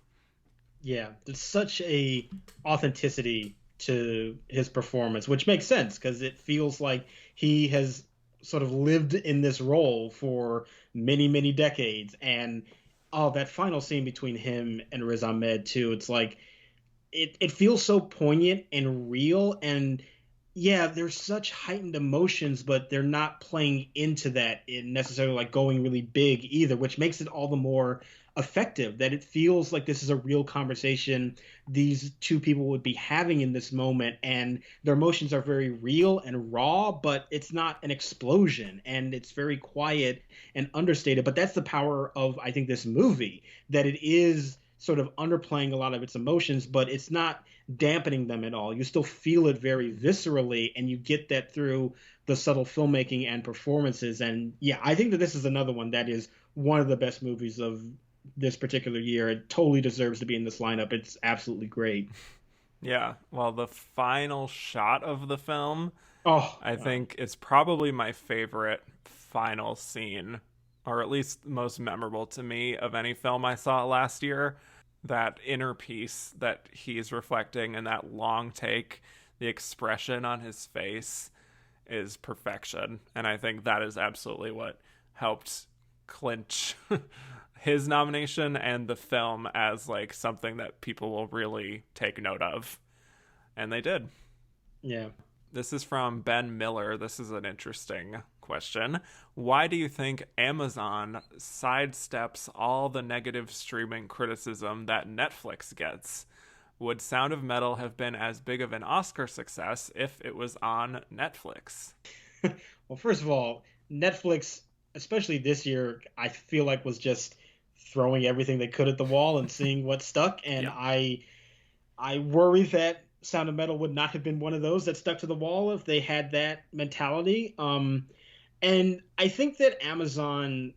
Yeah, there's such a authenticity to his performance, which makes sense because it feels like he has sort of lived in this role for many, many decades. And that final scene between him and Riz Ahmed too, it's like it feels so poignant and real. And yeah, there's such heightened emotions, but they're not playing into that in necessarily like going really big either, which makes it all the more effective, that it feels like this is a real conversation these two people would be having in this moment, and their emotions are very real and raw, but it's not an explosion, and it's very quiet and understated. But that's the power of, I think, this movie, that it is sort of underplaying a lot of its emotions, but it's not dampening them at all. You still feel it very viscerally, and you get that through the subtle filmmaking and performances. And yeah, I think that this is another one that is one of the best movies of this particular year. It totally deserves to be in this lineup. It's absolutely great. Yeah, well, the final shot of the film, I think it's probably my favorite final scene, or at least most memorable to me of any film I saw last year. That inner peace that he's reflecting in that long take, the expression on his face is perfection. And I think that is absolutely what helped clinch his nomination and the film as like something that people will really take note of. And they did. Yeah. This is from Ben Miller. This is an interesting question. Why do you think Amazon sidesteps all the negative streaming criticism that Netflix gets? Would Sound of Metal have been as big of an Oscar success if it was on Netflix? Well, first of all, Netflix, especially this year, I feel like was just throwing everything they could at the wall and seeing what stuck. And yeah. I worry that Sound of Metal would not have been one of those that stuck to the wall if they had that mentality. And I think that Amazon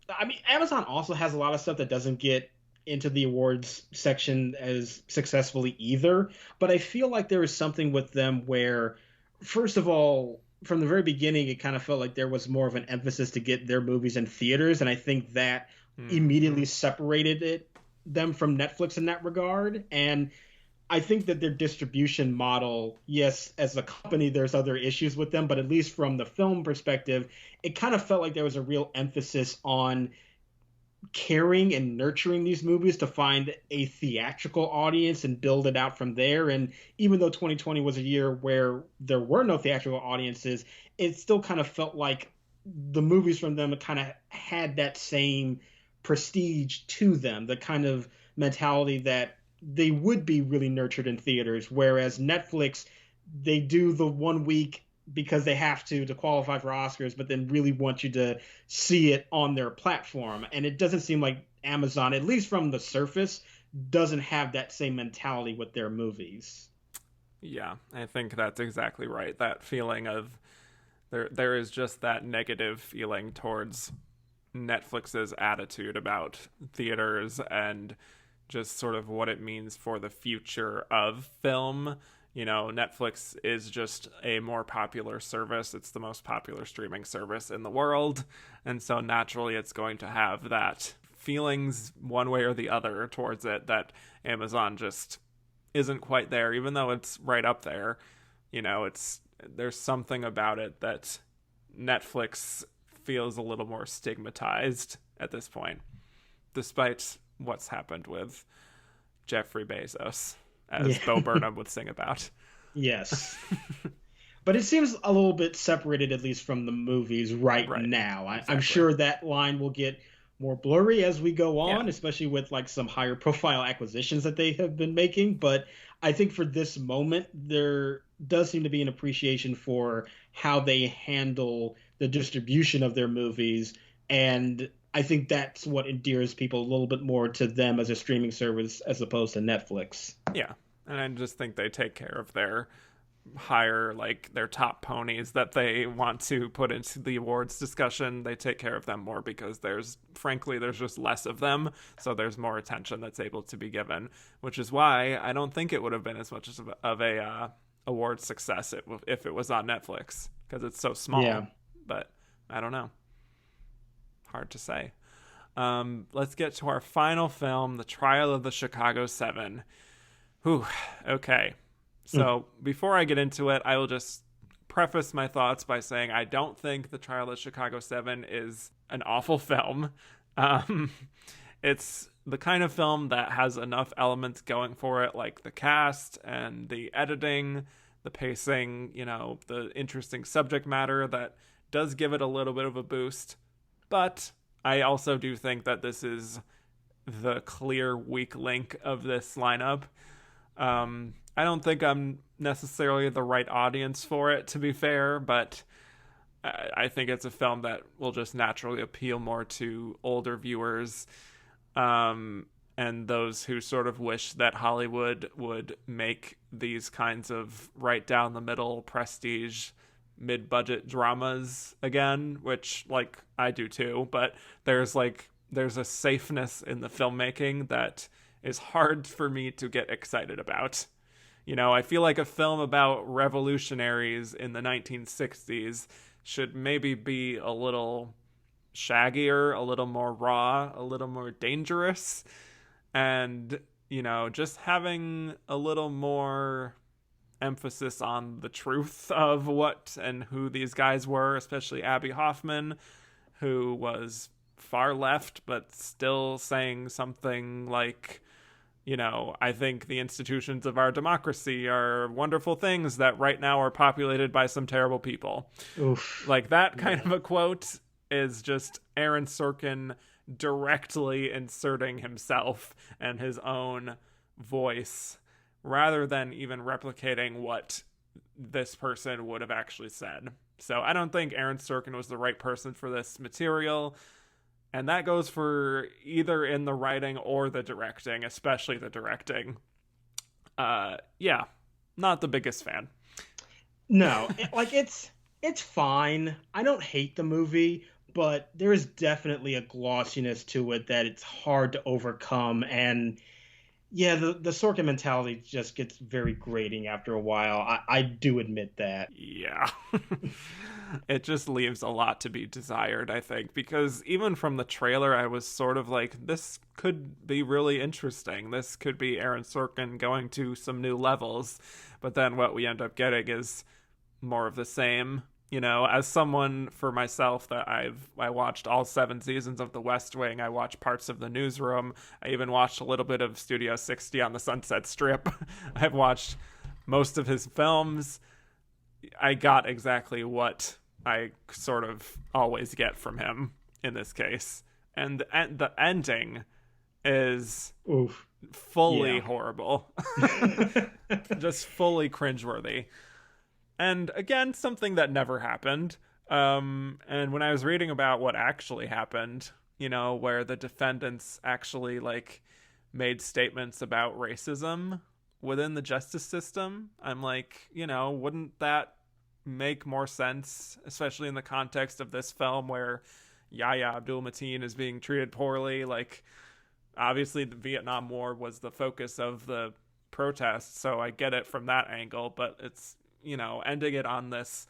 also has a lot of stuff that doesn't get into the awards section as successfully either. But I feel like there is something with them where, first of all, from the very beginning, it kind of felt like there was more of an emphasis to get their movies in theaters. And I think that immediately separated them from Netflix in that regard. And I think that their distribution model, yes, as a company, there's other issues with them, but at least from the film perspective, it kind of felt like there was a real emphasis on caring and nurturing these movies to find a theatrical audience and build it out from there. And even though 2020 was a year where there were no theatrical audiences, it still kind of felt like the movies from them kind of had that same prestige to them, the kind of mentality that they would be really nurtured in theaters. Whereas Netflix, they do the 1 week because they have to qualify for Oscars, but then really want you to see it on their platform. And it doesn't seem like Amazon, at least from the surface, doesn't have that same mentality with their movies. Yeah, I think that's exactly right. That feeling of there is just that negative feeling towards Netflix's attitude about theaters and just sort of what it means for the future of film. You know, Netflix is just a more popular service. It's the most popular streaming service in the world. And so naturally it's going to have that feelings one way or the other towards it that Amazon just isn't quite there, even though it's right up there. You know, there's something about it that Netflix feels a little more stigmatized at this point, despite what's happened with Jeffrey Bezos, as Bo Burnham would sing about. Yes. But it seems a little bit separated, at least from the movies right now. Exactly. I'm sure that line will get more blurry as we go on, especially with like some higher profile acquisitions that they have been making. But I think for this moment, there does seem to be an appreciation for how they handle the distribution of their movies. And I think that's what endears people a little bit more to them as a streaming service as opposed to Netflix. Yeah. And I just think they take care of their their top ponies that they want to put into the awards discussion. They take care of them more because there's just less of them. So there's more attention that's able to be given, which is why I don't think it would have been as much of a award success if it was on Netflix, because it's so small. Yeah. But I don't know. Hard to say. Let's get to our final film, The Trial of the Chicago 7. Whew. Okay. So before I get into it, I will just preface my thoughts by saying I don't think The Trial of Chicago 7 is an awful film. It's the kind of film that has enough elements going for it, like the cast and the editing, the pacing, the interesting subject matter that does give it a little bit of a boost. But I also do think that this is the clear weak link of this lineup. I don't think I'm necessarily the right audience for it, to be fair, but I think it's a film that will just naturally appeal more to older viewers, and those who sort of wish that Hollywood would make these kinds of right down the middle prestige mid-budget dramas again, which I do too, but there's a safeness in the filmmaking that is hard for me to get excited about. I feel like a film about revolutionaries in the 1960s should maybe be a little shaggier, a little more raw, a little more dangerous, and, just having a little more emphasis on the truth of what and who these guys were, especially Abby Hoffman, who was far left, but still saying something like, I think the institutions of our democracy are wonderful things that right now are populated by some terrible people. Oof. That kind of a quote is just Aaron Sorkin directly inserting himself and his own voice rather than even replicating what this person would have actually said. So I don't think Aaron Sorkin was the right person for this material. And that goes for either in the writing or the directing, especially the directing. Yeah, not the biggest fan. No, it's fine. I don't hate the movie, but there is definitely a glossiness to it that it's hard to overcome. And Yeah, the Sorkin mentality just gets very grating after a while. I do admit that. Yeah. It just leaves a lot to be desired, I think, because even from the trailer, I was sort of like, this could be really interesting. This could be Aaron Sorkin going to some new levels. But then what we end up getting is more of the same. You know, as someone for myself that I watched all 7 seasons of The West Wing, I watched parts of The Newsroom, I even watched a little bit of Studio 60 on the Sunset Strip. I've watched most of his films. I got exactly what I sort of always get from him in this case. And the ending is Oof. fully horrible. Just fully cringeworthy. And again, something that never happened. And when I was reading about what actually happened, you know, where the defendants actually like made statements about racism within the justice system, I'm like, you know, wouldn't that make more sense, especially in the context of this film where Yahya Abdul-Mateen is being treated poorly? Like, obviously the Vietnam War was the focus of the protests, so I get it from that angle, but it's, you know, ending it on this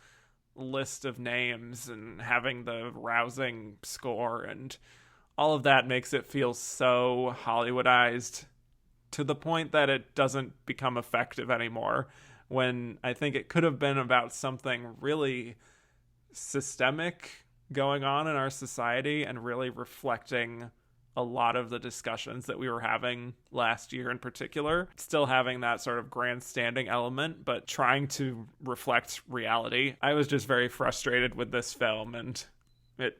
list of names and having the rousing score and all of that makes it feel so Hollywoodized to the point that it doesn't become effective anymore, when I think it could have been about something really systemic going on in our society and really reflecting a lot of the discussions that we were having last year in particular, still having that sort of grandstanding element, but trying to reflect reality. I was just very frustrated with this film, and it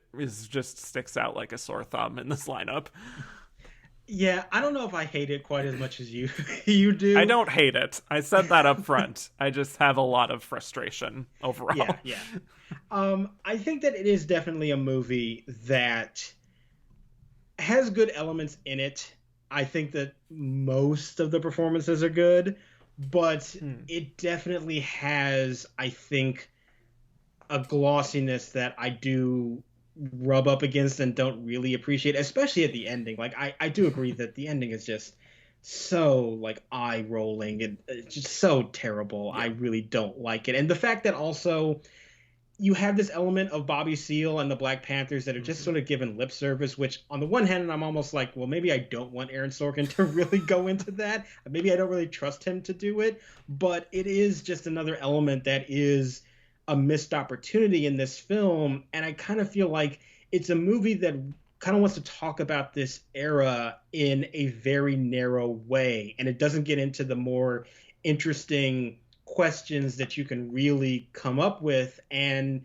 just sticks out like a sore thumb in this lineup. Yeah, I don't know if I hate it quite as much as you you do. I don't hate it. I said that up front. I just have a lot of frustration overall. Yeah. I think that it is definitely a movie that has good elements in it. I think that most of the performances are good, but it definitely has, I think, a glossiness that I do rub up against and don't really appreciate, especially at the ending. Like, I do agree that the ending is just so, like, eye-rolling and it's just so terrible. Yeah. I really don't like it. And the fact that also you have this element of Bobby Seale and the Black Panthers that are just sort of given lip service, which on the one hand, I'm almost like, well, maybe I don't want Aaron Sorkin to really go into that. Maybe I don't really trust him to do it, but it is just another element that is a missed opportunity in this film. And I kind of feel like it's a movie that kind of wants to talk about this era in a very narrow way. And it doesn't get into the more interesting questions that you can really come up with, and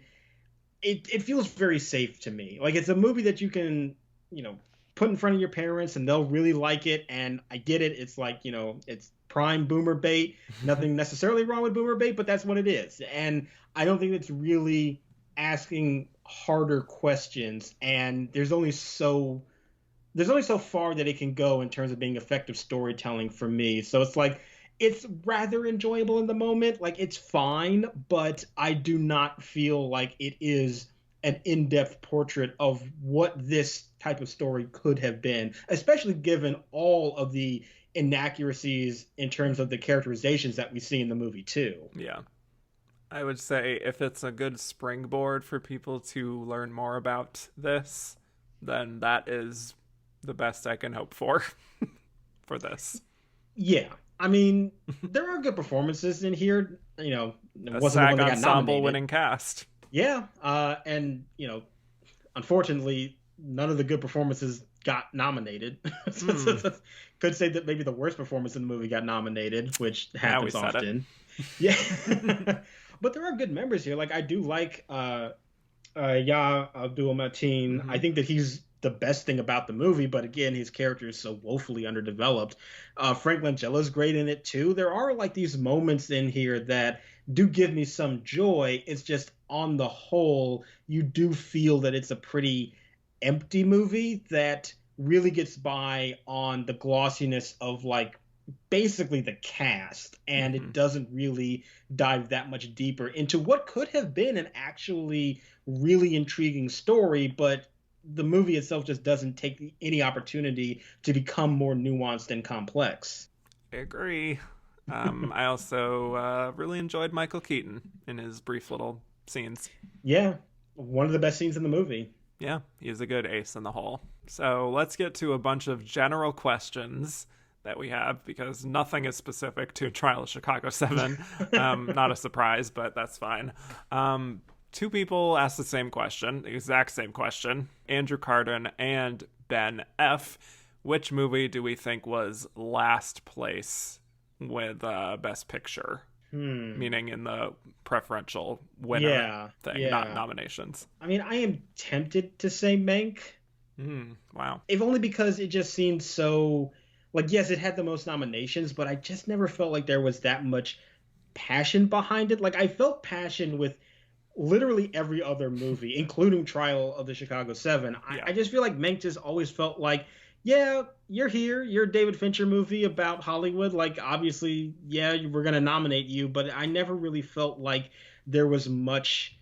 it feels very safe to me. Like, it's a movie that you can, you know, put in front of your parents and they'll really like it. And I get it, it's like, you know, it's prime boomer bait. Nothing necessarily wrong with boomer bait, but that's what it is. And I don't think it's really asking harder questions, and there's only so far that it can go in terms of being effective storytelling for me. So it's like, it's rather enjoyable in the moment. Like, it's fine, but I do not feel like it is an in-depth portrait of what this type of story could have been, especially given all of the inaccuracies in terms of the characterizations that we see in the movie too. Yeah. I would say if it's a good springboard for people to learn more about this, then that is the best I can hope for for this. Yeah. I mean, there are good performances in here. You know, it a wasn't SAG the one that got ensemble nominated. winning cast. Yeah, and you know, unfortunately, none of the good performances got nominated. Could say that maybe the worst performance in the movie got nominated, which happens often. Yeah, but there are good members here. Like, I do like Yahya Abdul-Mateen. I think that he's the best thing about the movie, but again, his character is so woefully underdeveloped. Frank Langella's great in it too. There are like these moments in here that do give me some joy. It's just, on the whole, you do feel that it's a pretty empty movie that really gets by on the glossiness of, like, basically the cast, and it doesn't really dive that much deeper into what could have been an actually really intriguing story, but the movie itself just doesn't take any opportunity to become more nuanced and complex. I agree. I also really enjoyed Michael Keaton in his brief little scenes. Yeah, one of the best scenes in the movie. Yeah, he's a good ace in the hole. So let's get to a bunch of general questions that we have, because nothing is specific to Trial of Chicago 7. Not a surprise, but that's fine. Two people asked the same question, the exact same question. Andrew Carden and Ben F. Which movie do we think was last place with Best Picture? Meaning in the preferential winner thing, not nominations. I mean, I am tempted to say Mank. Wow. If only because it just seemed so... Like, yes, it had the most nominations, but I just never felt like there was that much passion behind it. Like, I felt passion with literally every other movie, including Trial of the Chicago 7. I just feel like Mank just always felt like, yeah, you're here. You're a David Fincher movie about Hollywood. Like, obviously, yeah, we're going to nominate you. But I never really felt like there was much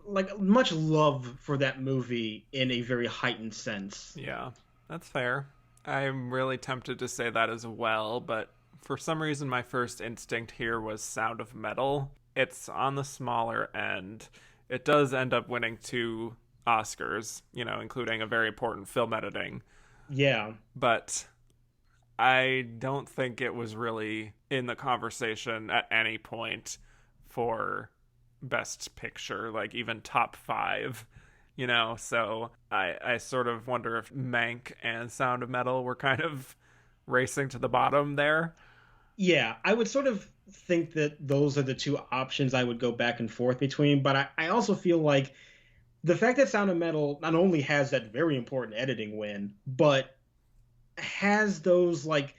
love for that movie in a very heightened sense. Yeah, that's fair. I'm really tempted to say that as well, but for some reason my first instinct here was Sound of Metal. It's on the smaller end. It does end up winning 2 Oscars, including a very important film editing. Yeah. But I don't think it was really in the conversation at any point for Best Picture, like even top 5. So I sort of wonder if Mank and Sound of Metal were kind of racing to the bottom there. Yeah, I would sort of think that those are the 2 options I would go back and forth between, but I also feel like the fact that Sound of Metal not only has that very important editing win, but has those, like,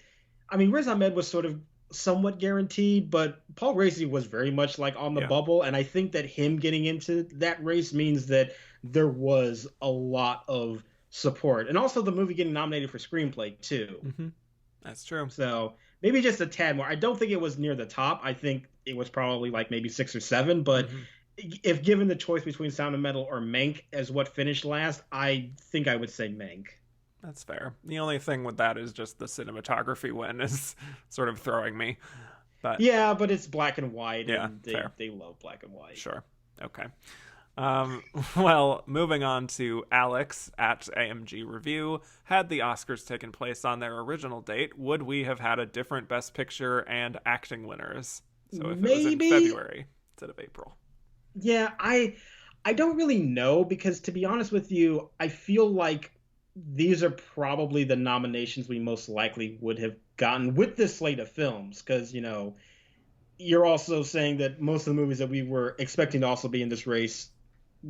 I mean, Riz Ahmed was sort of somewhat guaranteed, but Paul Raci was very much like on the bubble, and I think that him getting into that race means that there was a lot of support, and also the movie getting nominated for screenplay too. That's true. So maybe just a tad more. I don't think it was near the top. I think it was probably like maybe 6 or 7, but if given the choice between Sound of Metal or Mank as what finished last, I think I would say Mank. That's fair. The only thing with that is just the cinematography win is sort of throwing me. But yeah, but it's black and white, and they love black and white. Sure. Okay. Well, moving on to Alex at AMG Review. Had the Oscars taken place on their original date, would we have had a different Best Picture and acting winners? So if it was in February instead of April. Yeah, I don't really know, because to be honest with you, I feel like these are probably the nominations we most likely would have gotten with this slate of films, because, you're also saying that most of the movies that we were expecting to also be in this race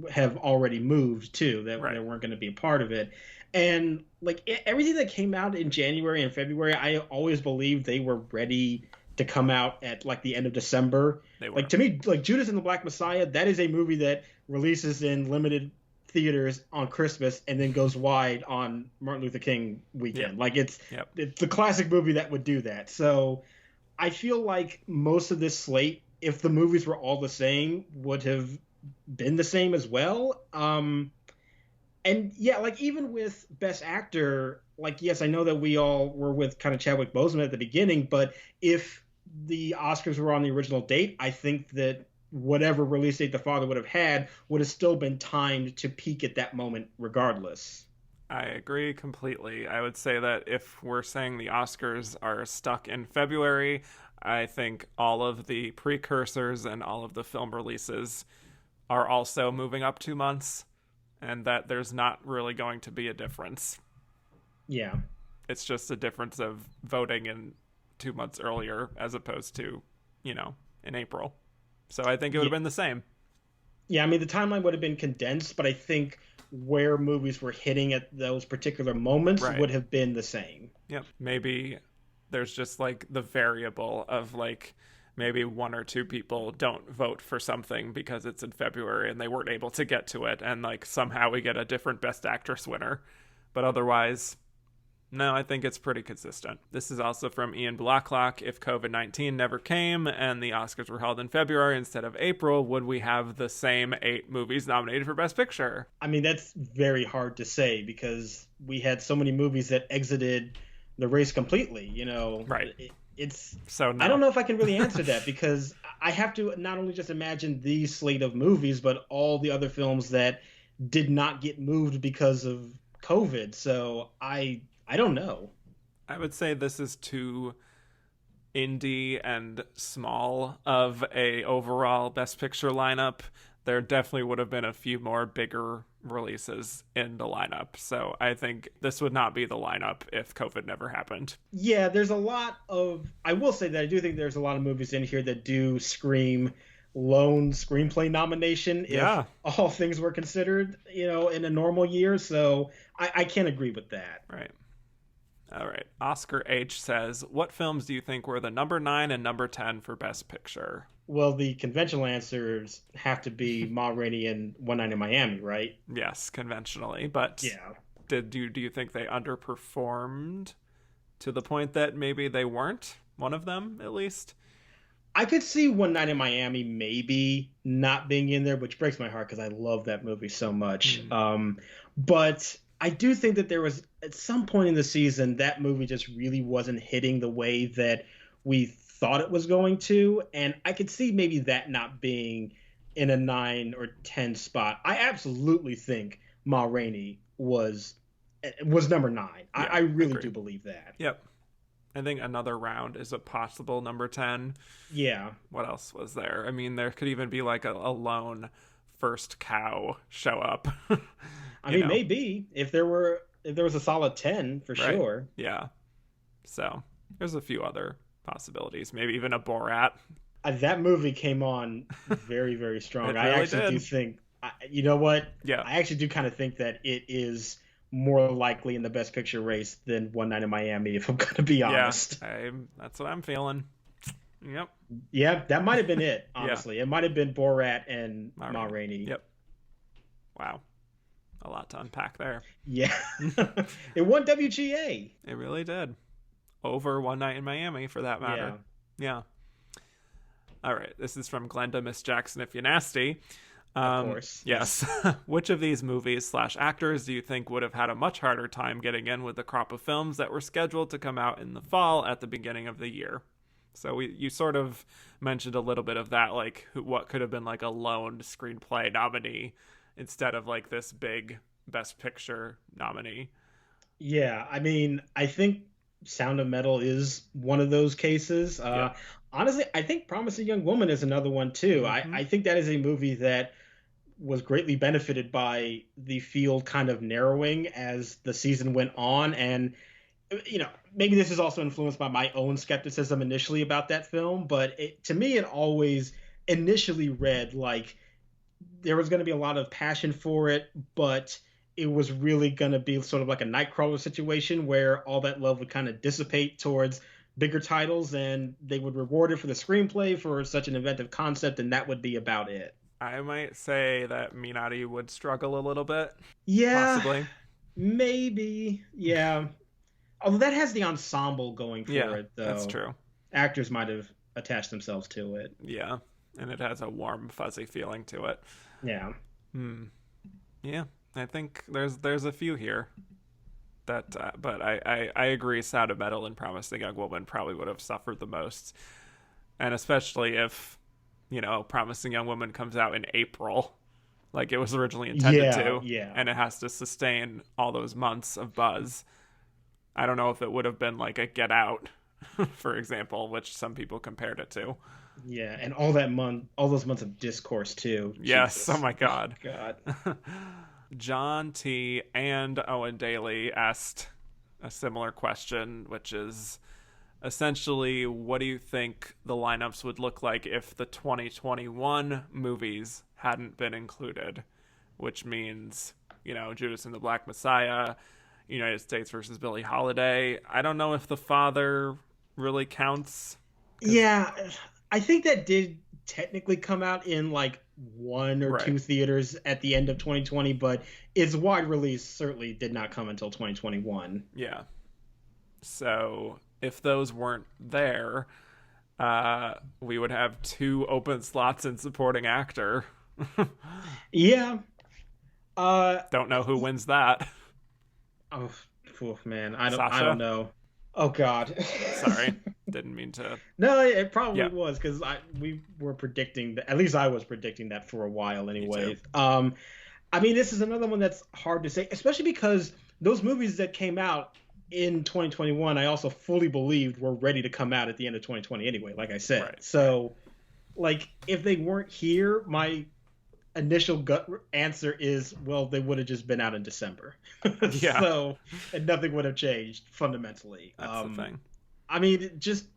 have already moved too, that they weren't going to be a part of it. And like everything that came out in January and February, I always believed they were ready to come out at like the end of December. Like, to me, like Judas and the Black Messiah, that is a movie that releases in limited theaters on Christmas and then goes wide on Martin Luther King weekend. Like it's the classic movie that would do that. So I feel like most of this slate, if the movies were all the same, would have been the same as well. And yeah, like even with Best Actor, like, yes, I know that we all were with kind of Chadwick Boseman at the beginning, but if the Oscars were on the original date, I think that whatever release date the father would have had would have still been timed to peak at that moment regardless. I agree completely. I would say that if we're saying the Oscars are stuck in February, I think all of the precursors and all of the film releases are also moving up 2 months, and that there's not really going to be a difference. Yeah. It's just a difference of voting in 2 months earlier as opposed to, in April. So I think it would have been the same. Yeah, I mean, the timeline would have been condensed, but I think where movies were hitting at those particular moments would have been the same. Yep. Maybe there's just like the variable of like maybe 1 or 2 people don't vote for something because it's in February and they weren't able to get to it, and like somehow we get a different Best Actress winner. But otherwise, no, I think it's pretty consistent. This is also from Ian Blacklock. If COVID-19 never came and the Oscars were held in February instead of April, would we have the same 8 movies nominated for Best Picture? I mean, that's very hard to say because we had so many movies that exited the race completely. You know, Right. It's So no. I don't know if I can really answer that because I have to not only just imagine the slate of movies, but all the other films that did not get moved because of COVID. So I don't know. I would say this is too indie and small of a overall Best Picture lineup. There definitely would have been a few more bigger releases in the lineup. So I think this would not be the lineup if COVID never happened. Yeah, there's a lot of. I will say that I do think there's a lot of movies in here that do scream lone screenplay nomination if all things were considered, you know, in a normal year. So I can't agree with that. Right. All right. Oscar H says, what films do you think were the number 9 and number 10 for Best Picture? Well, the conventional answers have to be Ma Rainey and One Night in Miami, right? Yes, conventionally. But do you think they underperformed to the point that maybe they weren't? One of them, at least? I could see One Night in Miami maybe not being in there, which breaks my heart because I love that movie so much. But I do think that there was, at some point in the season, that movie just really wasn't hitting the way that we thought it was going to. And I could see maybe that not being in a 9 or 10 spot. I absolutely think Ma Rainey was number 9. Yeah, I really agreed. do believe that. Yep. I think Another Round is a possible number 10. Yeah. What else was there? I mean, there could even be like a lone first cow show up. I mean, maybe if there was a solid 10 for sure. Yeah. So there's a few other possibilities. Maybe even a Borat. That movie came on very, very strong. It I really actually did. do think, you know what? Yeah. I actually do kind of think that it is more likely in the Best Picture race than One Night in Miami, if I'm going to be honest. Yeah, that's what I'm feeling. Yep. Yeah, that might have been it, honestly. It might have been Borat and Ma Rainey. Yep. Wow. A lot to unpack there. Yeah. It won WGA. It really did. Over One Night in Miami, for that matter. Yeah. All right. This is from Glenda Miss Jackson, if you're nasty. Of course. Yes. Which of these movies / actors do you think would have had a much harder time getting in with the crop of films that were scheduled to come out in the fall at the beginning of the year? So you sort of mentioned a little bit of that, like what could have been like a lone screenplay nominee instead of like this big Best Picture nominee. Yeah, I mean, I think Sound of Metal is one of those cases. Honestly, I think Promising Young Woman is another one too. I think that is a movie that was greatly benefited by the field kind of narrowing as the season went on. And, you know, maybe this is also influenced by my own skepticism initially about that film, but to me, it always initially read like there was going to be a lot of passion for it, but it was really going to be sort of like a Nightcrawler situation where all that love would kind of dissipate towards bigger titles and they would reward it for the screenplay for such an inventive concept, and that would be about it. I might say that Minari would struggle a little bit. Yeah. Possibly. Maybe. Yeah. Although that has the ensemble going for it, though. That's true. Actors might have attached themselves to it. Yeah. And it has a warm, fuzzy feeling to it. Yeah. Yeah. I think there's a few here. That, but I agree. Sound of Metal and Promising Young Woman probably would have suffered the most, and especially if, you know, Promising Young Woman comes out in April, like it was originally intended to, and it has to sustain all those months of buzz. I don't know if it would have been like a Get Out, for example, which some people compared it to. Yeah, and all those months of discourse too. Yes. Jesus. Oh my God. God. John T. and Owen Daly asked a similar question, which is essentially, what do you think the lineups would look like if the 2021 movies hadn't been included? Which means, you know, Judas and the Black Messiah, United States versus Billie Holiday. I don't know if The Father really counts. Yeah, I think that did technically come out in like 1 or 2 theaters at the end of 2020, but its wide release certainly did not come until 2021. Yeah. So if those weren't there, we would have 2 open slots in supporting actor. Yeah. Don't know who wins that. Oh, man, I Sasha? don't know. Oh God. Sorry, didn't mean to. No, it probably Yeah. was because we were predicting that. At least I was predicting that for a while, Me anyways. too. I mean, this is another one that's hard to say, especially because those movies that came out in 2021, I also fully believed were ready to come out at the end of 2020 anyway, like I said. Right. So, like, if they weren't here, my initial gut answer is, well, they would have just been out in December. Yeah. So, and nothing would have changed fundamentally. That's the thing. I mean, just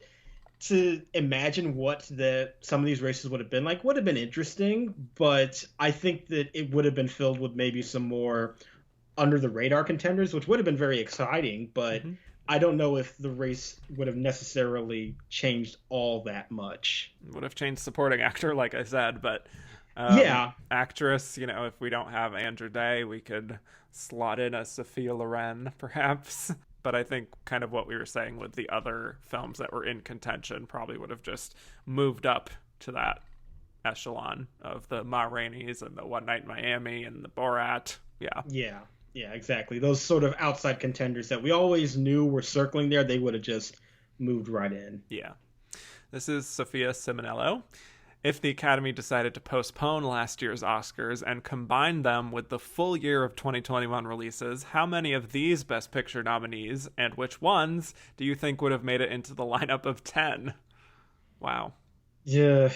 to imagine what some of these races would have been like would have been interesting, but I think that it would have been filled with maybe some more under the radar contenders, which would have been very exciting, but I don't know if the race would have necessarily changed all that much. Would have changed supporting actor, like I said, but yeah, actress, if we don't have Andrew Day, we could slot in a Sophia Loren, perhaps. But I think kind of what we were saying with the other films that were in contention probably would have just moved up to that echelon of the Ma Rainey's and the One Night in Miami and the Borat. Yeah, exactly. Those sort of outside contenders that we always knew were circling there, they would have just moved right in. Yeah. This is Sophia Simonello. If the Academy decided to postpone last year's Oscars and combine them with the full year of 2021 releases, how many of these Best Picture nominees and which ones do you think would have made it into the lineup of 10? Wow. Yeah.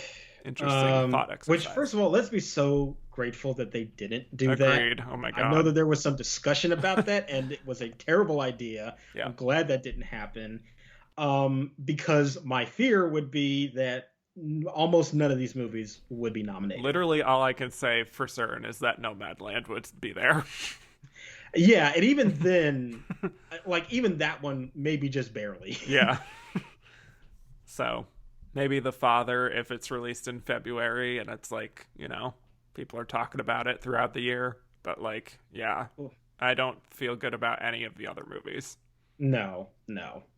Interesting thought exercise. Which, first of all, let's be so grateful that they didn't do that. Agreed. Oh my God. I know that there was some discussion about that, and it was a terrible idea. Yeah. I'm glad that didn't happen. Because my fear would be that almost none of these movies would be nominated. Literally all I can say for certain is that Nomadland would be there. Yeah, and even then, even that one, maybe just barely. Yeah. So maybe The Father, if it's released in February and it's people are talking about it throughout the year. But yeah, I don't feel good about any of the other movies. No.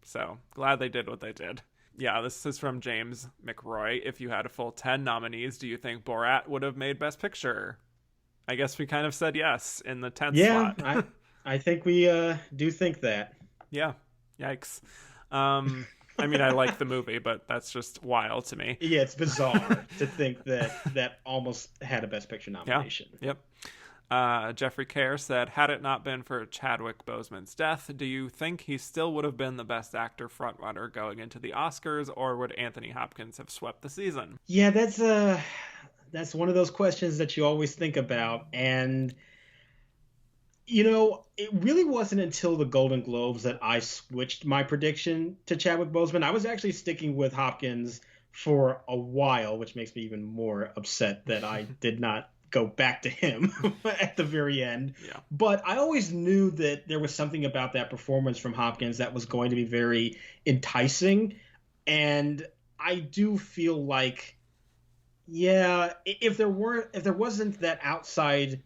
So glad they did what they did. Yeah, this is from James McRoy. If you had a full 10 nominees, do you think Borat would have made Best Picture? I guess we kind of said yes in the 10th slot. Yeah, I think we do think that. Yeah, yikes. I mean, I like the movie, but that's just wild to me. Yeah, it's bizarre to think that almost had a Best Picture nomination. Yeah. Yep. Jeffrey Kerr said, had it not been for Chadwick Boseman's death, do you think he still would have been the Best Actor frontrunner going into the Oscars, or would Anthony Hopkins have swept the season? Yeah, that's one of those questions that you always think about. And, it really wasn't until the Golden Globes that I switched my prediction to Chadwick Boseman. I was actually sticking with Hopkins for a while, which makes me even more upset that I did not go back to him at the very end. Yeah. But I always knew that there was something about that performance from Hopkins that was going to be very enticing. And I do feel like, yeah, if there wasn't that outside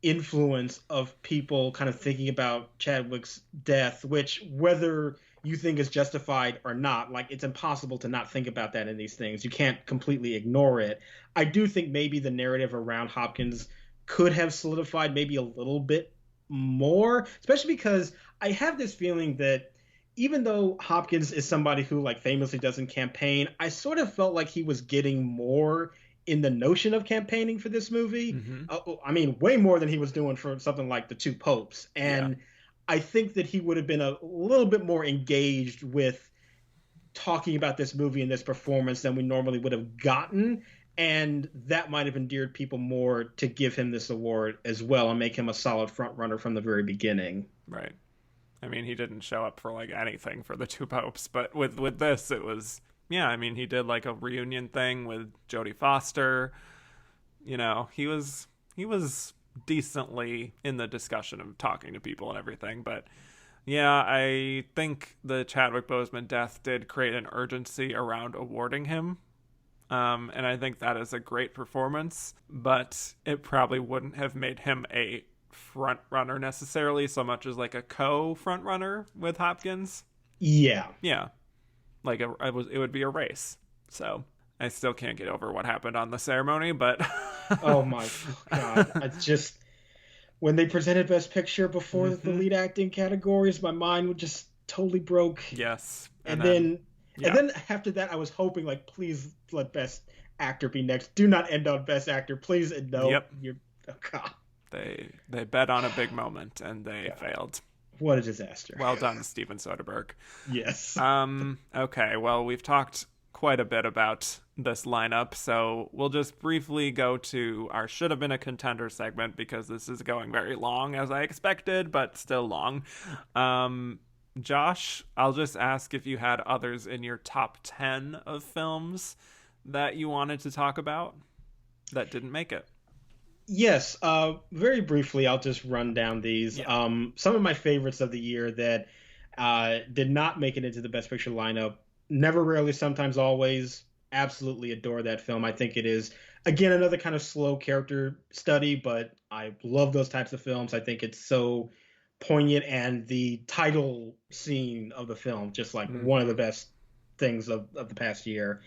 influence of people kind of thinking about Chadwick's death, which whether you think is justified or not, it's impossible to not think about that in these things. You can't completely ignore it. I do think maybe the narrative around Hopkins could have solidified maybe a little bit more, especially because I have this feeling that even though Hopkins is somebody who famously doesn't campaign, I sort of felt like he was getting more in the notion of campaigning for this movie. Mm-hmm. I mean, way more than he was doing for something like The Two Popes. And yeah. I think that he would have been a little bit more engaged with talking about this movie and this performance than we normally would have gotten. And that might have endeared people more to give him this award as well and make him a solid front runner from the very beginning. Right. I mean, he didn't show up for anything for The Two Popes, but with this, it was, yeah, I mean, he did a reunion thing with Jodie Foster. He was decently in the discussion of talking to people and everything, but yeah, I think the Chadwick Boseman death did create an urgency around awarding him. And I think that is a great performance, but it probably wouldn't have made him a front runner necessarily so much as a co-front runner with Hopkins. Yeah. It would be a race. So I still can't get over what happened on the ceremony, but oh my God. It's just when they presented Best Picture before the lead acting categories, my mind would just totally broke. Yes. And then after that, I was hoping, like, please let Best Actor be next. Do not end on Best Actor, please. And no, Yep. Oh God. They bet on a big moment and they failed. What a disaster. Well done, Steven Soderbergh. Yes. Okay, well, we've talked quite a bit about this lineup, so we'll just briefly go to our should have been a contender segment because this is going very long as I expected, but still long. Josh, I'll just ask if you had others in your top 10 of films that you wanted to talk about that didn't make it. Yes, very briefly, I'll just run down these. Yeah. Some of my favorites of the year that did not make it into the Best Picture lineup. Never, Rarely, Sometimes, Always. Absolutely adore that film. I think it is, again, another kind of slow character study, but I love those types of films. I think it's so poignant, and the title scene of the film, just like one of the best things of the past year.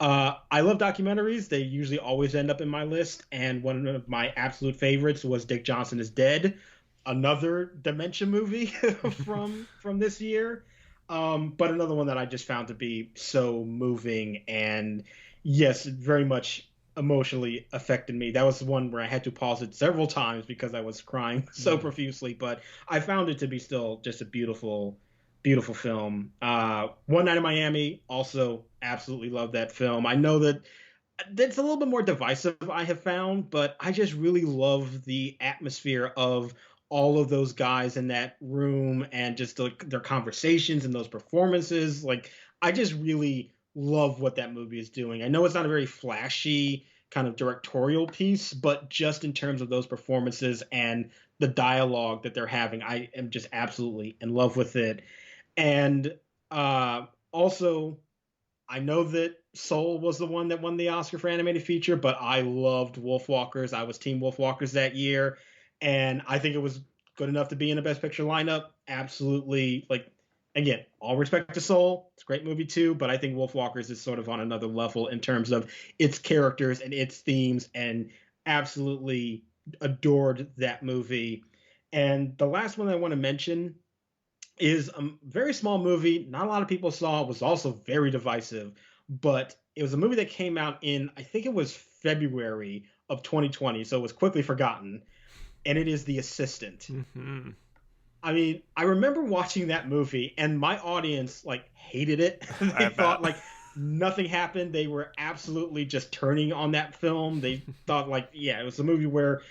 I love documentaries. They usually always end up in my list, and one of my absolute favorites was Dick Johnson is Dead, another dementia movie from this year. But another one that I just found to be so moving, and yes, very much emotionally affected me. That was the one where I had to pause it several times because I was crying so profusely, but I found it to be still just a beautiful, beautiful film. One Night in Miami, also absolutely love that film. I know that it's a little bit more divisive, I have found, but I just really love the atmosphere of all of those guys in that room and just their conversations and those performances. Like, I just really love what that movie is doing. I know it's not a very flashy kind of directorial piece, but just in terms of those performances and the dialogue that they're having, I am just absolutely in love with it. And also, I know that Soul was the one that won the Oscar for animated feature, but I loved Wolfwalkers. I was Team Wolfwalkers that year, and I think it was good enough to be in the Best Picture lineup. Absolutely. Like, again, all respect to Soul. It's a great movie too, but I think Wolfwalkers is sort of on another level in terms of its characters and its themes, and absolutely adored that movie. And the last one I want to mention is a very small movie. Not a lot of people saw. It was also very divisive, but it was a movie that came out in, I think it was February of 2020, so it was quickly forgotten. And it is The Assistant. Mm-hmm. I mean, I remember watching that movie, and my audience like hated it. They thought like nothing happened. They were absolutely just turning on that film. They thought like, yeah, it was a movie where,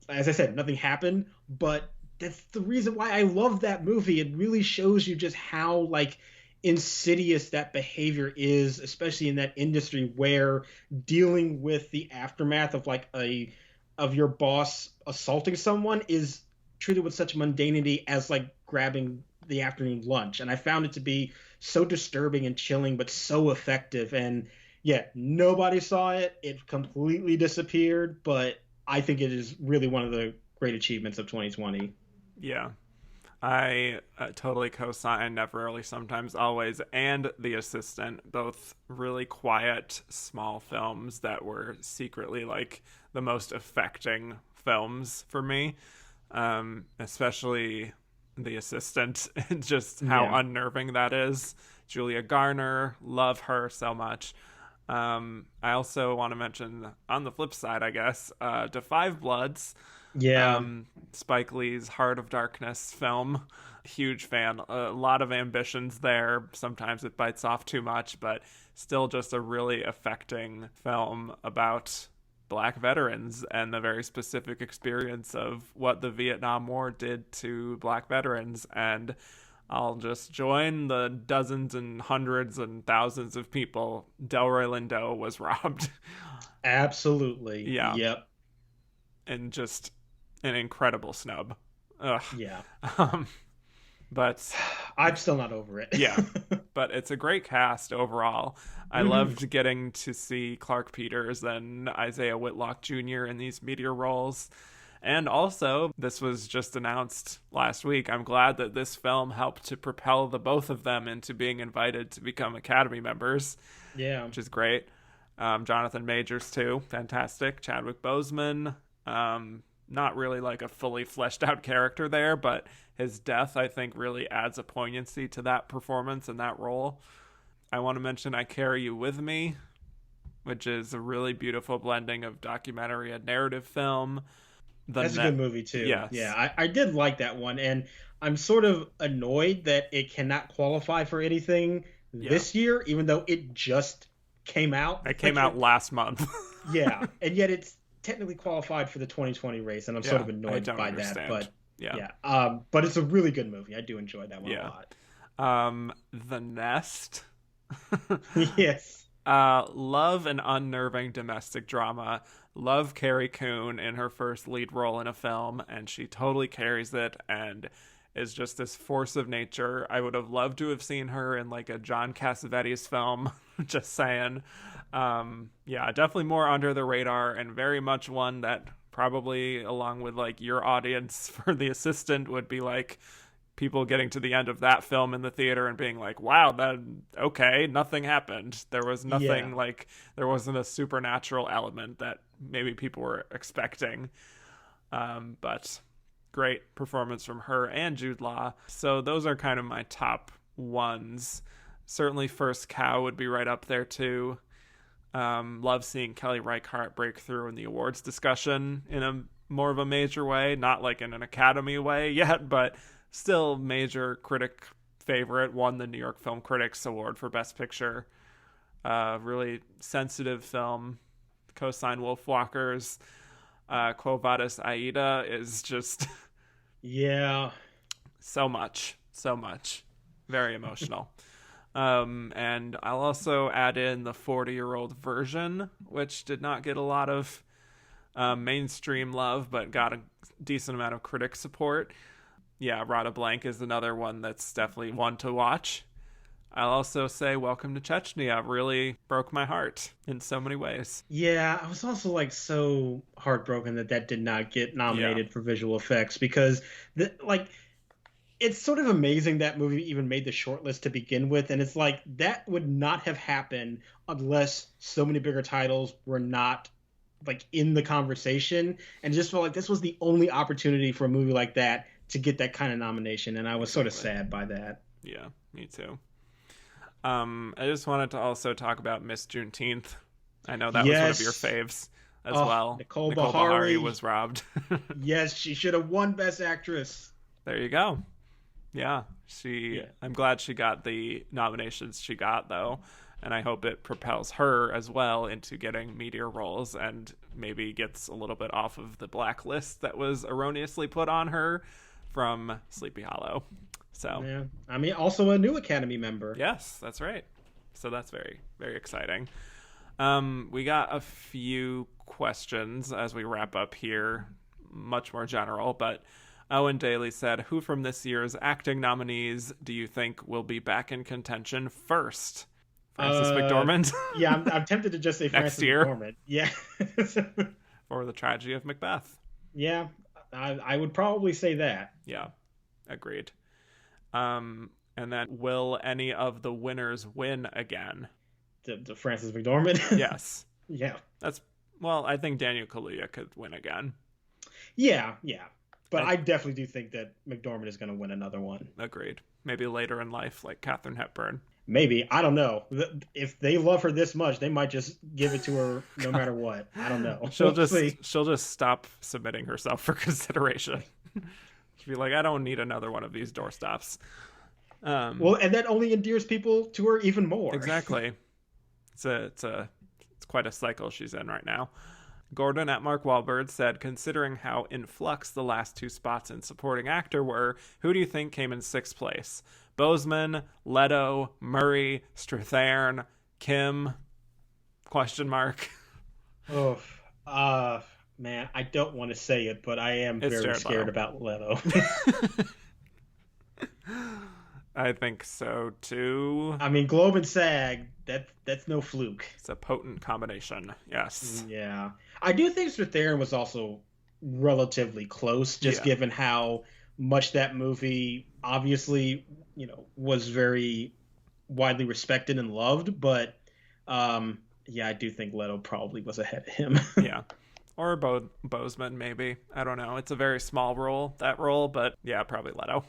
as I said, nothing happened. But that's the reason why I love that movie. It really shows you just how like insidious that behavior is, especially in that industry where dealing with the aftermath of like of your boss assaulting someone is treated with such mundanity as like grabbing the afternoon lunch. And I found it to be so disturbing and chilling, but so effective. And yeah, nobody saw it. It completely disappeared, but I think it is really one of the great achievements of 2020. Yeah. I totally co-sign Never, Rarely, Sometimes, Always, and The Assistant. Both really quiet, small films that were secretly like the most affecting films for me. Especially The Assistant, just how unnerving that is. Julia Garner, love her so much. I also want to mention, on the flip side, I guess, Da 5 Bloods. Yeah. Spike Lee's Heart of Darkness film. Huge fan. A lot of ambitions there. Sometimes it bites off too much, but still just a really affecting film about Black veterans and the very specific experience of what the Vietnam War did to Black veterans. And I'll just join the dozens and hundreds and thousands of people Delroy Lindo was robbed. Absolutely. Yeah. Yep. And just an incredible snub. Ugh. Yeah. But I'm still not over it. Yeah. But it's a great cast overall. I loved getting to see Clark Peters and Isaiah Whitlock Jr. in these meteor roles. And also, this was just announced last week. I'm glad that this film helped to propel the both of them into being invited to become Academy members. Yeah. Which is great. Jonathan Majors, too. Fantastic. Chadwick Boseman. not really like a fully fleshed out character there, but his death, I think, really adds a poignancy to that performance and that role. I want to mention I Carry You With Me, which is a really beautiful blending of documentary and narrative film. That's a good movie too. Yes. Yeah, I did like that one, and I'm sort of annoyed that it cannot qualify for anything this year, even though it just came out. It came out last month. Yeah, and yet it's technically qualified for the 2020 race, and I'm sort of annoyed by understand. that. But but it's a really good movie. I do enjoy that one a lot. The Nest. Yes. Love an unnerving domestic drama. Love Carrie Coon in her first lead role in a film, and she totally carries it and is just this force of nature. I would have loved to have seen her in like a John Cassavetes film. Just saying. Definitely more under the radar, and very much one that probably, along with like your audience for The Assistant, would be like people getting to the end of that film in the theater and being like, wow, nothing happened. There was nothing like, there wasn't a supernatural element that maybe people were expecting. But great performance from her and Jude Law. So those are kind of my top ones. Certainly First Cow would be right up there too. Love seeing Kelly Reichardt break through in the awards discussion in a more of a major way, not like in an Academy way yet, but still major critic favorite. Won the New York Film Critics Award for Best Picture. Really sensitive film. Co-sign Wolfwalkers. Quo Vadis Aida is just so much very emotional. And I'll also add in the 40-year-old version, which did not get a lot of mainstream love, but got a decent amount of critic support. Rada Blank is another one that's definitely one to watch. I'll also say Welcome to Chechnya really broke my heart in so many ways. Yeah, I was also like so heartbroken that did not get nominated for visual effects, because it's sort of amazing that movie even made the shortlist to begin with, and it's like that would not have happened unless so many bigger titles were not like in the conversation, and just felt like this was the only opportunity for a movie like that to get that kind of nomination, and I was sort of sad by that. Yeah, me too. I just wanted to also talk about Miss Juneteenth. I know that was one of your faves as well. Nicole Bahari was robbed. Yes, she should have won Best Actress. There you go. Yeah, I'm glad she got the nominations she got, though, and I hope it propels her as well into getting meteor roles and maybe gets a little bit off of the blacklist that was erroneously put on her from Sleepy Hollow. So yeah, I mean, also a new Academy member. Yes, that's right. So that's very, very exciting. We got a few questions as we wrap up here, much more general, but Owen Daly said, who from this year's acting nominees do you think will be back in contention first? Frances McDormand? Yeah, I'm tempted to just say Frances McDormand. Yeah. Or The Tragedy of Macbeth. Yeah, I would probably say that. Yeah, agreed. And then, will any of the winners win again? The Frances McDormand? Yes. Yeah. I think Daniel Kaluuya could win again. Yeah. But I definitely do think that McDormand is going to win another one. Agreed. Maybe later in life, like Katharine Hepburn. Maybe. I don't know. If they love her this much, they might just give it to her no matter what. I don't know. She'll just stop submitting herself for consideration. She'll be like, I don't need another one of these doorstops. And that only endears people to her even more. Exactly. It's quite a cycle she's in right now. Gordon at Mark Wahlberg said, considering how in flux the last two spots in supporting actor were, who do you think came in sixth place? Boseman, Leto, Murray, Strathern, Kim? ? Oh, man, I don't want to say it, but I am very scared about Leto. I think so too. I mean, Globe and SAG, that's no fluke. It's a potent combination. Yes. Yeah. I do think Strathern was also relatively close, just given how much that movie obviously, was very widely respected and loved. But I do think Leto probably was ahead of him. Yeah. Or Bozeman, maybe. I don't know. It's a very small role, that role, but yeah, probably Leto.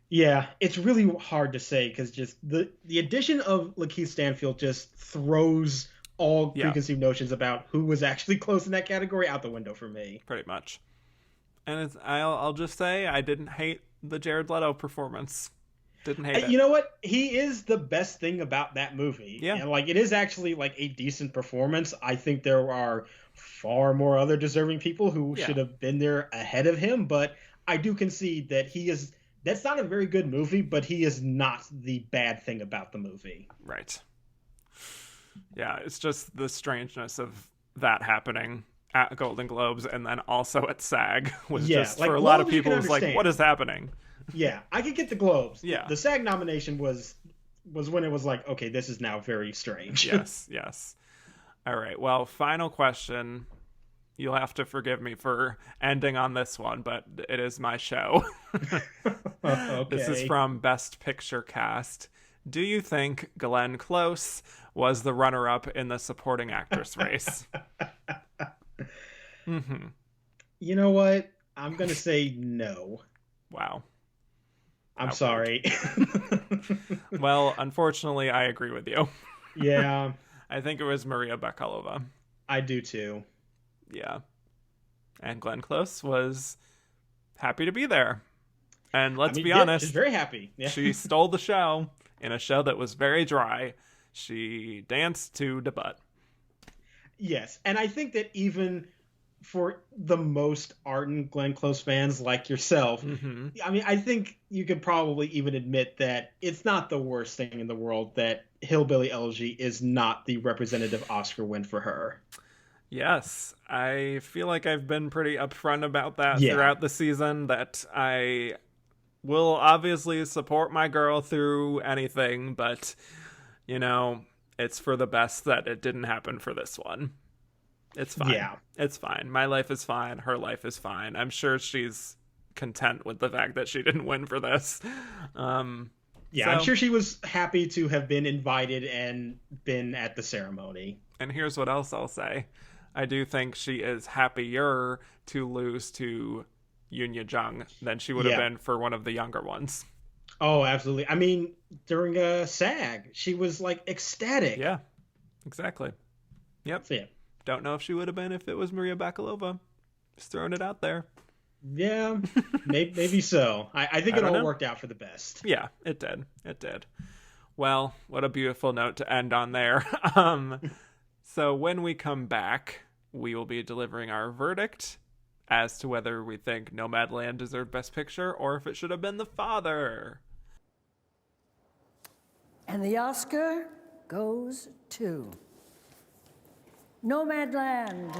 Yeah, it's really hard to say because just the addition of Lakeith Stanfield just throws all preconceived notions about who was actually close in that category out the window for me. Pretty much. And I'll just say I didn't hate the Jared Leto performance. Didn't hate it. You know what? He is the best thing about that movie. Yeah. And like it is actually like a decent performance. I think there are far more other deserving people who should have been there ahead of him, but I do concede that that's not a very good movie, but he is not the bad thing about the movie. Right. Yeah, it's just the strangeness of that happening at Golden Globes and then also at SAG was just like, for a lot of Globes you people can was like, understand. what is happening? Yeah, I could get the Globes. Yeah. The SAG nomination was when it was like, okay, this is now very strange. Yes. All right. Well, final question. You'll have to forgive me for ending on this one, but it is my show. Okay. This is from Best Picture Cast. Do you think Glenn Close was the runner-up in the supporting actress race? Mm-hmm. You know what? I'm going to say no. Wow. I'm sorry. Well, unfortunately, I agree with you. Yeah. I think it was Maria Bakalova. I do too. Yeah. And Glenn Close was happy to be there. And let's be honest, she's very happy. Yeah. She stole the show in a show that was very dry. She danced to the butt. Yes. And I think that even for the most ardent Glenn Close fans like yourself, I mean, I think you could probably even admit that it's not the worst thing in the world that Hillbilly Elegy is not the representative Oscar win for her. Yes, I feel like I've been pretty upfront about that throughout the season, that I will obviously support my girl through anything, but, you know, it's for the best that it didn't happen for this one. It's fine. Yeah. It's fine. My life is fine. Her life is fine. I'm sure she's content with the fact that she didn't win for this. I'm sure she was happy to have been invited and been at the ceremony. And here's what else I'll say. I do think she is happier to lose to Yoon Jung than she would have been for one of the younger ones. Oh, absolutely. I mean, during a SAG, she was like ecstatic. Yeah, exactly. Yep. So, yeah. Don't know if she would have been if it was Maria Bakalova. Just throwing it out there. Yeah, maybe so. I think it all worked out for the best. Yeah, it did. It did. Well, what a beautiful note to end on there. So when we come back, we will be delivering our verdict as to whether we think Nomadland deserved Best Picture or if it should have been The Father. And the Oscar goes to Nomadland.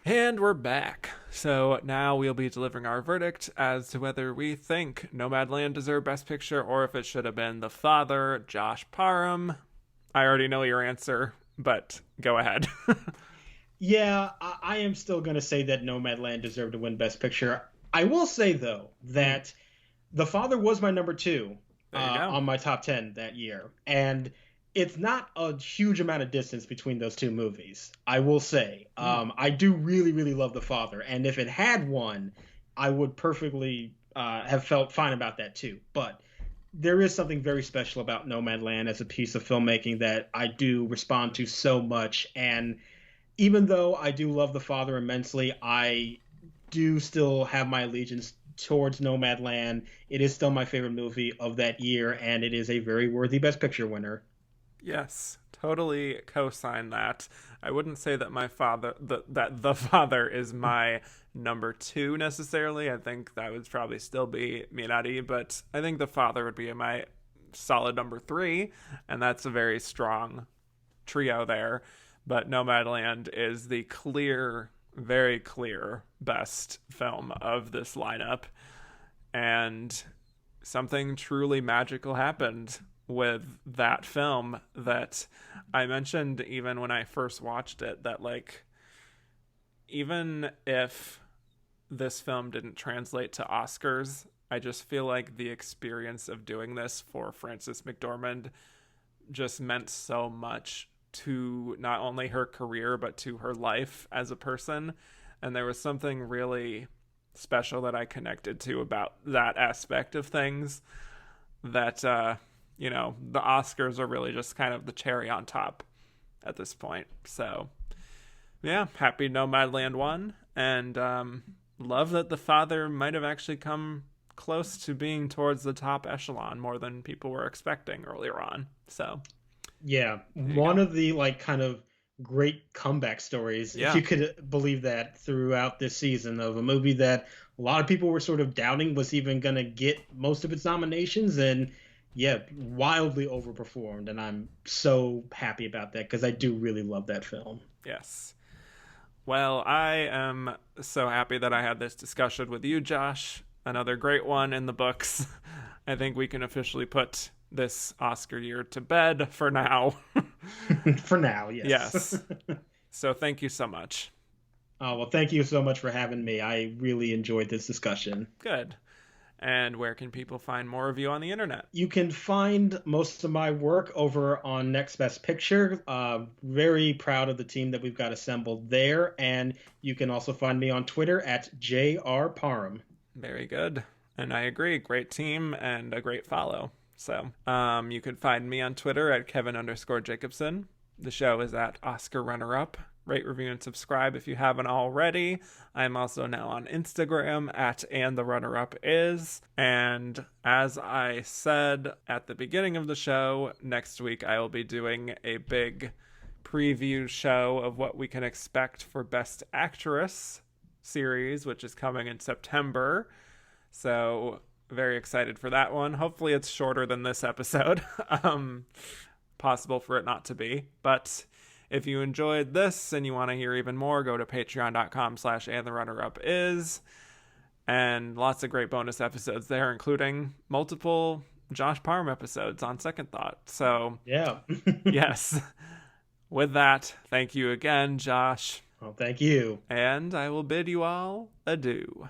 And we're back. So now we'll be delivering our verdict as to whether we think Nomadland deserved Best Picture or if it should have been The Father, Josh Parham. I already know your answer, but go ahead. Yeah, I am still going to say that Nomadland deserved to win Best Picture. I will say, though, that The Father was my number 2 on my top 10 that year. And it's not a huge amount of distance between those two movies, I will say. I do really, really love The Father. And if it had won, I would perfectly have felt fine about that, too. But there is something very special about Nomadland as a piece of filmmaking that I do respond to so much. And even though I do love The Father immensely, I do still have my allegiance towards Nomadland. It is still my favorite movie of that year, and it is a very worthy Best Picture winner. Yes, totally co-sign that. I wouldn't say that that the father is my number 2 necessarily. I think that would probably still be Minari, but I think the father would be my solid number 3, and that's a very strong trio there. But Nomadland is the very clear best film of this lineup, and something truly magical happened with that film that I mentioned even when I first watched it, that like, even if this film didn't translate to Oscars, I just feel like the experience of doing this for Frances McDormand just meant so much to not only her career, but to her life as a person. And there was something really special that I connected to about that aspect of things that, you know, the Oscars are really just kind of the cherry on top at this point. So, yeah, happy Nomadland won, and love that the father might have actually come close to being towards the top echelon more than people were expecting earlier on. So, yeah, one of the like kind of great comeback stories, if you could believe that, throughout this season, of a movie that a lot of people were sort of doubting was even going to get most of its nominations, and wildly overperformed. And I'm so happy about that because I do really love that film. Yes. Well, I am so happy that I had this discussion with you, Josh. Another great one in the books. I think we can officially put this Oscar year to bed for now. For now, yes. Yes. So thank you so much. Oh, well, thank you so much for having me. I really enjoyed this discussion. Good. And where can people find more of you on the internet? You can find most of my work over on Next Best Picture. Very proud of the team that we've got assembled there. And you can also find me on Twitter at JR Parham. Very good. And I agree. Great team and a great follow. So you can find me on Twitter at Kevin_Jacobson. The show is at Oscar Runner Up. Rate, review, and subscribe if you haven't already. I'm also now on Instagram at @andtherunnerup_is. And as I said at the beginning of the show, next week I will be doing a big preview show of what we can expect for Best Actress series, which is coming in September. So very excited for that one. Hopefully it's shorter than this episode. Possible for it not to be, but if you enjoyed this and you want to hear even more, go to patreon.com/andtherunnerup_is, and lots of great bonus episodes there, including multiple Josh Parham episodes on second thought. So yeah. Yes. With that, thank you again, Josh. Well, thank you. And I will bid you all adieu.